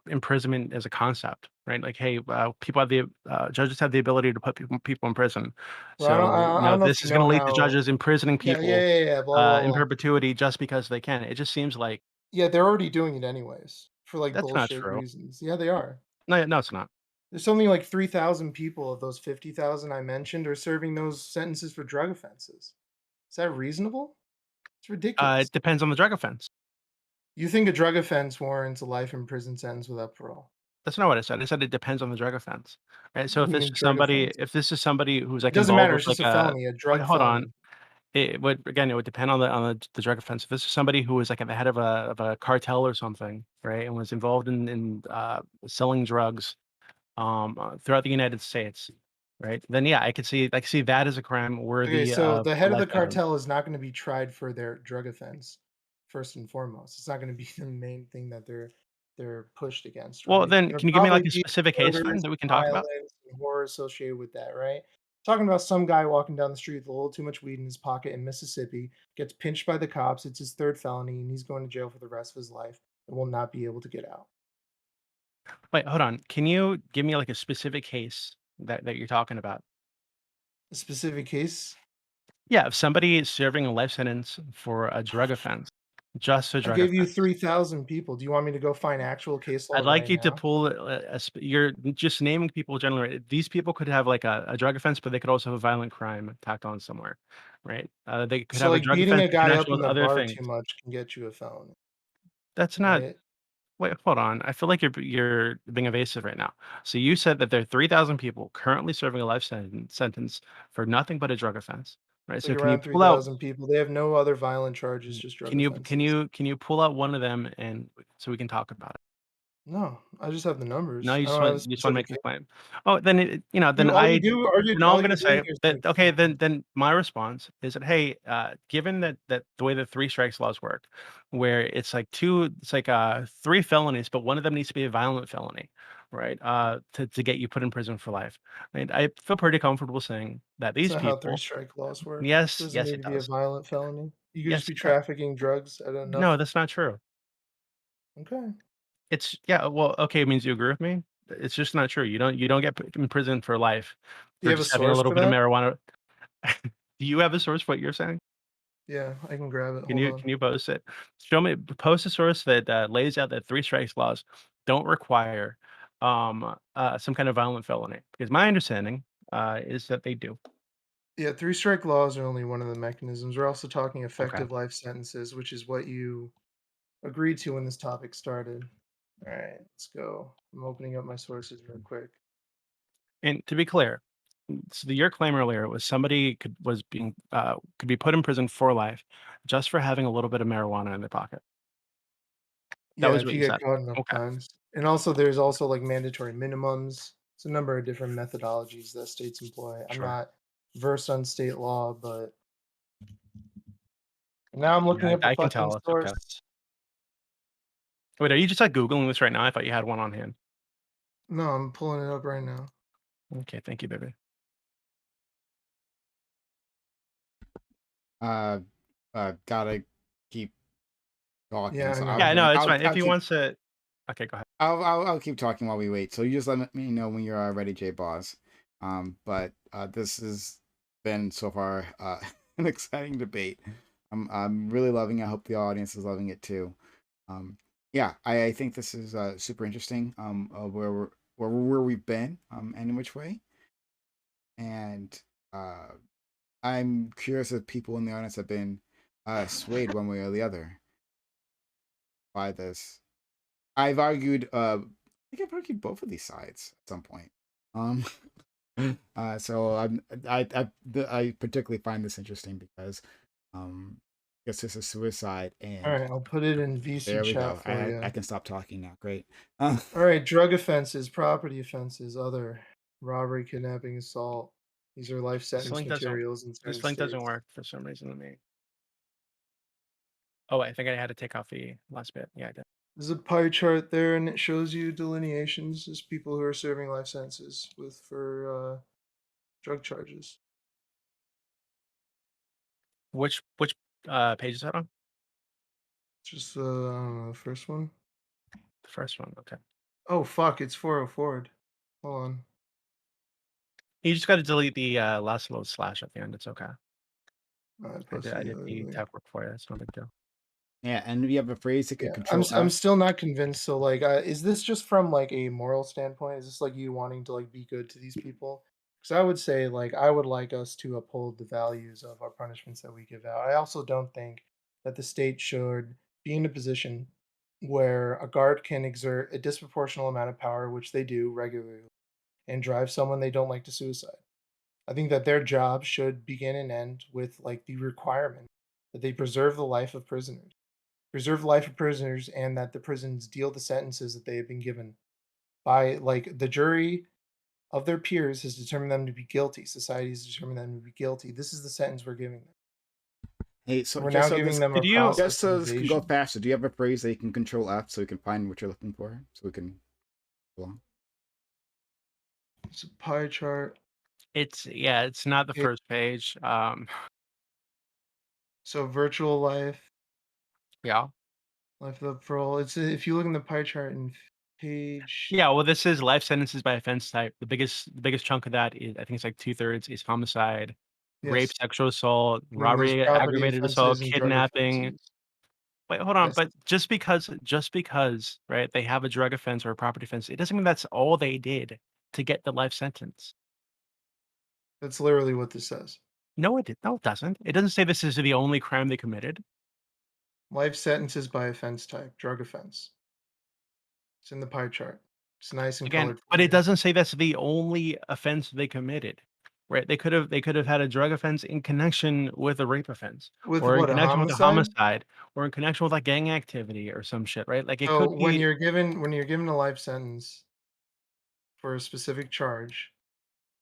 imprisonment as a concept, right? Like, hey, people have the judges have the ability to put people in prison. Well, So, I don't know if this you is going to know lead to how. judges imprisoning Yeah, yeah, people yeah, yeah. Blah blah in blah. perpetuity just because they can. It just seems like Yeah, they're already doing it anyways for like that's not bullshit true. reasons. Yeah, they are. No, no, it's not. There's only like 3,000 people of those 50,000 I mentioned are serving those sentences for drug offenses. Is that reasonable? It's ridiculous. It depends on the drug offense. You think a drug offense warrants a life in prison sentence without parole? That's not what I said. I said it depends on the drug offense, right? So What do you mean drug offense? if this is somebody who's It like doesn't involved matter. with It's like just a a felony, a wait, drug hold on. felony. It would again, it would depend on the drug offense. If this is somebody who was like at the head of a cartel or something, right, and was involved in selling drugs throughout the United States, right? Then yeah, I could see that as a crime Okay, worthy so of the a head of life the sentence. cartel is not going to be tried for their drug offense first and foremost. It's not going to be the main thing that they're pushed against, Well, right? then There'll can you give me probably like a be specific case then murders, that we can talk about? violence, and horror associated with that, right? Talking about some guy walking down the street with a little too much weed in his pocket in Mississippi, gets pinched by the cops. It's his third felony, and he's going to jail for the rest of his life and will not be able to get out. Wait, hold on. Can you give me like a specific case that you're talking about? A specific case, Yeah, if somebody is serving a life sentence for a drug offense, just a I drug gave you offense. 3,000 people. Do you want me to go find actual case law I'd like right you to now? pull you're just naming people generally. These people could have like a drug offense, but they could also have a violent crime tacked on somewhere, right? They could So, have a like, drug beating offense a in guy up connection in with the other bar things. too much can get you a felony, That's not right? wait, hold on. I feel like you're being evasive right now. So you said that there are 3,000 people currently serving a life sentence for nothing but a drug offense, right? It's like So can you around pull out 3,000 people. They have no other violent charges, just drug offenses. can you pull out one of them and so we can talk about it? No, I just have the No, numbers. I don't have a you just want to specific make a case. claim. Oh, then then All you do, I'm all gonna you're doing say here is that making okay, claims. then my response is that, hey, given that the way the three strikes laws work, where it's like 3 felonies, but one of them needs to be a violent felony, right? To get you put in prison for life. And I feel pretty comfortable saying that That's these not how three people strike laws work. It yes, doesn't yes, need it to be a does. violent felony. You could just Yes, be it does. trafficking drugs at No, enough. that's not true. Okay. It's yeah, well, okay, it means you agree with me? It's just not true. You don't get put in prison for life Do for you have a just having a source little for bit of that? marijuana. Do you have a source for what you're saying? Yeah, I can grab it. Hold on. Can you post it? Show me post a source that lays out that three strikes laws don't require some kind of violent felony. Because my understanding is that they do. Yeah, three strike laws are only one of the mechanisms. We're also talking Okay. effective life sentences, which is what you agreed to when this topic started. All right, let's go. I'm opening up my sources real quick. And to be clear, so your claim earlier was somebody could be put in prison for life just for having a little bit of marijuana in their pocket. That Yeah, was if what you you get said. caught enough Okay. times. And also there's also like mandatory minimums. It's a number of different methodologies that states employ. I'm Sure. not versed on state law, but now I'm looking Yeah, up the I can fucking tell. It's okay. source. Wait, are you just like Googling this right now? I thought you had one on hand. No, I'm pulling it up right now. Okay, thank you, baby. Gotta keep talking. Yeah, I So know. Yeah, no, it's I'll fine. If he keep wants to, okay, go ahead. I'll keep talking while we wait. So you just let me know when you're ready, J Boss. But this has been so far an exciting debate. I'm really loving it. I hope the audience is loving it too. Yeah, I think this is super interesting. Where we've been any which way, and I'm curious if people in the audience have been swayed one way or the other by this. I've argued I think I've argued both of these sides at some point. Um so I particularly find this interesting because I guess this is suicide All and right, I'll put it in VC there we chat go. for you. I can stop talking now. Great. All right, drug offenses, property offenses, other robbery, kidnapping, assault. These are life This sentence link doesn't. materials in certain This link doesn't states. work for some reason to me. Oh, I think I had to take off the last bit. Yeah, I did. There's a pie chart there, and it shows you delineations as people who are serving life sentences for drug charges. Which page is that on? Just I don't know, the first one. The first one. Okay. Oh fuck! It's 404. Hold on. You just got to delete the last little slash at the end. It's okay. I I posted did the other the link. tech work for you. That's no big deal. Yeah, and we have a phrase that could Yeah, control I'm F. still not convinced. So like, is this just from like a moral standpoint? Is this like you wanting to like be good to these people? Because I would say like I would like us to uphold the values of our punishments that we give out. I also don't think that the state should be in a position where a guard can exert a disproportional amount of power, which they do regularly, and drive someone they don't like to suicide. I think that their job should begin and end with like the requirement that they preserve the life of prisoners, and that the prisons deal the sentences that they have been given by like the jury of their peers has determined them to be guilty. Society has determined them to be guilty. This is the sentence we're giving them. Hey, so We're now just so giving this them a Could you- process just so of this can go evasion. faster, do you have a phrase that you can control F so we can find what you're looking for? So we can go on. It's a pie chart. It's not the Okay. first page. So virtual life, Yeah. life of parole. It's if you look in the pie chart in page. Yeah, well, this is life sentences by offense type. The biggest chunk of that is, I think it's like 2/3 is homicide, rape, Yes. sexual assault, And then there's robbery, property aggravated assault, offenses and drug kidnapping. offenses. Wait, hold on. Yes. But just because, right, they have a drug offense or a property offense, it doesn't mean that's all they did to get the life sentence. That's literally what this says. No, it doesn't. It doesn't say this is the only crime they committed. Life sentences by offense type, drug offense. It's in the pie chart. It's nice and Again, colored. but it doesn't say that's the only offense they committed. Right? They could have had a drug offense in connection with a rape offense, With or in what, a connection with a homicide? homicide, or in connection with like gang activity or some shit, right? Like it So could when be. you're given a life sentence for a specific charge,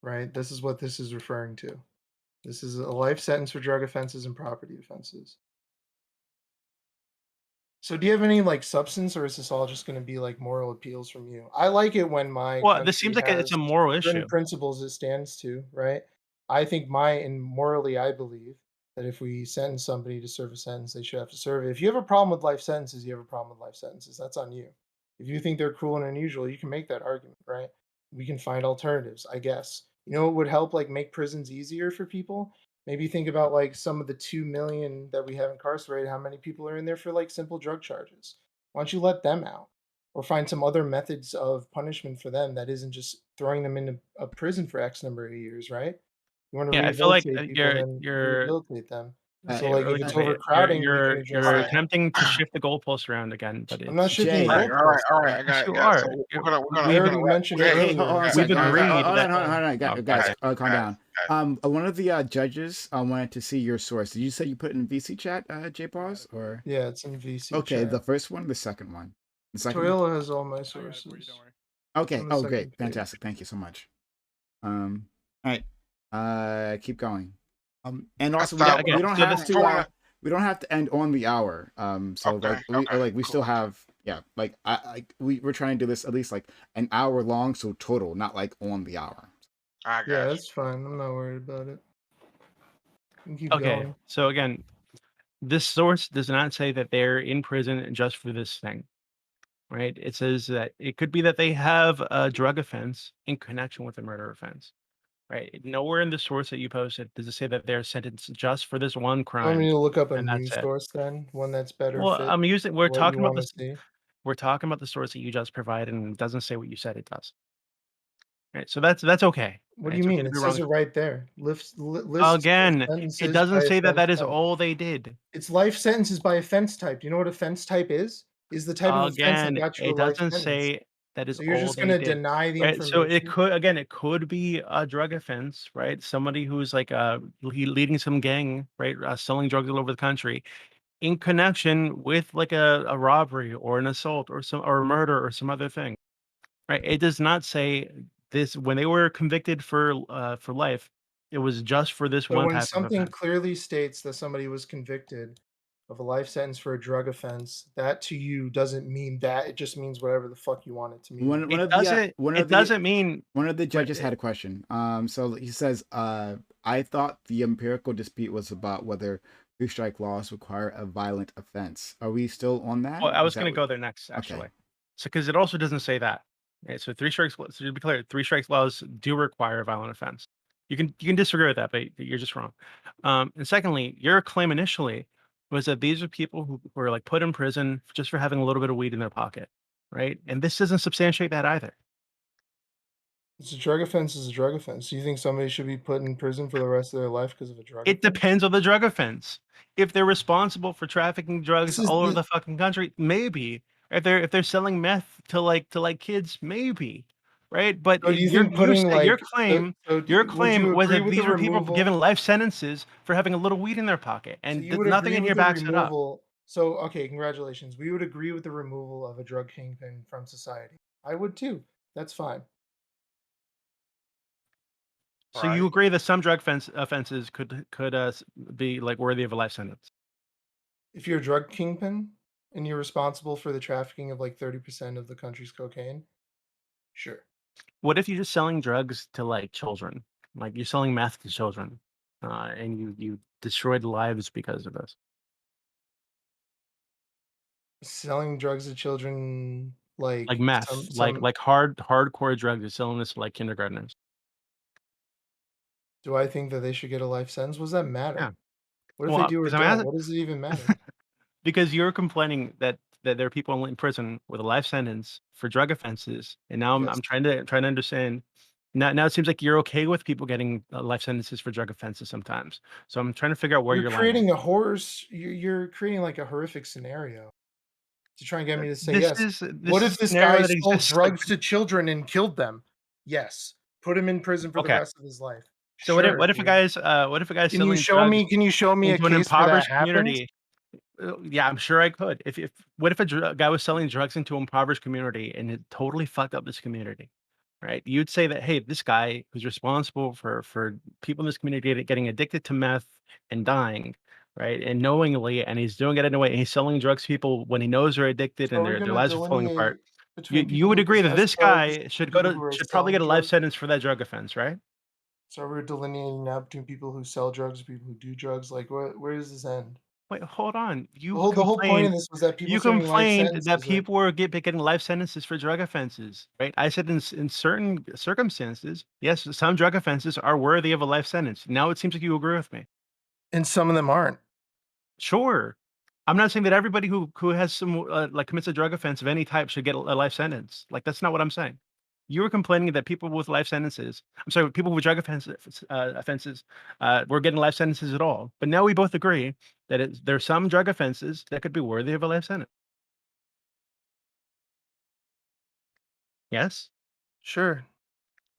right? This is what this is referring to. This is a life sentence for drug offenses and property offenses. So do you have any like substance, or is this all just going to be like moral appeals from you? I like it when my Well, country this seems like it's has a moral certain issue. principles it stands to, right? I think morally, I believe that if we sentence somebody to serve a sentence, they should have to serve it. If you have a problem with life sentences, you have a problem with life sentences. That's on you. If you think they're cruel and unusual, you can make that argument, right? We can find alternatives, I guess. You know what would help like make prisons easier for people? Maybe think about like some of the 2 million that we have incarcerated, how many people are in there for like simple drug charges? Why don't you let them out? Or find some other methods of punishment for them that isn't just throwing them into a prison for X number of years, right? You want to Yeah, I feel like rehabilitate people, then you're rehabilitate them. So, Okay, like, really if it's quickly, overcrowding, we can address you're that. attempting to shift the goalposts around again, but I'm not it's shifting Jay. All right, all right, goalposts. all right. I yes, got, you got. are. So we're I gonna already wrap. mentioned it Hey, earlier. hold on a We've second. agreed Hold that. on, Oh, guys, okay. calm down. Guys. One of the judges wanted to see your source. Did you say you put in VC chat, J-Pause, or? Yeah, it's in VC Okay, chat. the first one, the second one, the second one. Toyota has all my I got it for you, sources. don't worry. Okay. on the Oh, second great, page. fantastic. Thank you so much. All right. Keep going. And also thought- again, we don't so have this- to we don't have to end on the hour. So Okay, we cool. still have we're trying to do this at least like an hour long, so total, not like on the hour. I got Yeah, you. that's fine. I'm not worried about it. You can keep Okay, going. so again, this source does not say that they're in prison just for this thing, right? It says that it could be that they have a drug offense in connection with a murder offense, right? Nowhere in the source that you posted does it say that they're sentenced just for this one I crime, mean, to look up a and that's news it. source then, one that's better Well, fit I'm using. We're what talking you about want to this. see. We're talking about the source that you just provided, and it doesn't say what you said it does. Right, so that's okay. What Right? do you It's okay mean? to It be wrong. says it right there. Lists Again, sentences it doesn't by say that offense that is type. all they did. It's life sentences by offense type. Do you know what offense type is? Is the type of offense that Again, got you a it life doesn't sentence. say that is So you're all just they gonna did. deny the Right? So it information. could be a drug offense, right? Somebody who's like leading some gang, right, selling drugs all over the country, in connection with like a robbery or an assault or a murder or some other thing, right? It does not say this when they were convicted for life. It was just for this But one when type of something offense. clearly states that somebody was convicted of a life sentence for a drug offense, that to you doesn't mean that. It just means whatever the fuck you want it to mean. One It of the doesn't. one It of the doesn't mean. one of the Wait, judges had a question. So he says, I thought the empirical dispute was about whether three strike laws require a violent offense. Are we still on that? Well, I Is was that going to what- go there next, Okay. actually. So, because it also doesn't say that. Okay, so three strikes. So to be clear, three strikes laws do require a violent offense. You can disagree with that, but you're just wrong. And secondly, your claim initially was that these are people who were like put in prison just for having a little bit of weed in their pocket, right? And this doesn't substantiate that either. It's a drug offense is a drug offense. Do you think somebody should be put in prison for the rest of their life because of a drug It offense? depends on the drug offense. If they're responsible for trafficking drugs This is all over the- the fucking country, maybe. If they're selling meth to like kids, maybe. Right? But So do you your think putting your like claim would was you agree that with the these were people removal? given life sentences for having a little weed in their pocket, So and you would nothing agree in with here the backs it up. removal. So okay, congratulations. We would agree with the removal of a drug kingpin from society. I would too. That's fine. So you agree that some drug offenses could be like worthy of a life sentence? If you're a drug kingpin and you're responsible for the trafficking of like 30% of the country's cocaine, sure. What if you're just selling drugs to like children? Like you're selling meth to children, and you destroyed lives because of this. Selling drugs to children like Like meth, like hardcore drugs. You're selling this to like kindergartners. do I think that they should get a life sentence? What does that matter? Yeah. What if Well, they do or 'cause I'm don't? asking- What does it even matter? Because you're complaining that there are people in prison with a life sentence for drug offenses, and now I'm Yes. trying to understand. Now it seems like you're okay with people getting life sentences for drug offenses sometimes. So I'm trying to figure out where You're your line creating is. a horse. You're creating like a horrific scenario to try and get me to say This yes. is What this if this scenario guy that sold exists. Like, drugs to children and killed them? Yes. Put him in prison for the okay. rest of his life. So Sure, what if a dude. guy's Can you selling show drugs me? Can you show me a into an case where that impoverished happens? community? Yeah, I'm sure I could. If what if a guy was selling drugs into an impoverished community and it totally fucked up this community, right? You'd say that, hey, this guy who's responsible for people in this community getting addicted to meth and dying, right, and knowingly, and he's doing it in a way, and he's selling drugs to people when he knows they're addicted So and are we their gonna lives are falling apart. delineate between You people would who agree that possess this drugs guy and people who are should probably selling get a life drugs? sentence for that drug offense, right? So we're delineating now between people who sell drugs and people who do drugs. Like, where does this end? Wait, hold on. The whole point of this was that people You serving life complained that sentences. people were getting life sentences for drug offenses, right? I said in certain circumstances, yes, some drug offenses are worthy of a life sentence. Now it seems like you agree with me. And some of them aren't. Sure. I'm not saying that everybody who has some like commits a drug offense of any type should get a life sentence. Like that's not what I'm saying. You were complaining that people with life sentences, I'm sorry, people with drug offenses were getting life sentences at all. But now we both agree that there are some drug offenses that could be worthy of a life sentence. Yes? Sure.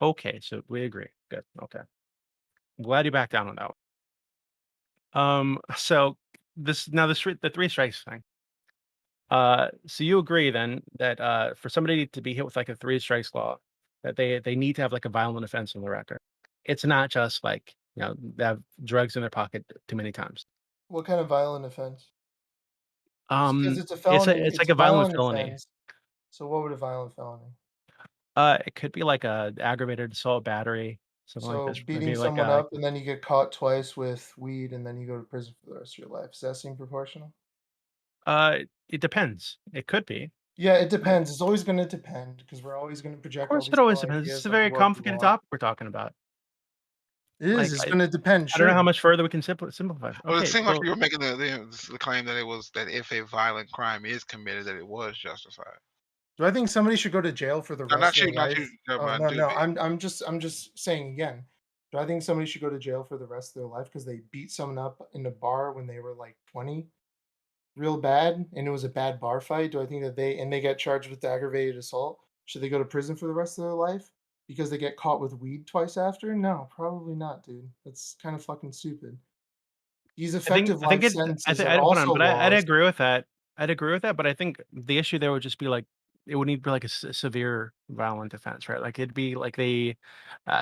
Okay, so we agree. Good. Okay. I'm glad you backed down on that one. So the three strikes thing. So you agree then that for somebody to be hit with like a three strikes law, that they need to have like a violent offense on the record. It's not just like, they have drugs in their pocket too many times. What kind of violent offense? Because it's a It's felony. it's It's like a a violent violent felony. offense. So what would a violent felony? It could be like a aggravated assault battery, something like So this. beating Maybe like someone up and then you get caught twice with weed and then you go to prison for the rest of your life. Does that seem proportional? it depends. It could be. Yeah, it Right. depends. It's always going to depend because we're always going to Of project all course, it these always little depends. It's ideas a onto very what we complicated want. topic we're talking about. It is. Like, It's going to depend. I don't know how Sure. much further we can simplify. Well, it Okay, seemed like well, you were making the claim that it was that if a violent crime is committed, that it was justified. Do I think somebody should go to jail for the No, rest of their not you. life? Never Oh mind. no, Do no. me. I'm just saying again. Do I think somebody should go to jail for the rest of their life because they beat someone up in a bar when they were like 20, real bad, and it was a bad bar fight? Do I think that they get charged with aggravated assault? Should they go to prison for the rest of their life because they get caught with weed twice after? No, probably not, dude. That's kind of fucking stupid. These effective I think life it. sentences I are hold on, also but I'd laws. agree with that. I'd agree with that, but I think the issue there would just be like it would need to be like a severe violent offense, right? Like it'd be like they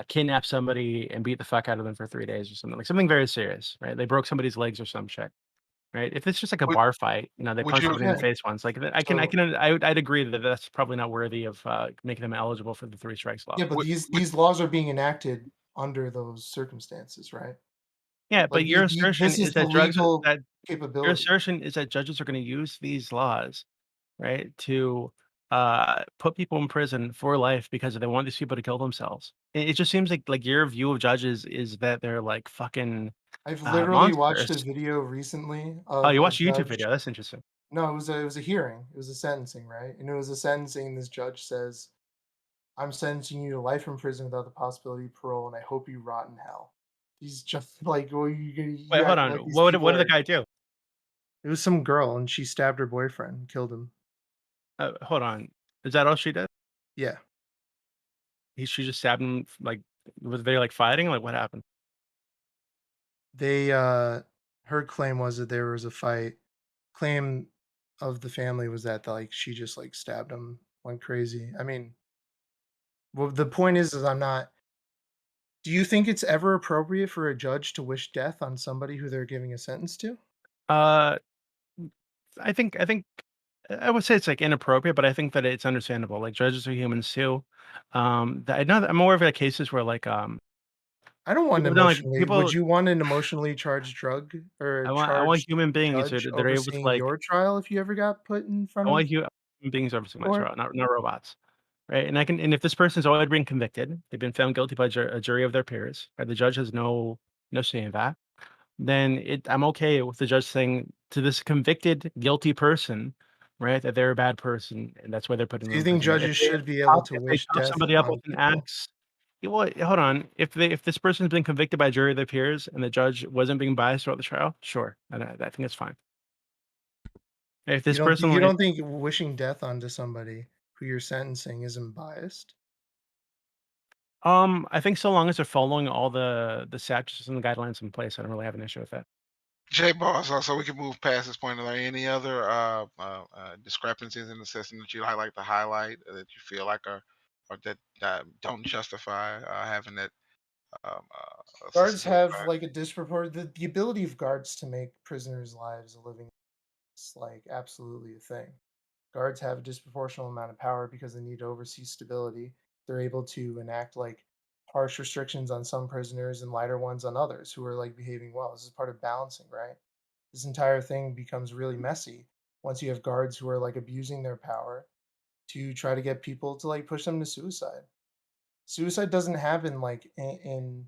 kidnap somebody and beat the fuck out of them for 3 days or something, like something very serious, right? They broke somebody's legs or some shit, right? If it's just like a Would bar fight, they would punch you? somebody in the Okay, face once, like so I'd agree that that's probably not worthy of making them eligible for the three strikes law. yeah, but Would, would, these laws are being enacted under those circumstances, right? Yeah, but Like this is the legal your capability. assertion is that judges are going to use these laws, right, to put people in prison for life because they want these people to kill themselves. It just seems like your view of judges is that they're like fucking I've literally watched a monsters. video recently Oh, of you a watched a YouTube judge. video? That's interesting. No, it was a hearing. It was a sentencing, right? And it was a sentencing. This judge says, "I'm sentencing you to life in prison without the possibility of parole, and I hope you rot in hell." He's just like, well, Wait, you hold act on. like these What people did the are. guy do? It was some girl, and she stabbed her boyfriend and killed him. Hold on. Is that all she did? Yeah, She just stabbed him. Like, was they like fighting? Like, what happened? they. Her claim was that there was a fight. Claim of the family was that like she just like stabbed him, went crazy. I mean, well, the point is I'm not. Do you think it's ever appropriate for a judge to wish death on somebody who they're giving a sentence to? Uh, I think I would say it's like inappropriate, but I think that it's understandable. Like judges are humans too. I know that I'm aware of like cases where like I don't want people have done like emotionally. Would people. you want an emotionally charged drug or a I want charged human beings judge that are able to overseeing like your trial if you ever got put in front I want of human beings overseeing my court? trial, not robots, right? And if this person's already been convicted, they've been found guilty by a jury of their peers, right? The judge has no say in that. Then I'm okay with the judge saying to this convicted guilty person, right, that they're a bad person and that's why they're putting Do them you in think prison. judges should be able to If they wish chop death somebody up with on an people? axe, well, hold on. If this person's been convicted by a jury of their peers and the judge wasn't being biased throughout the trial, sure, I think it's fine. If You this don't person you like don't think wishing death onto somebody who you're sentencing isn't biased? I think so long as they're following all the statutes and the guidelines in place, I don't really have an issue with that. J Boss, so we can move past this point. Are there any other discrepancies in the system that you'd like to highlight that you feel like are or that don't justify having that system Guards put in have place? like a the ability of guards to make prisoners' lives a living is like absolutely a thing. Guards have a disproportional amount of power because they need to oversee stability. They're able to enact like harsh restrictions on some prisoners and lighter ones on others who are like behaving well. This is part of balancing, right? This entire thing becomes really messy once you have guards who are like abusing their power to try to get people to like push them to suicide. Suicide doesn't happen like in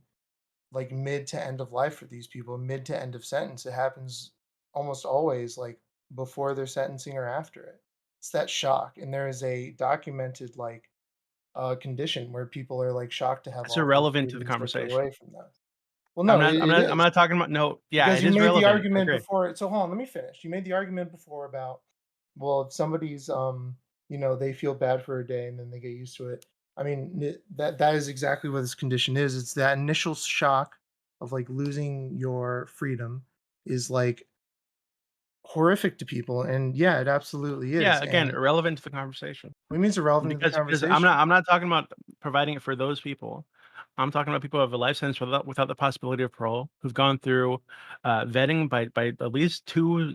like mid to end of life for these people, mid to end of sentence. It happens almost always like before their sentencing or after it. It's that shock. And there is a documented like condition where people are like shocked to have It's all of their irrelevant to the freedoms taken conversation. away from them. Well, no, it I'm is. not talking about no. Yeah, Because it you is made the relevant. I argument agree. before. So hold on, let me finish. You made the argument before about, well, if somebody's they feel bad for a day and then they get used to it. I mean, that is exactly what this condition is. It's that initial shock of like losing your freedom is like horrific to people, and yeah, it absolutely Yeah, is. again, And irrelevant to the conversation. what means irrelevant to the Because conversation? I'm not talking about providing it for those people. I'm talking about people who have a life sentence without the possibility of parole, who've gone through vetting by at least two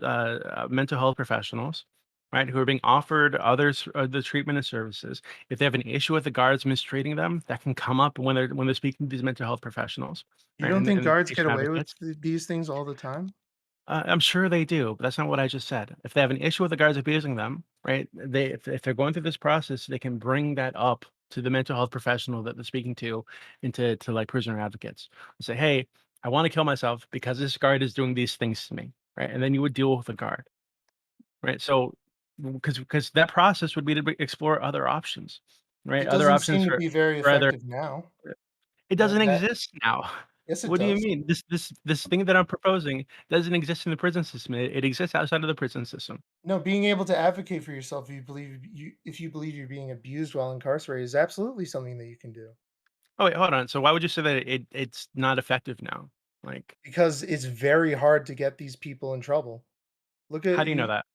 mental health professionals, right? Who are being offered others the treatment and services. If they have an issue with the guards mistreating them, that can come up when they're speaking to these mental health professionals, You right? don't think And guards get patient away with advocates. these things all the time? I'm sure they do, but that's not what I just said. If they have an issue with the guards abusing them, right? If they're going through this process, they can bring that up to the mental health professional that they're speaking to, into like prisoner advocates, and say, "Hey, I want to kill myself because this guard is doing these things to me," right? And then you would deal with the guard, right? So, because that process would be to explore other options, right? It Other doesn't options seem to be very for either. effective now. It doesn't That exist now. yes, it What do you does. mean? This thing that I'm proposing doesn't exist in the prison system. It exists outside of the prison system. No, being able to advocate for yourself if you believe you're being abused while incarcerated is absolutely something that you can do. Oh wait, hold on. So why would you say that it's not effective now? Like, Because it's very hard to get these people in trouble. Look how at do you know you that?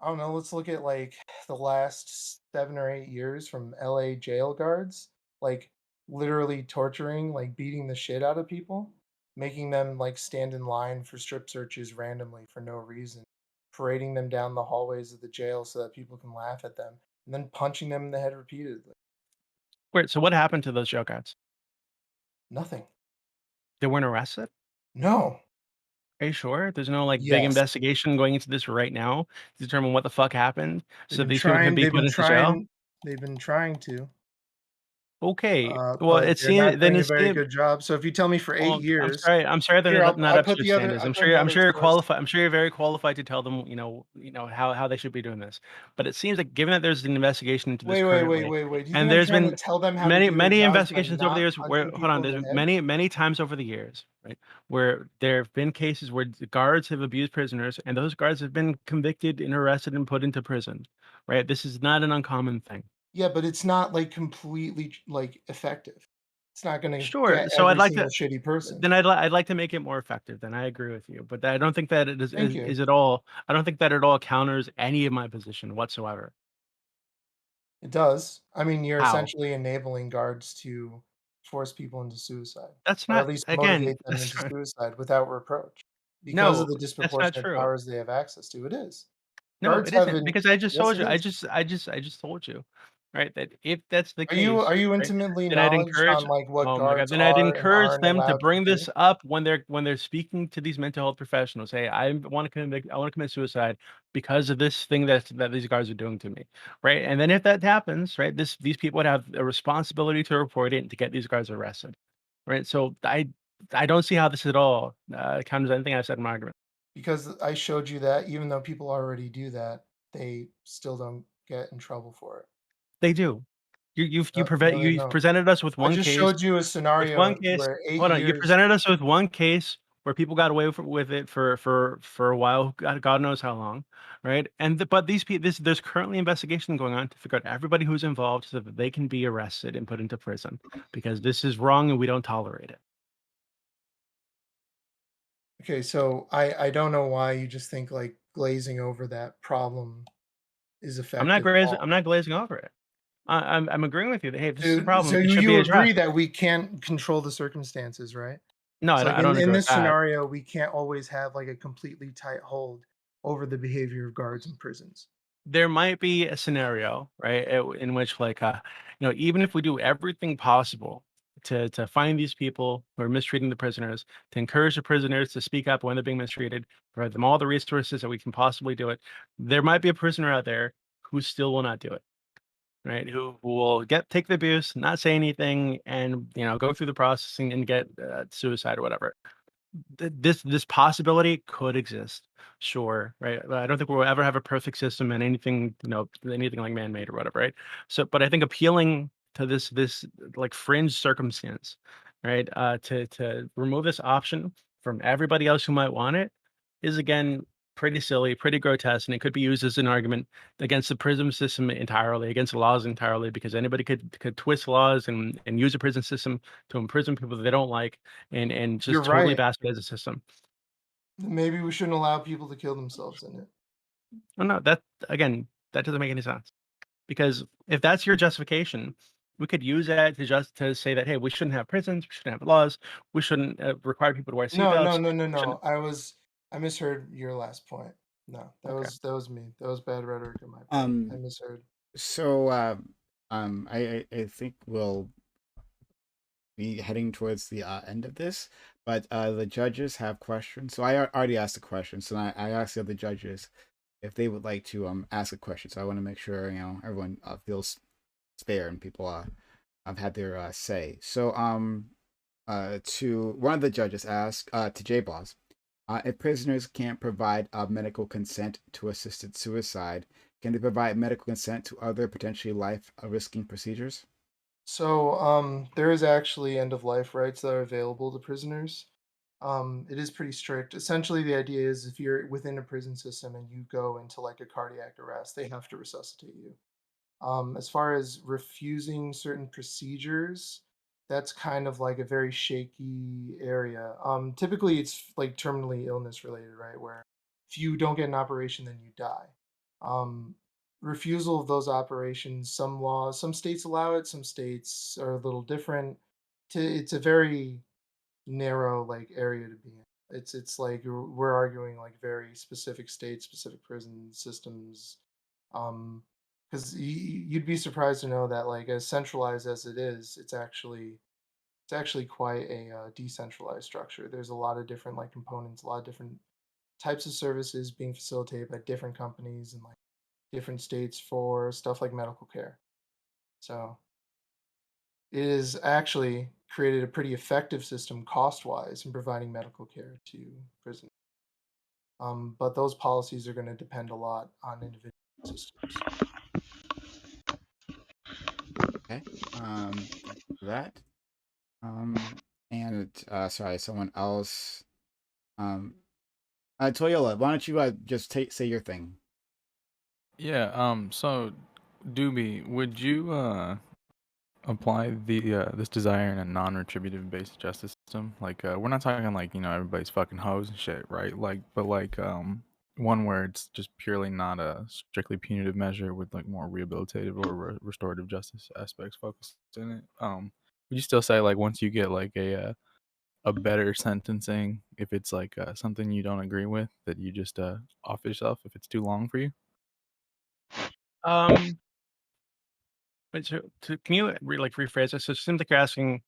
I don't know, let's look at like the last 7 or 8 years from LA jail guards, like literally torturing, like beating the shit out of people, making them like stand in line for strip searches randomly for no reason, parading them down the hallways of the jail so that people can laugh at them, and then punching them in the head repeatedly. Wait, so what happened to those jail guards? Nothing. They weren't arrested? No. Are you sure? There's no like big Yes. investigation going into this right now to determine what the fuck happened They've so been these people can trying be they've put been into jail? trying they've been trying to. Okay. Well, But it they're not seems then doing a it very seems. good job. So if you tell me for 8 Well, years I'm sorry here, they're not I up to put your the other standards. I put another I'm sure you're source. qualified. I'm sure you're very qualified to tell them, how they should be doing this. But it seems like given that there's an investigation into this currently, Wait. Do you and think I'm there's trying to been tell them how to many do their many jobs by investigations over the not years where punching hold on, people in there's the been head? many times over the years, right, where there have been cases where the guards have abused prisoners, and those guards have been convicted and arrested and put into prison, right? This is not an uncommon thing. Yeah, but it's not like completely like effective. It's not gonna Sure. get So every single shitty person. then I'd like to make it more effective. Then I agree with you, but I don't think that it Thank you. is at all. I don't think that at all counters any of my position whatsoever. It does. I mean, you're How? essentially enabling guards to force people into suicide, That's or at not least again. motivate them into suicide without reproach because of No, the that's not disproportionate true. powers they have access to. It is. No, Guards it have isn't an because I just yes, told it you. is. I just told you, right? That if that's the Are case, you right, intimately then I'd knowledged encourage. on like what Oh my god, guards then I'd are and encourage aren't them to allowed to bring do? this up when they're speaking to these mental health professionals. Hey, I want to commit suicide because of this thing that these guys are doing to me, right? And then if that happens, right, these people would have a responsibility to report it and to get these guys arrested, right? So I don't see how this at all counters anything I said in my argument. Because I showed you that even though people already do that, they still don't get in trouble for it. They do. No, they You've don't. presented us I just showed you a with scenario one case. where 8 Hold on, you years. presented us with one case where people got away with it for a while, God knows how long, right? But these people, there's currently investigation going on to figure out everybody who's involved so that they can be arrested and put into prison because this is wrong and we don't tolerate it. Okay, so I don't know why you just think like glazing over that problem is effective at all. I'm not glazing over it. I'm agreeing with you that hey, this is a So problem. It should be you agree addressed. that we can't control the circumstances, right? No, So like I don't in agree with this that. scenario, we can't always have like a completely tight hold over the behavior of guards in prisons. There might be a scenario, right, in which like even if we do everything possible to find these people who are mistreating the prisoners, to encourage the prisoners to speak up when they're being mistreated, provide them all the resources that we can possibly do it, there might be a prisoner out there who still will not do it, right? Who will take the abuse, not say anything, and go through the processing and get suicide or whatever. this possibility could exist, sure, right? But I don't think we'll ever have a perfect system and anything, anything like man-made or whatever, right? So, but I think appealing to this like fringe circumstance, right, to remove this option from everybody else who might want it is again pretty silly, pretty grotesque, and it could be used as an argument against the prison system entirely, against the laws entirely, because anybody could twist laws and use a prison system to imprison people that they don't like and You're just totally right. bastardize the system. Maybe we shouldn't allow people to kill themselves in it. Oh no, that again, that doesn't make any sense. Because if that's your justification, we could use that to say that hey, we shouldn't have prisons, we shouldn't have laws, we shouldn't require people to wear No, no, seatbelts. no, no, We shouldn't. no. I misheard your last point. No, Okay. that was me. That was bad rhetoric on my part. I Um. misheard. So, I think we'll be heading towards the end of this, but the judges have questions. So I already asked the question, so I asked the other judges if they would like to ask a question. So I want to make sure everyone feels fair and people have had their say. So to one of the judges asked to J Boss, if prisoners can't provide medical consent to assisted suicide, can they provide medical consent to other potentially life risking procedures? So, there is actually end of life rights that are available to prisoners. It is pretty strict. Essentially, the idea is if you're within a prison system and you go into like a cardiac arrest, they have to resuscitate you. As far as refusing certain procedures, that's kind of like a very shaky area. Typically, it's like terminally illness related, right? Where if you don't get an operation, then you die. Um, Refusal of those operations, some laws, some states allow it, some states are a little different. It's a very narrow like area to be in. It's like we're arguing like very specific states, specific prison systems. Because you'd be surprised to know that like as centralized as it is, it's actually quite a decentralized structure. There's a lot of different like components, a lot of different types of services being facilitated by different companies and like different states for stuff like medical care. So it has actually created a pretty effective system cost wise in providing medical care to prisoners. But those policies are going to depend a lot on individual systems. Okay. Thank you for that. And sorry, someone else. Um, Toyola, why don't you just say your thing? Yeah. So, Doobie, would you apply the this desire in a non-retributive based justice system? Like, we're not talking like everybody's fucking hoes and shit, right? Like, but like one where it's just purely not a strictly punitive measure with like more rehabilitative or restorative justice aspects focused in it. Would you still say like once you get like a better sentencing, if it's like something you don't agree with, that you just off yourself if it's too long for you? Um, but can you like rephrase this? So it seems like you're asking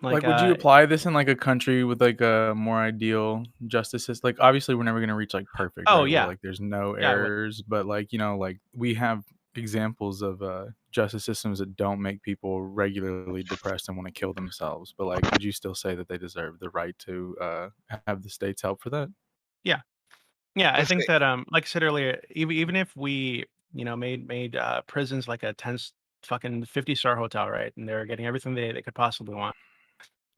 like Like, would you apply this in like a country with like a more ideal justice system? Like, obviously, we're never gonna reach like perfect, oh right? Where yeah, like there's no yeah, I would. errors, but like like we have examples of justice systems that don't make people regularly depressed and want to kill themselves. But like, would you still say that they deserve the right to have the state's help for that? Yeah. Yeah, I Let's think say that like I said earlier, even if we, made prisons like a 10 fucking 50-star hotel, right? And they're getting everything they could possibly want.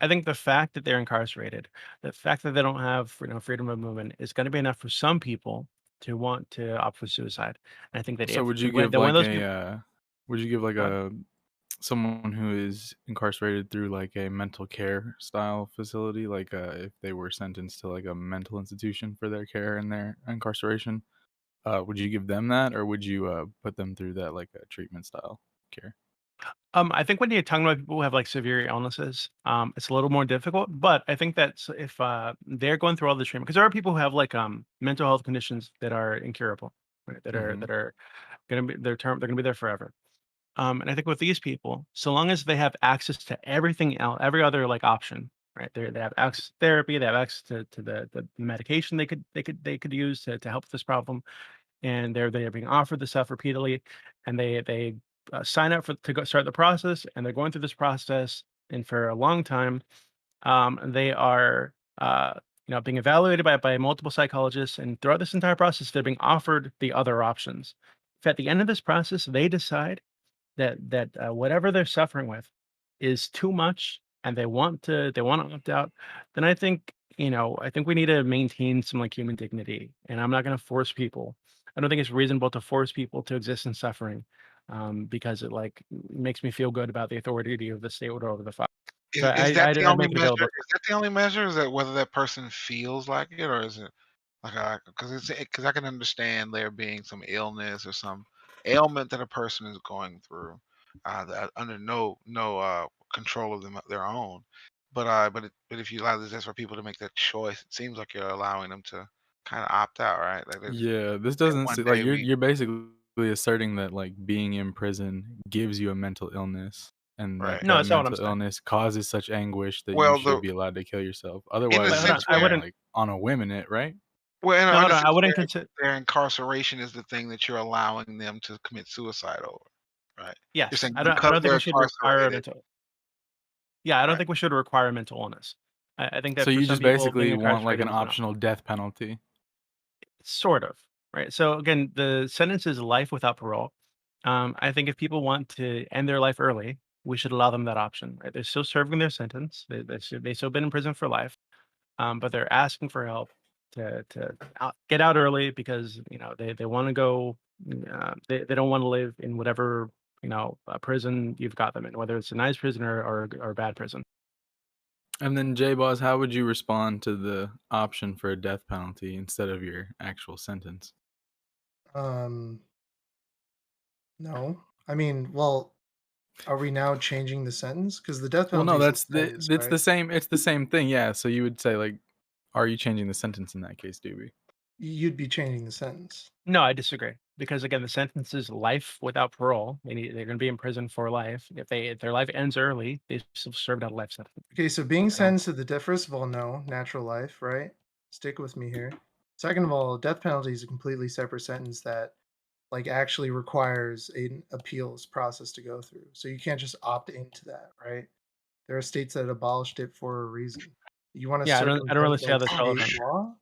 I think the fact that they're incarcerated, the fact that they don't have, freedom of movement is going to be enough for some people to want to opt for suicide. And I think that So if would you when give then when like those people, would you give like what? a someone who is incarcerated through like a mental care style facility, like if they were sentenced to like a mental institution for their care and their incarceration, would you give them that, or would you put them through that like a treatment style care? I think when you're talking about people who have like severe illnesses, it's a little more difficult. But I think that if they're going through all the treatment, because there are people who have like mental health conditions that are incurable, right? Mm-hmm. That are gonna be they're gonna be there forever. And I think with these people, so long as they have access to everything else, every other like option, right? They have access to therapy, they have access to the medication they could use to help with this problem, and they're being offered this stuff repeatedly, and they sign up for to go start the process, and they're going through this process, and for a long time, they are being evaluated by multiple psychologists, and throughout this entire process, they're being offered the other options. If at the end of this process they decide that whatever they're suffering with is too much and they want to opt out, then I think we need to maintain some like human dignity. And I'm not going to force people. I don't think it's reasonable to force people to exist in suffering, because it like makes me feel good about the authority of the state over the father. So Is that the I'd only make it measure? available. Is that the only measure? Is that whether that person feels like it, or is it like because I can understand there being some illness or some ailment that a person is going through, that under no control of their own. But if you allow this for people to make that choice, it seems like you're allowing them to kind of opt out, right? Like if Yeah, this that doesn't one like day we you're basically asserting that like being in prison gives you a mental illness and that right. No, that that's not what I'm mental saying. illness causes such anguish that you Well, should be allowed to kill yourself. in the Otherwise, Wait, hold you're on. sense just I going where wouldn't. like on a whim in it, right? No, in hold the on. I sense wouldn't where consider. their incarceration is the thing that you're allowing them to commit suicide over, right? You're Yes, saying I because don't think they're we should require a incarcerated, mental. Yeah, I don't right? think we should require mental illness. I think that So for you some just people, being basically want like incarcerated an is enough. optional death penalty. Sort of, right? So again, the sentence is life without parole. I think if people want to end their life early, we should allow them that option. Right? They're still serving their sentence. They still been in prison for life, but they're asking for help to get out early because they want to go. They don't want to live in whatever prison you've got them in, whether it's a nice prison or a bad prison. And then J Boss, how would you respond to the option for a death penalty instead of your actual sentence? Um, no. I mean, well, are we now changing the sentence? Because the death Well, penalty no, is the that's sentence, it's right? the same. It's the same thing. Yeah. So you would say like, are you changing the sentence in that case, Doobie? You'd be changing the sentence. No, I disagree because again, the sentence is life without parole. They're going to be in prison for life. If their life ends early, they still served out a life sentence. Okay, so being I don't. sentenced to the death, first of all, no, natural life, right? Stick with me here. Second of all, death penalty is a completely separate sentence that like actually requires an appeals process to go through. So you can't just opt into that, right? There are states that abolished it for a reason. You want to Yeah, I don't really circumvent see how like that's state relevant. law?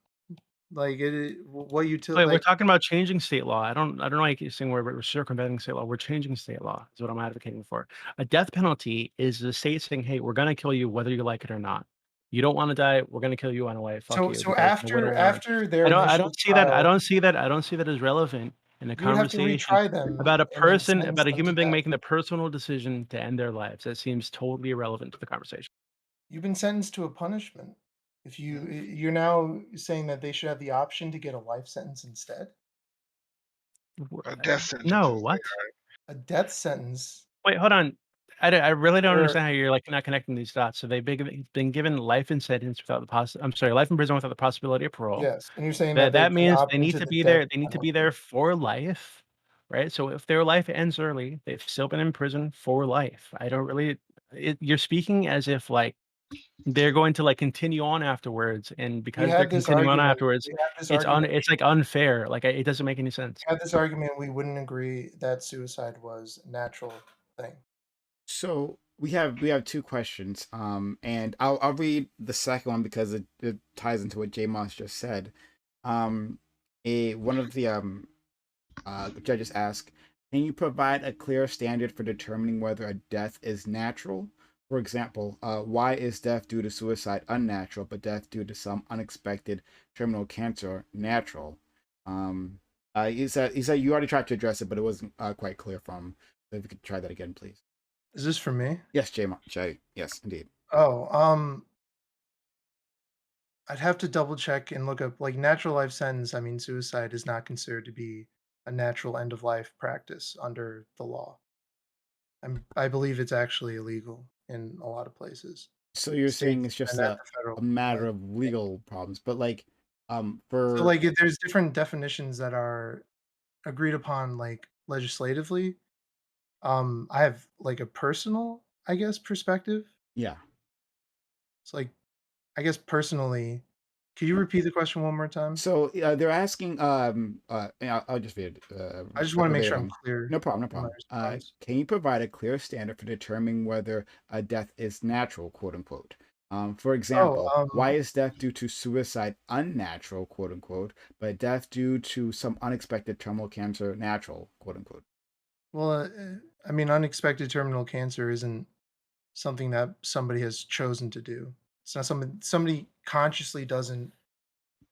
Like what you Wait, we're like talking about changing state law. I don't know why you keep saying we're circumventing state law. We're changing state law is what I'm advocating for. A death penalty is the state saying, "Hey, we're gonna kill you whether you like it or not. You don't want to die. We're gonna kill you anyway. Fuck you," so because we don't want. after their I initial don't see that. I trial, don't see that. I don't see that as relevant in a you would have to conversation retry them about a and then person, sentence about a them to human being death. making the personal decision to end their lives. That seems totally irrelevant to the conversation. You've been sentenced to a punishment. If you're now saying that they should have the option to get a life sentence instead, A death sentence No, is what? a death sentence. Wait, hold on. I really don't Or understand how you're like not connecting these dots. So they've been given life in sentence without the I'm sorry, life in prison without the possibility of parole. yes, and you're saying that they That can means opt they need into to the be death there. They need to be penalty. there for life, right? So if their life ends early, they've still been in prison for life. I don't really. You're speaking as if like they're going to like continue on afterwards, and We because they're had this continuing on argument. afterwards, We had this argument. it's like unfair. Like it doesn't make any sense. We had this argument. We wouldn't agree that suicide was a natural thing. So we have two questions. And I'll read the second one because it ties into what J Moss just said. One of the judges asked, "Can you provide a clear standard for determining whether a death is natural? For example, why is death due to suicide unnatural, but death due to some unexpected terminal cancer natural?" He said you already tried to address it, but it wasn't quite clear from him. So if you could try that again, please. Is this for me? Yes, Jay. Yes, indeed. Oh, I'd have to double check and look up like natural life sentence. I mean, suicide is not considered to be a natural end of life practice under the law. I believe it's actually illegal in a lot of places. So you're saying States it's just and at the federal a matter like, of legal problems, but like so for like there's different definitions that are agreed upon like legislatively. I have like a personal, I guess, perspective. yeah. It's like I guess personally, could you repeat the question one more time? So they're asking yeah, I'll just read it I just want to make sure I'm verbatim. clear No problem, no in my problem. response. Can you provide a clear standard for determining whether a death is natural, quote unquote? For example, Oh, why is death due to suicide unnatural, quote unquote, but death due to some unexpected terminal cancer natural, quote unquote? well, I mean, unexpected terminal cancer isn't something that somebody has chosen to do. It's not something somebody consciously doesn't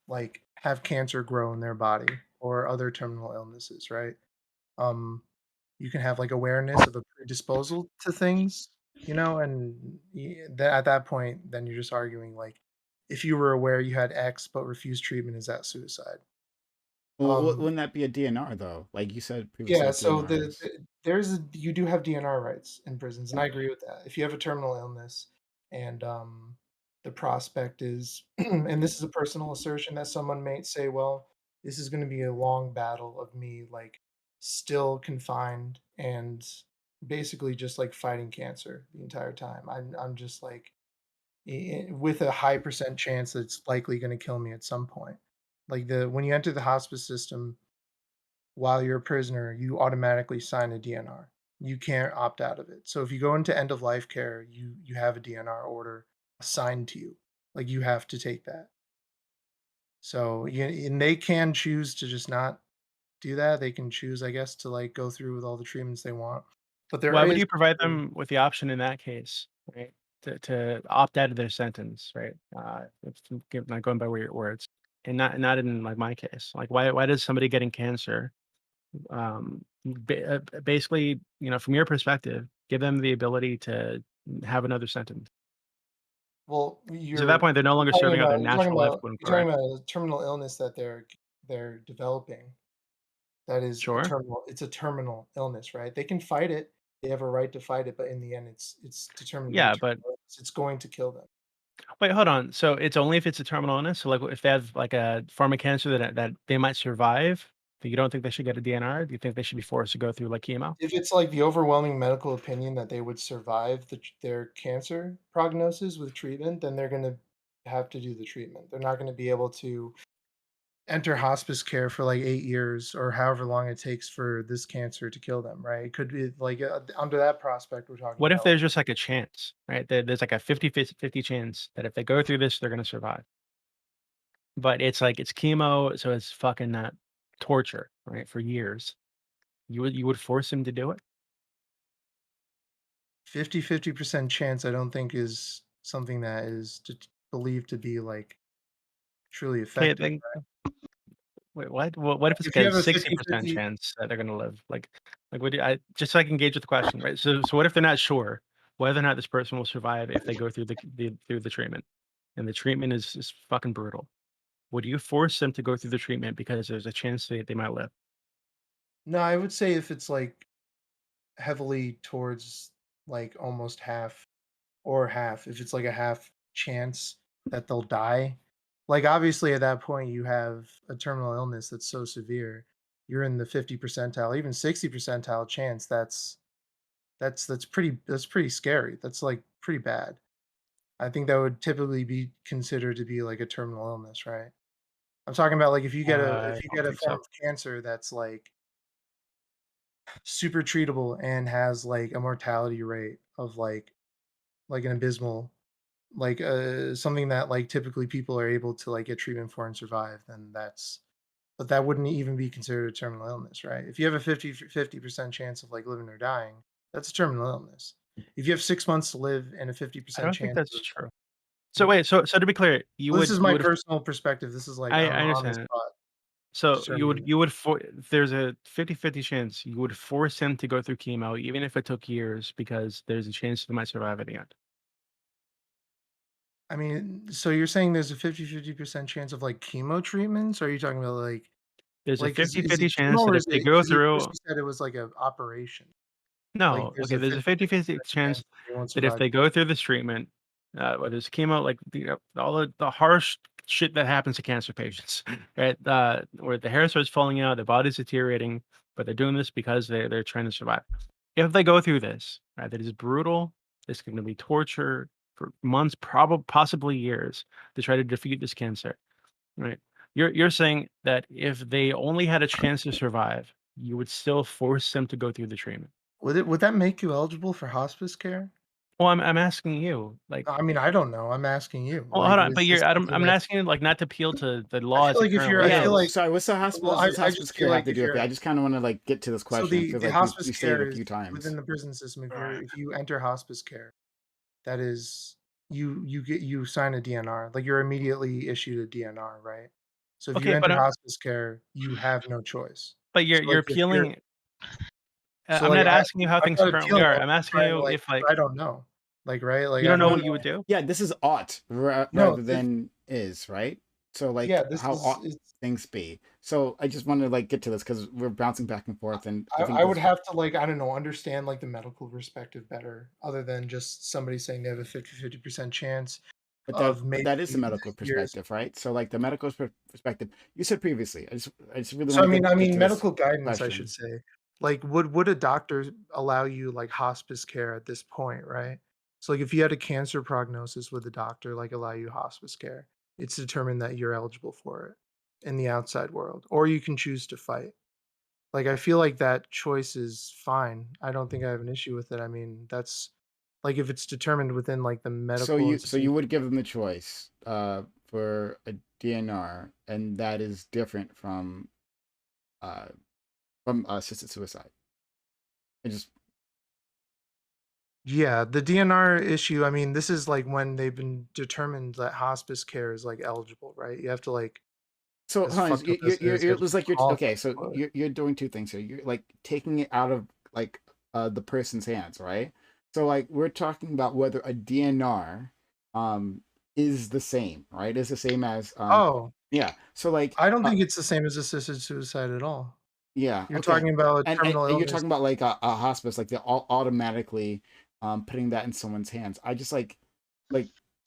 like have cancer grow in their body or other terminal illnesses, right? Um, you can have like awareness of a predisposal to things, and at that point, then you're just arguing like, if you were aware you had X but refused treatment, is that suicide? Well, Um, wouldn't that be a DNR though? Like you said previously yeah, with so DNRs. you do have DNR rights in prisons, and I agree with that. If you have a terminal illness and the prospect is, and this is a personal assertion that someone may say, well, this is going to be a long battle of me like still confined and basically just like fighting cancer the entire time. I'm just like with a high percent chance that it's likely going to kill me at some point. Like the when you enter the hospice system, while you're a prisoner, you automatically sign a DNR. You can't opt out of it. So if you go into end of life care, you have a DNR order assigned to you. Like you have to take that. So and they can choose to just not do that. They can choose, I guess, to like go through with all the treatments they want. But there Why would is you provide them with the option in that case, right? To opt out of their sentence, right? Not going by your words, and not in like my case. Like, why does somebody getting cancer, basically, from your perspective, give them the ability to have another sentence? well, Because at that point, they're no longer serving out their natural life, quote you're talking unquote, right? about a terminal illness that they're developing. That is a Sure. terminal illness, right? They can fight it. They have a right to fight it, but in the end, it's determined to be a Yeah, but terminal illness. It's going to kill them. wait, hold on. So it's only if it's a terminal illness. So like, if they have like a form of cancer that they might survive, that you don't think they should get a DNR? Do you think they should be forced to go through like chemo? If it's like the overwhelming medical opinion that they would survive their cancer prognosis with treatment, then they're going to have to do the treatment. They're not going to be able to enter hospice care for like 8 years or however long it takes for this cancer to kill them, right? It could be like under that prospect, we're talking What if about like there's just like a chance, right? There's like a 50-50 chance that if they go through this, they're going to survive. But it's like it's chemo, so it's fucking not torture, right? For years. You would force him to do it? 50% chance. I don't think is something that is believed to be like truly Okay, effective. then wait, what? What if it's If like you a have a 60% 50/50, chance that they're gonna live? Like what do I just so I can engage with the question, right? So what if they're not sure whether or not this person will survive if they go through the treatment, and the treatment is fucking brutal? Would you force them to go through the treatment because there's a chance they might live? no, I would say if it's like heavily towards like almost half or half, if it's like a half chance that they'll die, like obviously at that point you have a terminal illness that's so severe, you're in the 50 percentile, even 60 percentile chance. That's pretty scary. That's like pretty bad. I think that would typically be considered to be like a terminal illness, right? I'm talking about like I if you don't get a think form so. of cancer that's like super treatable and has like a mortality rate of like an abysmal, like something that like typically people are able to like get treatment for and survive, then but that wouldn't even be considered a terminal illness, right? If you have a 50% chance of like living or dying, that's a terminal illness. If you have 6 months to live and a fifty I percent don't think chance that's of true. So wait, so to be clear, you Well, this would is you my would personal perspective. This is like I I'm on the understand. spot So determining this. you would for there's a 50-50 chance you would force him to go through chemo even if it took years because there's a chance they might survive at the end. I mean, so you're saying there's a 50% chance of like chemo treatments? Or are you talking about There's a is it 50-50 chemo chance that or if is they it go because you first through you said it was like an operation. Like no, there's okay, a there's a 50/50 50-50 chance chance that they won't that if survive. they go through this treatment, whether it's chemo, like all the harsh shit that happens to cancer patients, right? Where the hair starts falling out, the body's deteriorating, but they're doing this because they're trying to survive. If they go through this, right, that is brutal. It's going to be torture for months, probably possibly years, to try to defeat this cancer, right? You're saying that if they only had a chance to survive, you would still force them to go through the treatment. Would that make you eligible for hospice care? Well, I'm asking you, like, I mean, I don't know. I'm asking you. well, Like, hold on, was but this I'm something I'm that asking you, like, not to appeal to the I law as feel it like if you're, currently I Yeah. feel is. like, Sorry. What's the well, hospital? I Does hospice just care feel have like to if do with it? you're, I just kind of want to like get to this so question. It feels the like hospice we've stated care a few is times. within the prison system. Right. If you enter hospice care, that is you sign a DNR. Like you're immediately issued a DNR, right? So if you Okay, but enter hospice care, you have no choice. you're So like if you're appealing. so I'm like not asking you how I'm things not currently appealing. are. I'm I'm just asking trying to you like if, like, I don't know. Like right? Like you I don't know don't what know. you would do. Yeah, this is ought No, rather than is, right? So yeah, like, this how is ought things be? So I just wanted to like get to this because we're bouncing back and forth, and I think I would this, have to like I don't know understand like the medical perspective better, other than just somebody saying they have a 50% chance but of maybe that is the in medical 10 years. perspective, right? So like the medical perspective, you said previously. I just really So want to I get mean to this medical guidance, I should question. say. Like would a doctor allow you like hospice care at this point, right? So like if you had a cancer prognosis, would the doctor like allow you hospice care? It's determined that you're eligible for it in the outside world, or you can choose to fight. Like, I feel like that choice is fine. I don't think I have an issue with it. I mean, that's like if it's determined within like the medical So you institution. would give them the choice for a DNR, and that is different uh from assisted suicide. I just Yeah, the DNR issue, I mean, this is like when they've been determined that hospice care is like eligible, right? You have to like, so as Hans, fucked up as it is, you it have to was like you're qualify okay. So for it. you're doing two things here. You're like taking it out of like the person's hands, right? So like we're talking about whether a DNR um is the same, right? Is the same as Oh, yeah. So like I don't think it's the same as assisted suicide at all. yeah, You're okay. talking about terminal And you're illness. talking about like a hospice, like they're all automatically putting that in someone's hands. I just like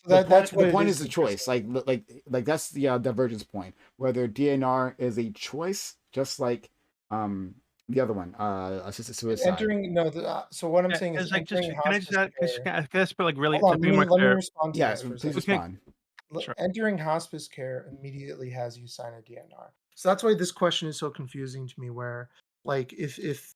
So that's the what it point is is the to choice. prison. Like that's the divergence point. Whether DNR is a choice, just like um the other one, assisted suicide. Entering no, so what I'm Yeah, saying is it's like, just entering can I just hospice add, care. can I just put, like, really Hold to on, be more let me clear? respond to Yes, that for a please second. Okay, respond. sure. Entering hospice care immediately has you sign a DNR. So that's why this question is so confusing to me. Where like if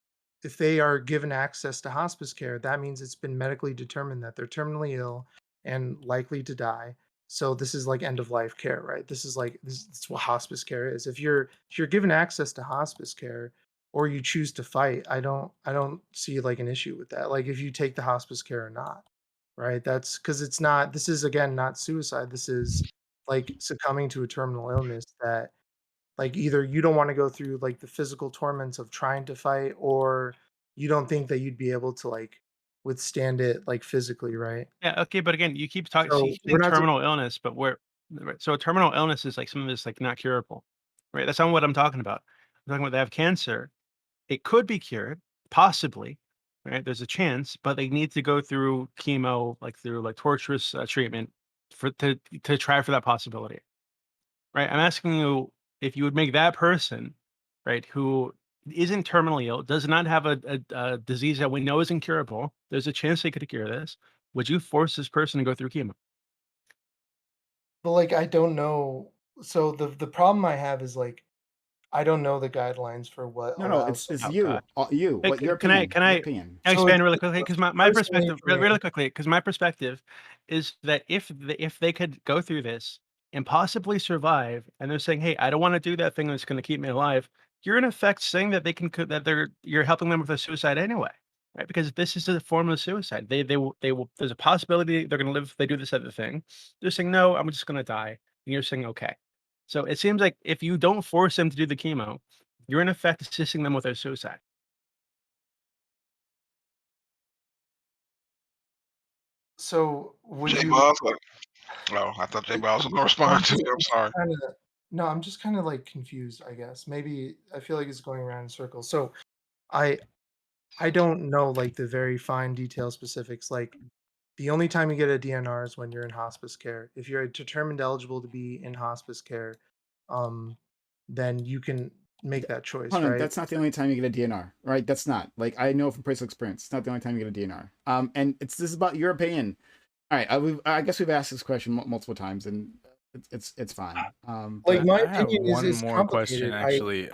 they are given access to hospice care, that means it's been medically determined that they're terminally ill and likely to die. So this is like end of life care, right? This is like this is what hospice care is. If you're given access to hospice care or you choose to fight, I don't see like an issue with that. Like if you take the hospice care or not, right? That's because it's not. This is again not suicide. This is like succumbing to a terminal illness that like either you don't want to go through like the physical torments of trying to fight, or you don't think that you'd be able to like withstand it like physically, right? Yeah, okay, but again, you keep talking, so you So keep we're saying not. terminal illness, but right, so a terminal illness is like some of this like not curable, right? That's not what I'm talking about. I'm talking about they have cancer. It could be cured, possibly, right? There's a chance, but they need to go through chemo, like through like torturous treatment for to try for that possibility, right? I'm asking you if you would make that person, right, who isn't terminally ill, does not have a disease that we know is incurable. There's a chance they could cure this. Would you force this person to go through chemo? But like I don't know. So the problem I have is like I don't know the guidelines for what No, allows it's Oh someone. God. you. Hey, What your can I opinion? can Your I opinion. So expand really quickly? Because my personally perspective, for me, really quickly, because my perspective is that if they could go through this and possibly survive, and they're saying, "Hey, I don't want to do that thing that's going to keep me alive," you're in effect saying that they can that you're helping them with a suicide anyway, right? Because this is a form of suicide. They will. There's a possibility they're going to live if they do this other thing. They're saying, "No, I'm just going to die," and you're saying, "Okay." So it seems like if you don't force them to do the chemo, you're in effect assisting them with their suicide. so would J you? Boss. Oh, I thought J Boss was gonna respond to you. I'm sorry. Kind of no, I'm just kind of like confused, I guess. Maybe I feel like it's going around in circles. So I I don't know like the very fine detail specifics. Like the only time you get a DNR is when you're in hospice care. If you're determined eligible to be in hospice care, um, then you can make that choice, Hold on, right? that's not the only time you get a DNR, right? That's not like I know from personal experience. It's not the only time you get a DNR. And this is about your opinion. All right, I guess we've asked this question multiple times, and it's fine. Like But my I have opinion one is more question complicated. I actually.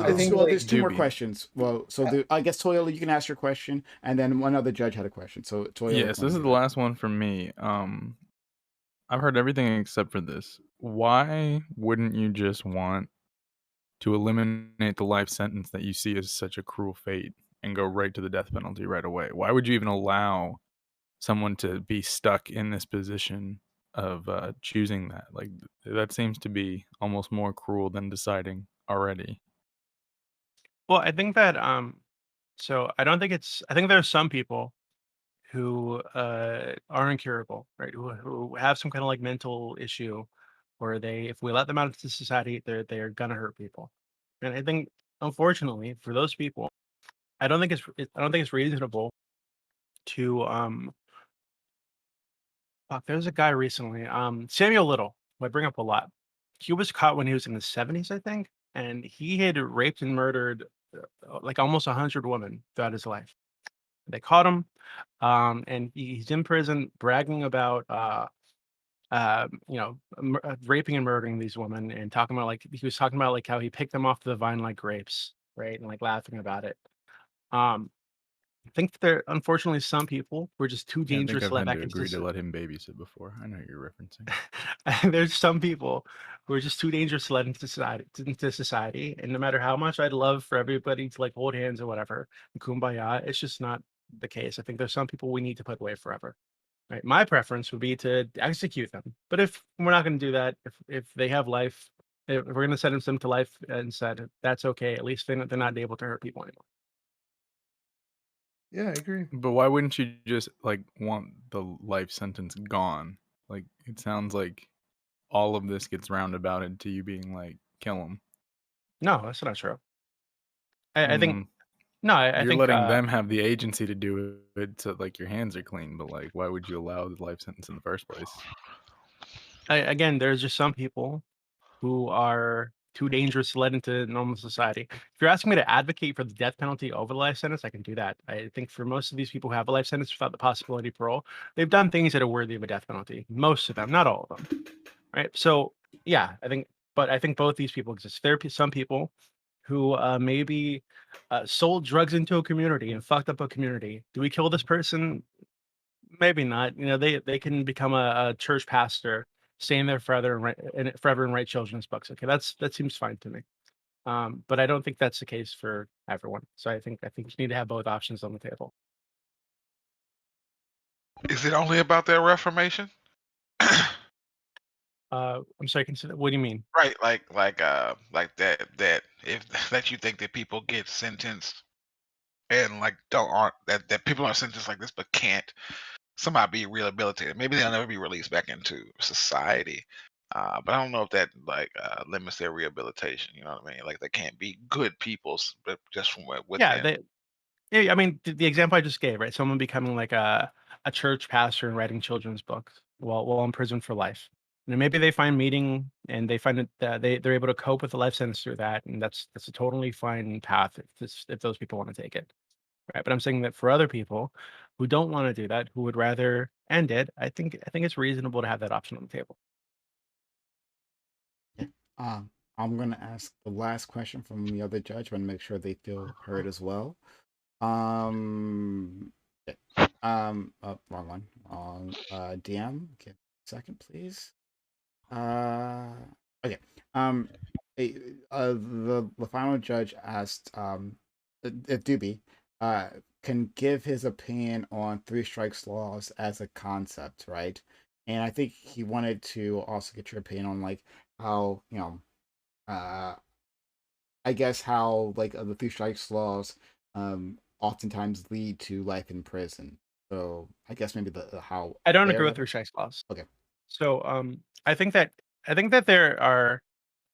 I think, well, like, there's two more Doobie. questions. Well, so I guess Toyola, you can ask your question, and then one other judge had a question. So Toyola, Yes, this is the last one from me. I've heard everything except for this. Why wouldn't you just want to eliminate the life sentence that you see as such a cruel fate and go right to the death penalty right away? Why would you even allow someone to be stuck in this position of choosing that? Like, that seems to be almost more cruel than deciding already. Well, I think that so I don't think I think there are some people who are incurable, right? Who have some kind of like mental issue where if we let them out into society, they're gonna hurt people. And I think unfortunately for those people, I don't think it's reasonable to fuck, there's a guy recently, Samuel Little, who I bring up a lot. He was caught when he was in his 70s, I think, and he had raped and murdered like almost 100 women throughout his life. They caught him, and he's in prison bragging about, raping and murdering these women, and talking about like he was talking about like how he picked them off the vine like grapes, right, and like laughing about it. Um, I think there, unfortunately, some people were just too Yeah, I think dangerous I've to let had back to into agree to let him babysit before. I know who you're referencing. there's some people who are just too dangerous to let into society. And no matter how much I'd love for everybody to like hold hands or whatever, and kumbaya, it's just not the case. I think there's some people we need to put away forever. Right. My preference would be to execute them. But if we're not going to do that, if they have life, if we're going to sentence them to life instead, that's okay. At least they're not able to hurt people anymore. yeah, I agree. But why wouldn't you just like want the life sentence gone? Like, it sounds like all of this gets roundabout into you being like, kill him. No, that's not true. I think Mm, no, I you're think letting them have the agency to do it, so like your hands are clean. But like, why would you allow the life sentence in the first place? again, there's just some people who are too dangerous to let into normal society. If you're asking me to advocate for the death penalty over the life sentence, I can do that. I think for most of these people who have a life sentence without the possibility of parole, they've done things that are worthy of a death penalty. Most of them, not all of them. Right. So yeah, I think both these people exist. There are some people who maybe sold drugs into a community and fucked up a community. Do we kill this person? Maybe not. You know, they can become a church pastor, stay in there forever and write children's books. Okay, that seems fine to me. But I don't think that's the case for everyone. So I think you need to have both options on the table. Is it only about their reformation? I'm sorry. Consider. What do you mean? Right, like that if that you think that people get sentenced and like don't aren't that people are sentenced like this but can't somehow be rehabilitated. Maybe they'll never be released back into society. But I don't know if that limits their rehabilitation. You know what I mean? Like they can't be good peoples, but just from Yeah, within. yeah. I mean, the example I just gave, right? Someone becoming like a church pastor and writing children's books while in prison for life. You know, maybe they find meaning and they find that they're able to cope with the life sentence through that, and that's a totally fine path if those people want to take it. Right. But I'm saying that for other people who don't want to do that, who would rather end it, I think it's reasonable to have that option on the table. Yeah. I'm gonna ask the last question from the other judge. Want to make sure they feel heard as well. Yeah. Wrong one. Wrong. DM. Give me a second, please. Okay. Um, the final judge asked if Doobie can give his opinion on three strikes laws as a concept, right? And I think he wanted to also get your opinion on like how uh I guess how like the three strikes laws oftentimes lead to life in prison. So I guess maybe the how I don't fair agree with that three is. strikes clause. Okay. So I think that there are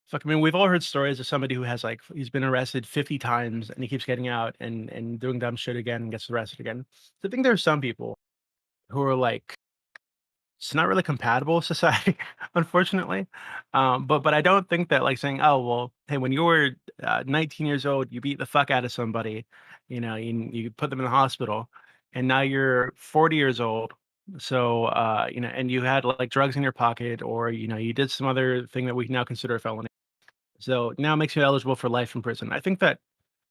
fuck, I mean, we've all heard stories of somebody who has like he's been arrested 50 times and he keeps getting out and doing dumb shit again and gets arrested again. So I think there are some people who are like it's not really compatible with society, unfortunately. But I don't think that like saying, oh well, hey, when you were 19 years old, you beat the fuck out of somebody, you know, you put them in the hospital, and now you're 40 years old, so you know, and you had like drugs in your pocket, or you know, you did some other thing that we now consider a felony. So now it makes you eligible for life in prison. I think that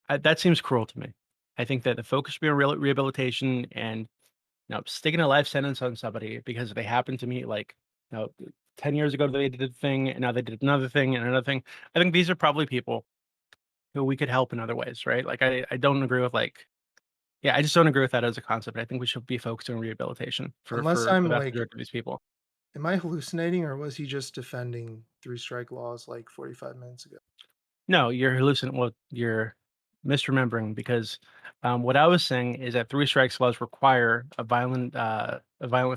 that seems cruel to me. I think that the focus should be on rehabilitation and sticking a life sentence on somebody because they happen to me like 10 years ago they did a thing and now they did another thing and another thing. I think these are probably people who we could help in other ways, right? Like I don't agree with I just don't agree with that as a concept. I think we should be focused on rehabilitation Unless for the I'm vast like, majority of these people. am I hallucinating or was he just defending three strike laws like 45 minutes ago? No, you're hallucinating. Well, you're misremembering because what I was saying is that three strikes laws require a violent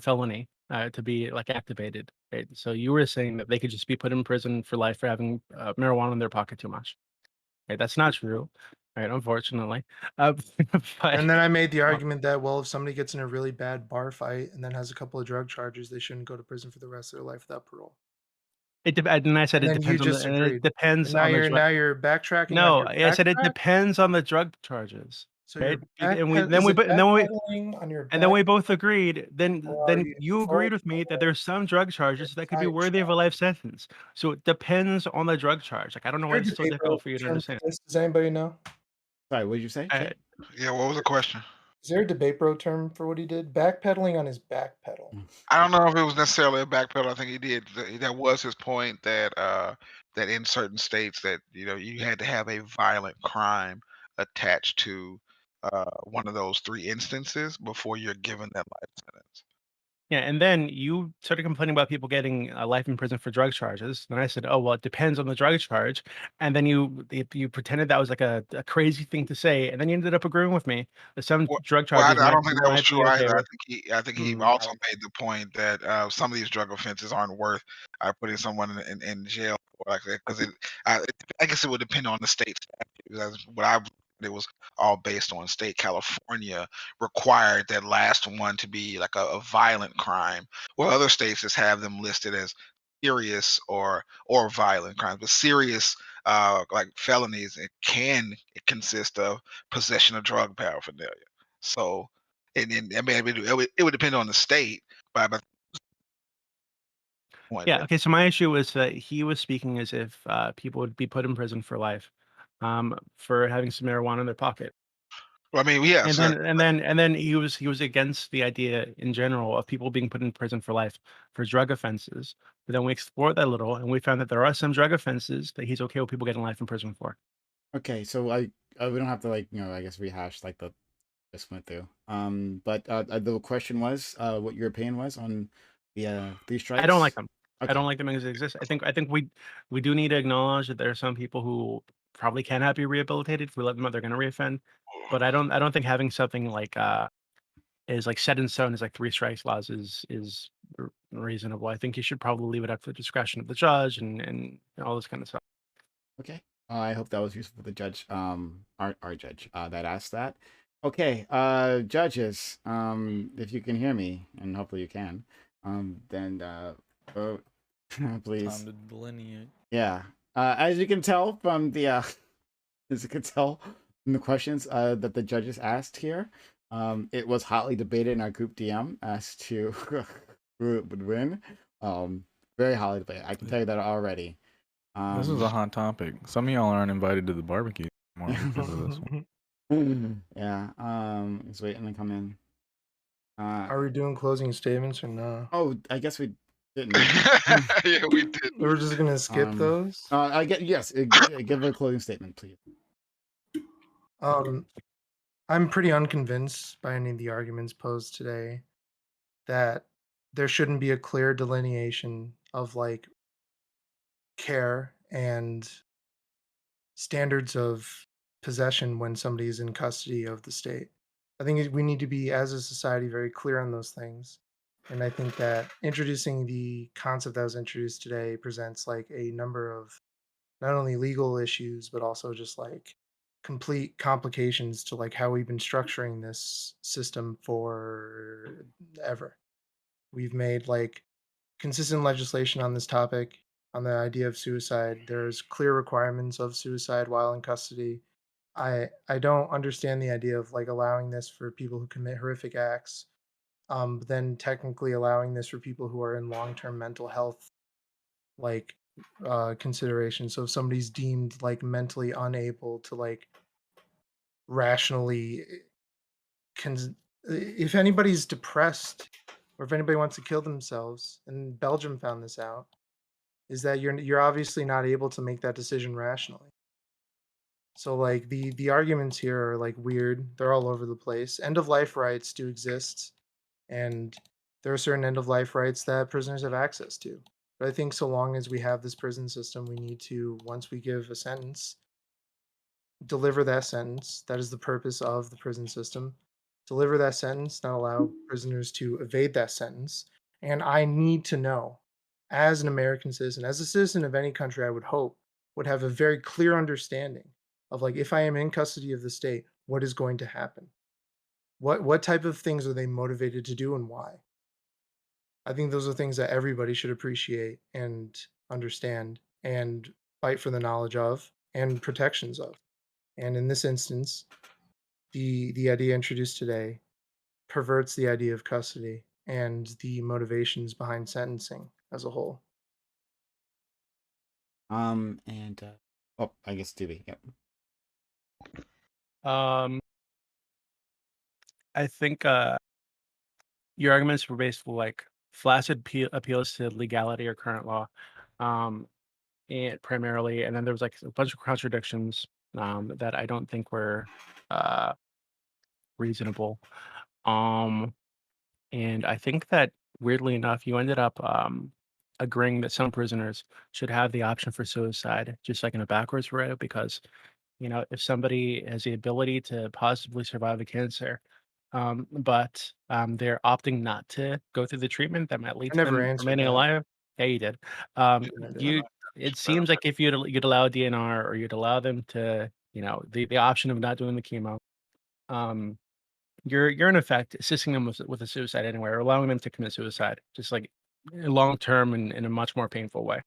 felony to be like activated. Right? So you were saying that they could just be put in prison for life for having marijuana in their pocket too much. Right? That's not true. Right? Unfortunately, but And then I made the uh, argument that, well, if somebody gets in a really bad bar fight and then has a couple of drug charges, they shouldn't go to prison for the rest of their life without parole. and I said And it then you depends on just and it agreed. depends And now on the you're drug. now you're backtracking on No, your I said it backtrack. depends on the drug charges. So Right? you're And is it and then we backpedaling on your And then back, we both agreed. or are Then you you agreed forward with me that there's some drug charges that could be side worthy of track? a life sentence. So it depends on the drug charge. Like I don't know Is why there a it's so debate difficult for you to term for understand. this? Does anybody know? Sorry, what did you say, I, Jay? Yeah, what was the question? Is there a debate bro term for what he did? Backpedaling on his back pedal. I don't know if it was necessarily a backpedal. I think he did. That was his point that that in certain states that you had to have a violent crime attached to one of those three instances before you're given that life sentence. yeah, and then you started complaining about people getting life in prison for drug charges. Then I said, "Oh well, it depends on the drug charge." And then you pretended that was like a crazy thing to say, and then you ended up agreeing with me that some Well, drug well, charges I don't think that was might be true okay either. with. I think he also made the point that some of these drug offenses aren't worth putting someone in jail for like that because I guess it would depend on the state statute. That's what I it was all based on state. California required that last one to be like a violent crime, while other states just have them listed as serious or violent crimes. But serious like felonies, it consist of possession of drug paraphernalia. So, and I mean, it would depend on the state, but point Yeah. that Okay. So my issue was that he was speaking as if people would be put in prison for life for having some marijuana in their pocket. well, I mean, yeah, And sir. then he was against the idea in general of people being put in prison for life for drug offenses. But then we explored that a little, and we found that there are some drug offenses that he's okay with people getting life in prison for. Okay, so we don't have to I guess rehash like the just went through. But the question was what your opinion was on the three I don't like strikes. them. I Okay. don't like them as they exist. I think we do need to acknowledge that there are some people who probably cannot be rehabilitated. If we let them out, they're going to reoffend. But I don't think having something like is like set in stone as like three strikes laws is reasonable. I think you should probably leave it up to the discretion of the judge and all this kind of stuff. Okay. I hope that was useful for the judge, our judge, that asked that. Okay, judges, if you can hear me, and hopefully you can, then vote, please. Time to delineate. Yeah. As you can tell from the, as you can tell from the questions that the judges asked here, it was hotly debated in our group DM as to who would win. Very hotly debated. I can tell you that already. This is a hot topic. Some of y'all aren't invited to the barbecue anymore because of this one. Yeah. He's waiting to come in. Are we doing closing statements or no? Oh, I guess we didn't. Yeah, we did. We're just gonna skip those. I get yes. Give a closing statement, please. I'm pretty unconvinced by any of the arguments posed today that there shouldn't be a clear delineation of like care and standards of possession when somebody is in custody of the state. I think we need to be, as a society, very clear on those things. And I think that introducing the concept that was introduced today presents like a number of not only legal issues, but also just like complete complications to like how we've been structuring this system for ever. We've made like consistent legislation on this topic, on the idea of suicide. There's clear requirements of suicide while in custody. I don't understand the idea of like allowing this for people who commit horrific acts, but then technically allowing this for people who are in long-term mental health like consideration. So if somebody's deemed like mentally unable to like rationally, if anybody's depressed or if anybody wants to kill themselves, and Belgium found this out, is that you're obviously not able to make that decision rationally. So like the arguments here are like weird. They're all over the place. End of life rights do exist, and there are certain end of life rights that prisoners have access to. But I think so long as we have this prison system, we need to, once we give a sentence, deliver that sentence. That is the purpose of the prison system. Deliver that sentence, not allow prisoners to evade that sentence. And I need to know, as an American citizen, as a citizen of any country, I would hope, would have a very clear understanding of like, if I am in custody of the state, what is going to happen? What type of things are they motivated to do and why? I think those are things that everybody should appreciate and understand and fight for the knowledge of and protections of. And in this instance, the idea introduced today perverts the idea of custody and the motivations behind sentencing as a whole. And oh, I guess Doobie. Yep. I think your arguments were basically like flaccid appeals to legality or current law, and primarily, and then there was like a bunch of contradictions that I don't think were uh, reasonable. Um, and I think that weirdly enough, you ended up agreeing that some prisoners should have the option for suicide, just like in a backwards route, because if somebody has the ability to possibly survive a cancer, but they're opting not to go through the treatment that might lead I to never them answered remaining that. alive. Yeah, you did. It seems like if you'd allow DNR or you'd allow them to, the option of not doing the chemo, um, you're in effect assisting them with a suicide anyway, or allowing them to commit suicide, just like long term and in a much more painful way.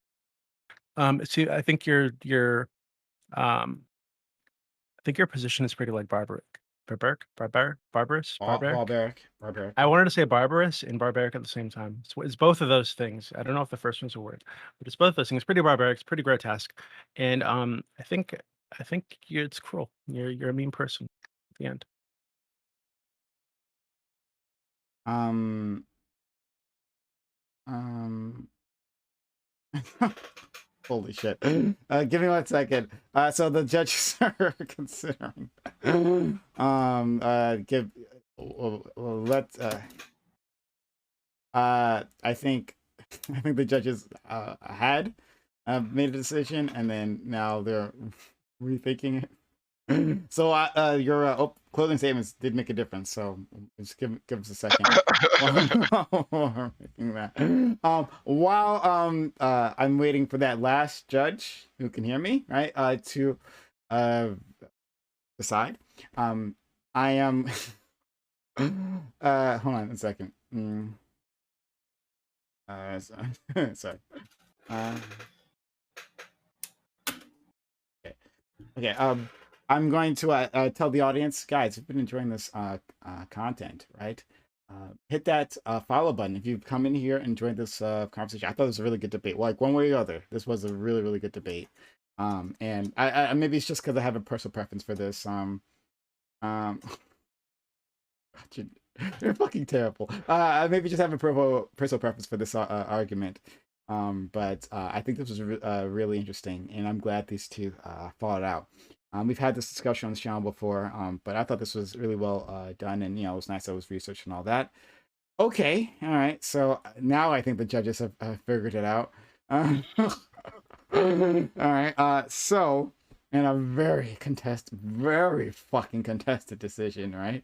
See, I think um, I think your position is pretty like barbarous. Barbaric. I wanted to say barbarous and barbaric at the same time. It's both of those things. I don't know if the first one's a word, but it's both those things. Pretty barbaric. It's pretty grotesque, and I think it's cruel. You're a mean person. At the end. Um. Holy shit. Give me 1 second. So the judges are considering. Give. Let. I think. I think the judges had made a decision, and then now they're rethinking it. So your closing statements did make a difference. So just give us a second. While making that. While I'm waiting for that last judge who can hear me, right? To decide. I am. Hold on a second. Sorry. Okay. I'm going to tell the audience, guys, if you've been enjoying this content, right? Hit that follow button if you've come in here and joined this conversation. I thought it was a really good debate. Like one way or the other, this was a really, really good debate. And I maybe it's just because I have a personal preference for this. You're fucking terrible. I maybe just have a personal preference for this argument. But I think this was really interesting, and I'm glad these two fought it out. We've had this discussion on the channel before, but I thought this was really well done, and it was nice. I was researching all that. Okay, all right. So now I think the judges have figured it out. All right. So in a very fucking contested decision, right?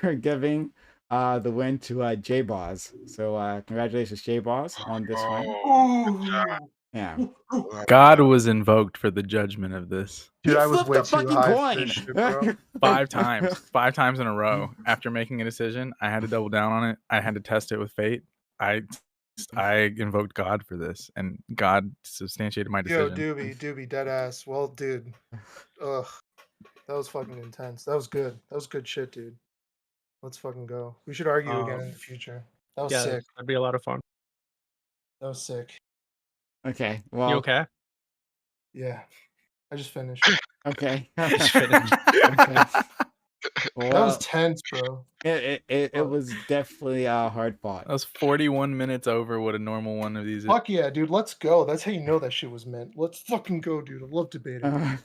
We're giving the win to J-Boz. So congratulations, J-Boz, on this one. Yeah. God was invoked for the judgment of this. Dude, He I was flipped way the too fucking high for coin. this shit, bro. 5 times. 5 times in a row. After making a decision, I had to double down on it. I had to test it with fate. I invoked God for this, and God substantiated my Yo, decision. Doobie, dead ass. Well, dude. Ugh. That was fucking intense. That was good. That was good shit, dude. Let's fucking go. We should argue again in the future. That was Yeah, sick. that'd be a lot of fun. That was sick. Okay. You Well. okay? Yeah, I just finished. Okay. Just finished. Okay. That was Well, tense, bro. it Fuck. was definitely hard fought. That was 41 minutes over what a normal one of these is. Fuck yeah, dude. Let's go. That's how you know that shit was meant. Let's fucking go, dude. I love debating.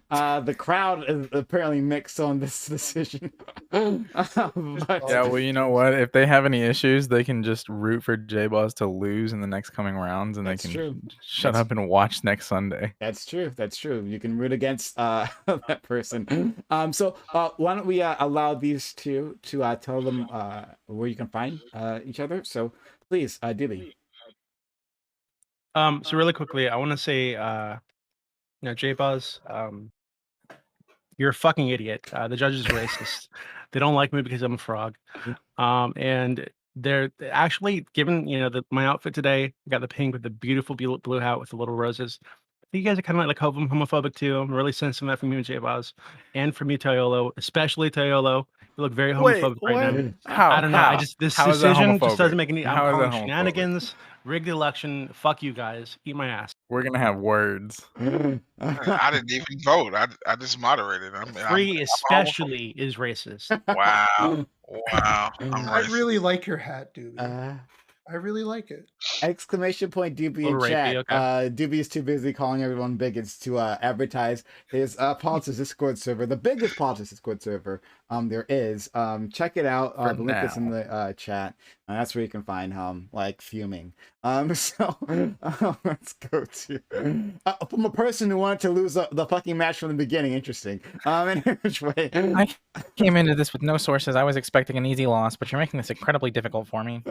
The crowd is apparently mixed on this decision. But Yeah, well, you know what? If they have any issues, they can just root for J-Boss to lose in the next coming rounds, and That's they can true. shut That's- up and watch next Sunday. That's true. That's true. You can root against that person. So why don't we allow these two to tell them where you can find each other? So please, Dilly. So really quickly, I want to say, J-Buzz, you're a fucking idiot. The judge is racist. They don't like me because I'm a frog. And they're actually, given my outfit today, I got the pink with the beautiful blue hat with the little roses. I think you guys are kind of like homophobic too. I'm really sensing that from you, J-Buzz, and from you, Toyolo, especially Toyolo. You look very homophobic right now. How? I don't know. How? This How is that decision just homophobic? doesn't make any. I'm How is that calling homophobic? shenanigans. Rigged the election. Fuck you guys. Eat my ass. We're gonna have words. I didn't even vote. I just moderated. Free especially is racist. Wow. Wow. I'm I racist. really like your hat, Doobie. I really like it. Exclamation point Doobie in Little rapey, chat. okay. Doobie is too busy calling everyone bigots to advertise his politics Discord server, the biggest politics Discord server there is. Check it out. For The link is in now. the chat. That's where you can find him, like fuming. So let's go to from a person who wanted to lose the fucking match from the beginning. Interesting. In which way? I came into this with no sources. I was expecting an easy loss, but you're making this incredibly difficult for me.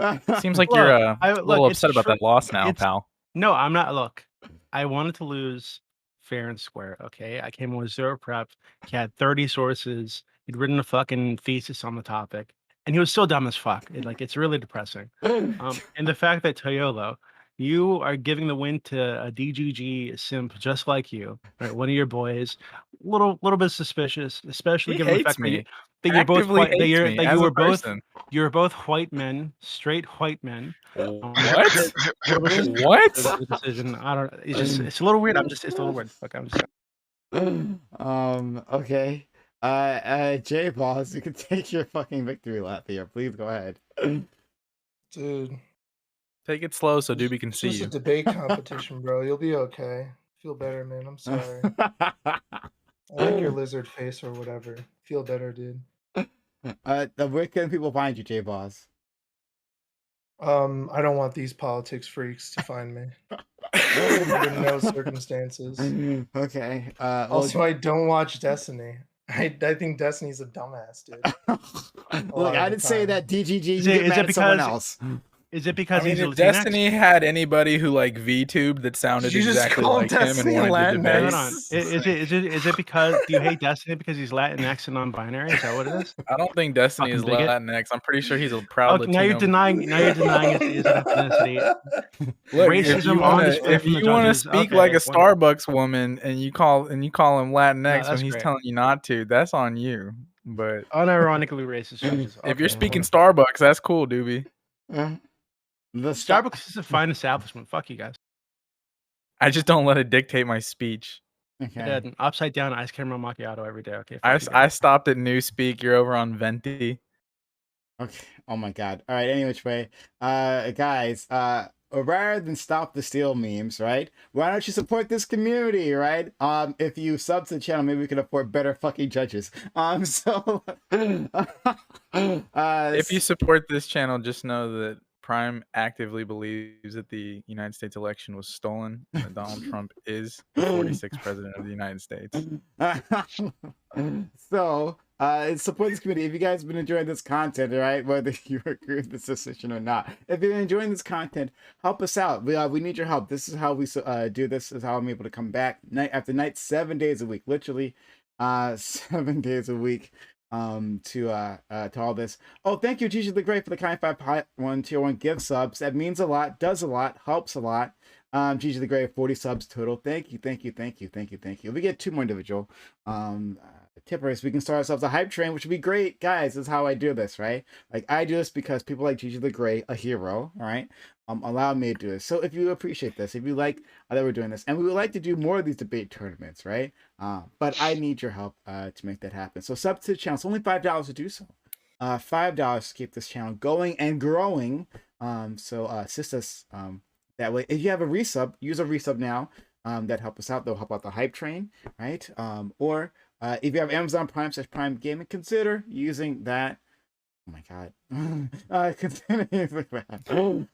Seems like you're Look, a little upset about that loss now, it's- pal. No, I'm not. Look, I wanted to lose fair and square. Okay, I came in with zero prep. He had 30 sources. He'd written a fucking thesis on the topic, and he was so dumb as fuck. It's really depressing. And the fact that Toyolo, you are giving the win to a DGG simp just like you, right? One of your boys. Little bit suspicious, especially He given the hates fact me. that you're both Actively white. That hates you're me that as you a were both. person. You're both white men, straight white men. What? What? The decision. I don't. It's a little weird. It's a little weird. Okay, I'm just. Okay. J-Boss, you can take your fucking victory lap here. Please go ahead. Dude, Take it slow so Doobie can it's see just a you. debate competition, bro. You'll be okay. Feel better, man. I'm sorry. I like your lizard face or whatever. Feel better, dude. Where can people find you, J-Boss? I don't want these politics freaks to find me. Under no circumstances. Okay. Also, I don't watch Destiny. I think Destiny's a dumbass, dude. Look, I didn't say that DGG. You Is get it mad at someone because- else. Is it because I mean, he's a if Latinx? Destiny had anybody who like VTubed that sounded Did you just exactly call like him and Destiny wanted to Latinx? debate, Hold on. Is it because do you hate Destiny because he's Latinx and non-binary? Is that what it is? I don't think Destiny is Fucking bigot. Latinx. I'm pretty sure he's a proud Okay, now you're Latino. denying his ethnicity. Look, Racism on display if from the you want to judges. speak Okay, like a wonderful. Starbucks woman and you call him Latinx when that's he's great. telling you not to, that's on you. But Unironically racist judges. if you're Okay, speaking wonderful. Starbucks, that's cool, Doobie. The Starbucks is a fine establishment. Fuck you guys. I just don't let it dictate my speech. I Okay. had an upside down ice caramel macchiato every day. Okay. fuck you I guys. stopped at Newspeak. You're over on Venti. Okay. Oh my god. All right. Any which way, guys. Rather than stop the steal memes, right? Why don't you support this community, right? If you sub to the channel, maybe we can afford better fucking judges. So, If you support this channel, just know that Prime actively believes that the United States election was stolen and that Donald Trump is the 46th president of the United States. So, support this community. If you guys have been enjoying this content, right, whether you agree with this decision or not, if you're enjoying this content, help us out. We need your help. This is how we do this. Is how I'm able to come back night after night, 7 days a week, literally, 7 days a week. To all this. Oh, thank you, GG the Great, for the kind 5 tier 1 gift subs. That means a lot, does a lot, helps a lot. GG the Great, 40 subs total. Thank you. We get 2 more individual tippers. We can start ourselves a hype train, which would be great. Guys, this is how I do this, right? Like, I do this because people like GG the Great, a hero, all right? allowed me to do this. So if you appreciate this, if you like that we're doing this, and we would like to do more of these debate tournaments, right? But I need your help to make that happen. So sub to the channel. It's only $5 to do so. $5 to keep this channel going and growing. So assist us that way. If you have a resub, use a resub now. That help us out. They'll help out the hype train, right? Or if you have Amazon Prime / Prime Gaming, consider using that. Oh my god. Consider using that.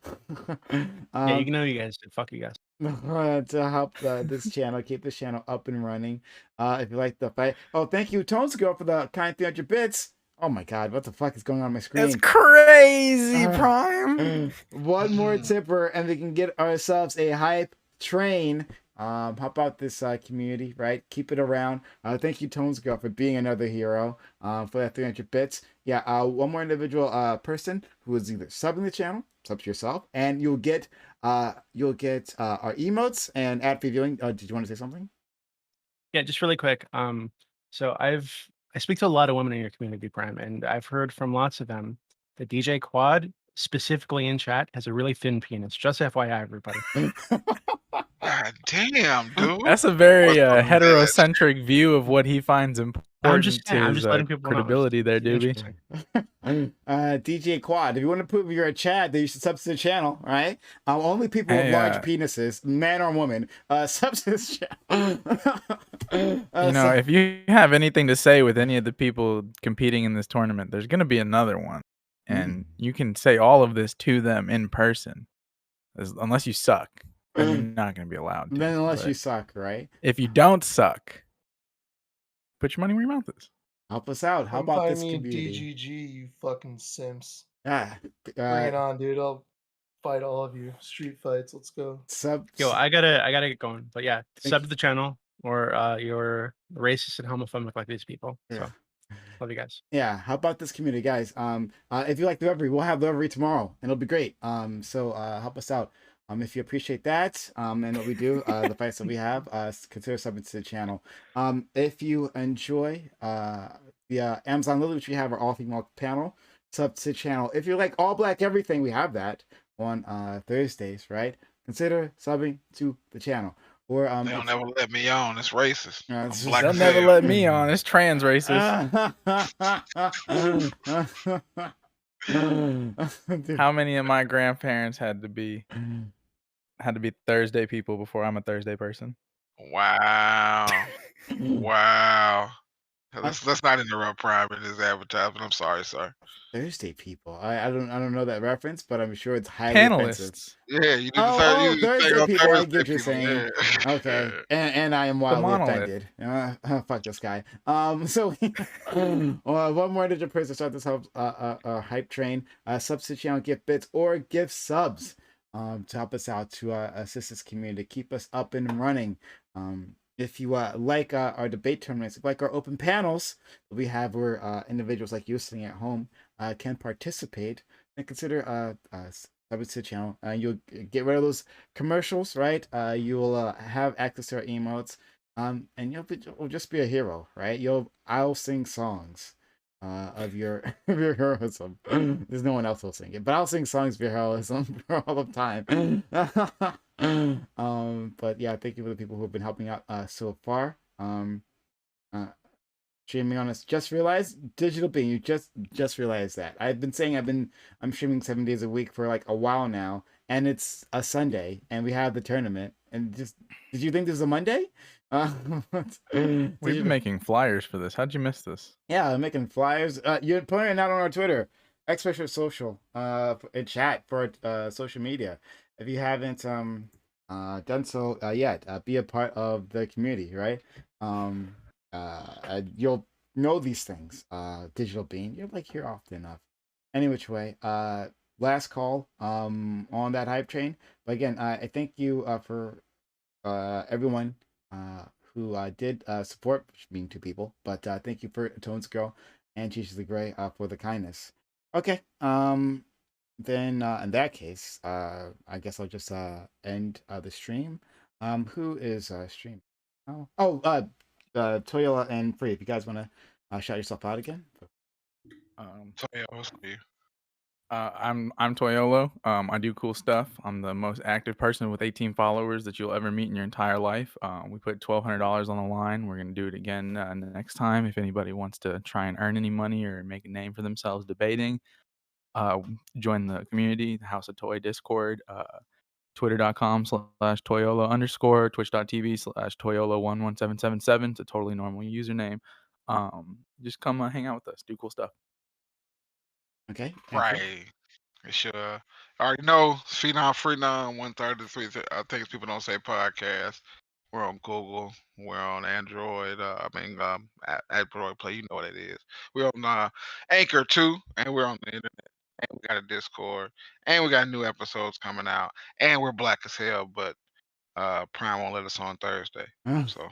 Yeah, you know you guys did. Fuck you guys. To help this channel, keep this channel up and running. If you like the fight. Oh, thank you, Tones Girl, for the kind 300 bits. Oh my god, what the fuck is going on my screen? It's crazy, Prime. One more tipper, and we can get ourselves a hype train. Help out this community, right? Keep it around. Thank you, Tones Girl, for being another hero. For that 300 bits. Yeah, one more individual person who is either subbing the channel, sub to yourself, and you'll get our emotes and ad previewing. Did you want to say something? Yeah, just really quick. So I speak to a lot of women in your community, Prime, and I've heard from lots of them that DJ Quad, specifically in chat, has a really thin penis. Just FYI, everybody. God damn, dude. That's a very What's up with that? heterocentric view of what he finds important just to saying, I'm his just letting people know. credibility there, It's doobie. interesting. DJ Quad, if you want to prove you're a Chad, then you should sub to the channel, right? Only people with Hey, large penises, man or woman, sub to this channel. You know, if you have anything to say with any of the people competing in this tournament, there's going to be another one. And you can say all of this to them in person. Unless you suck. Then you're not going to be allowed to. Then unless But you suck, right? if you don't suck, put your money where your mouth is. Help us out. How Come about find this me community? DGG, you fucking simps. Yeah. Bring it on, dude. I'll fight all of you. Street fights. Let's go. Yo, I gotta get going. But yeah, sub to the channel, or you're racist and homophobic like these people. So love you guys. Yeah, how about this community, guys? If you like the reverie, we'll have the reverie tomorrow, and it'll be great. So help us out. If you appreciate that, and what we do, the fights that we have, consider subbing to the channel. If you enjoy the Amazon Lily, which we have our all female panel, sub to the channel. If you like all black everything, we have that on Thursdays, right? Consider subbing to the channel. Or They'll never let me on. It's racist. I'm black They'll as never hell. let me on. It's trans racist. How many of my grandparents had to be Thursday people before I'm a Thursday person? Wow. Wow. Let's not interrupt Prime in his advertisement. I'm sorry, sir. Thursday people. I don't know that reference, but I'm sure it's highly offensive. Panelists. Yeah, you did Thursday people. I get what you're people. saying. Yeah. Okay, and I am wildly monolith. offended. Fuck this guy. So one more digit person start this hype train. Subs to channel, gift bits or gift subs. To help us out to assist this community, keep us up and running. If you like our debate tournaments, like our open panels that we have where individuals like you sitting at home can participate, then consider subscribe to the channel. You'll get rid of those commercials, right? You'll have access to our emotes, and you'll just be a hero, right? I'll sing songs of your heroism. There's no one else who'll sing it, but I'll sing songs of your heroism for all the time. But yeah, thank you for the people who have been helping out so far. Streaming on us. Just realized, Digital Being, you just realized that. I'm streaming 7 days a week for like a while now, and it's a Sunday, and we have the tournament. And did you think this was a Monday? We've been making flyers for this. How'd you miss this? Yeah, I'm making flyers. You're putting it out on our Twitter, Expression Social, in chat for social media. If you haven't done so yet, be a part of the community, right? You'll know these things. Digital Being, you're like here often enough. Any which way. Last call on that hype train. But again, I thank you for everyone who did support, being 2 people. But thank you for Tones Girl and Jesus the Gray for the kindness. Okay. Then in that case, I guess I'll just end the stream. Who is streaming? Toyola and Free. If you guys want to shout yourself out again. Toyola, what's up, you? I'm Toyolo. I do cool stuff. I'm the most active person with 18 followers that you'll ever meet in your entire life. We put $1,200 on the line. We're gonna do it again next time. If anybody wants to try and earn any money or make a name for themselves debating, join the community, the House of Toy Discord. Twitter.com/Toyolo_, Twitch.tv/Toyolo11777. It's a totally normal username. Just come hang out with us, do cool stuff. Okay. Right. Sure. I already know. Phenom Freenom 133 things people don't say podcast. We're on Google. We're on Android. Android Play. You know what it is. We're on Anchor too, and we're on the internet. And we got a Discord, and we got new episodes coming out, and we're black as hell. But Prime won't let us on Thursday. Oh. So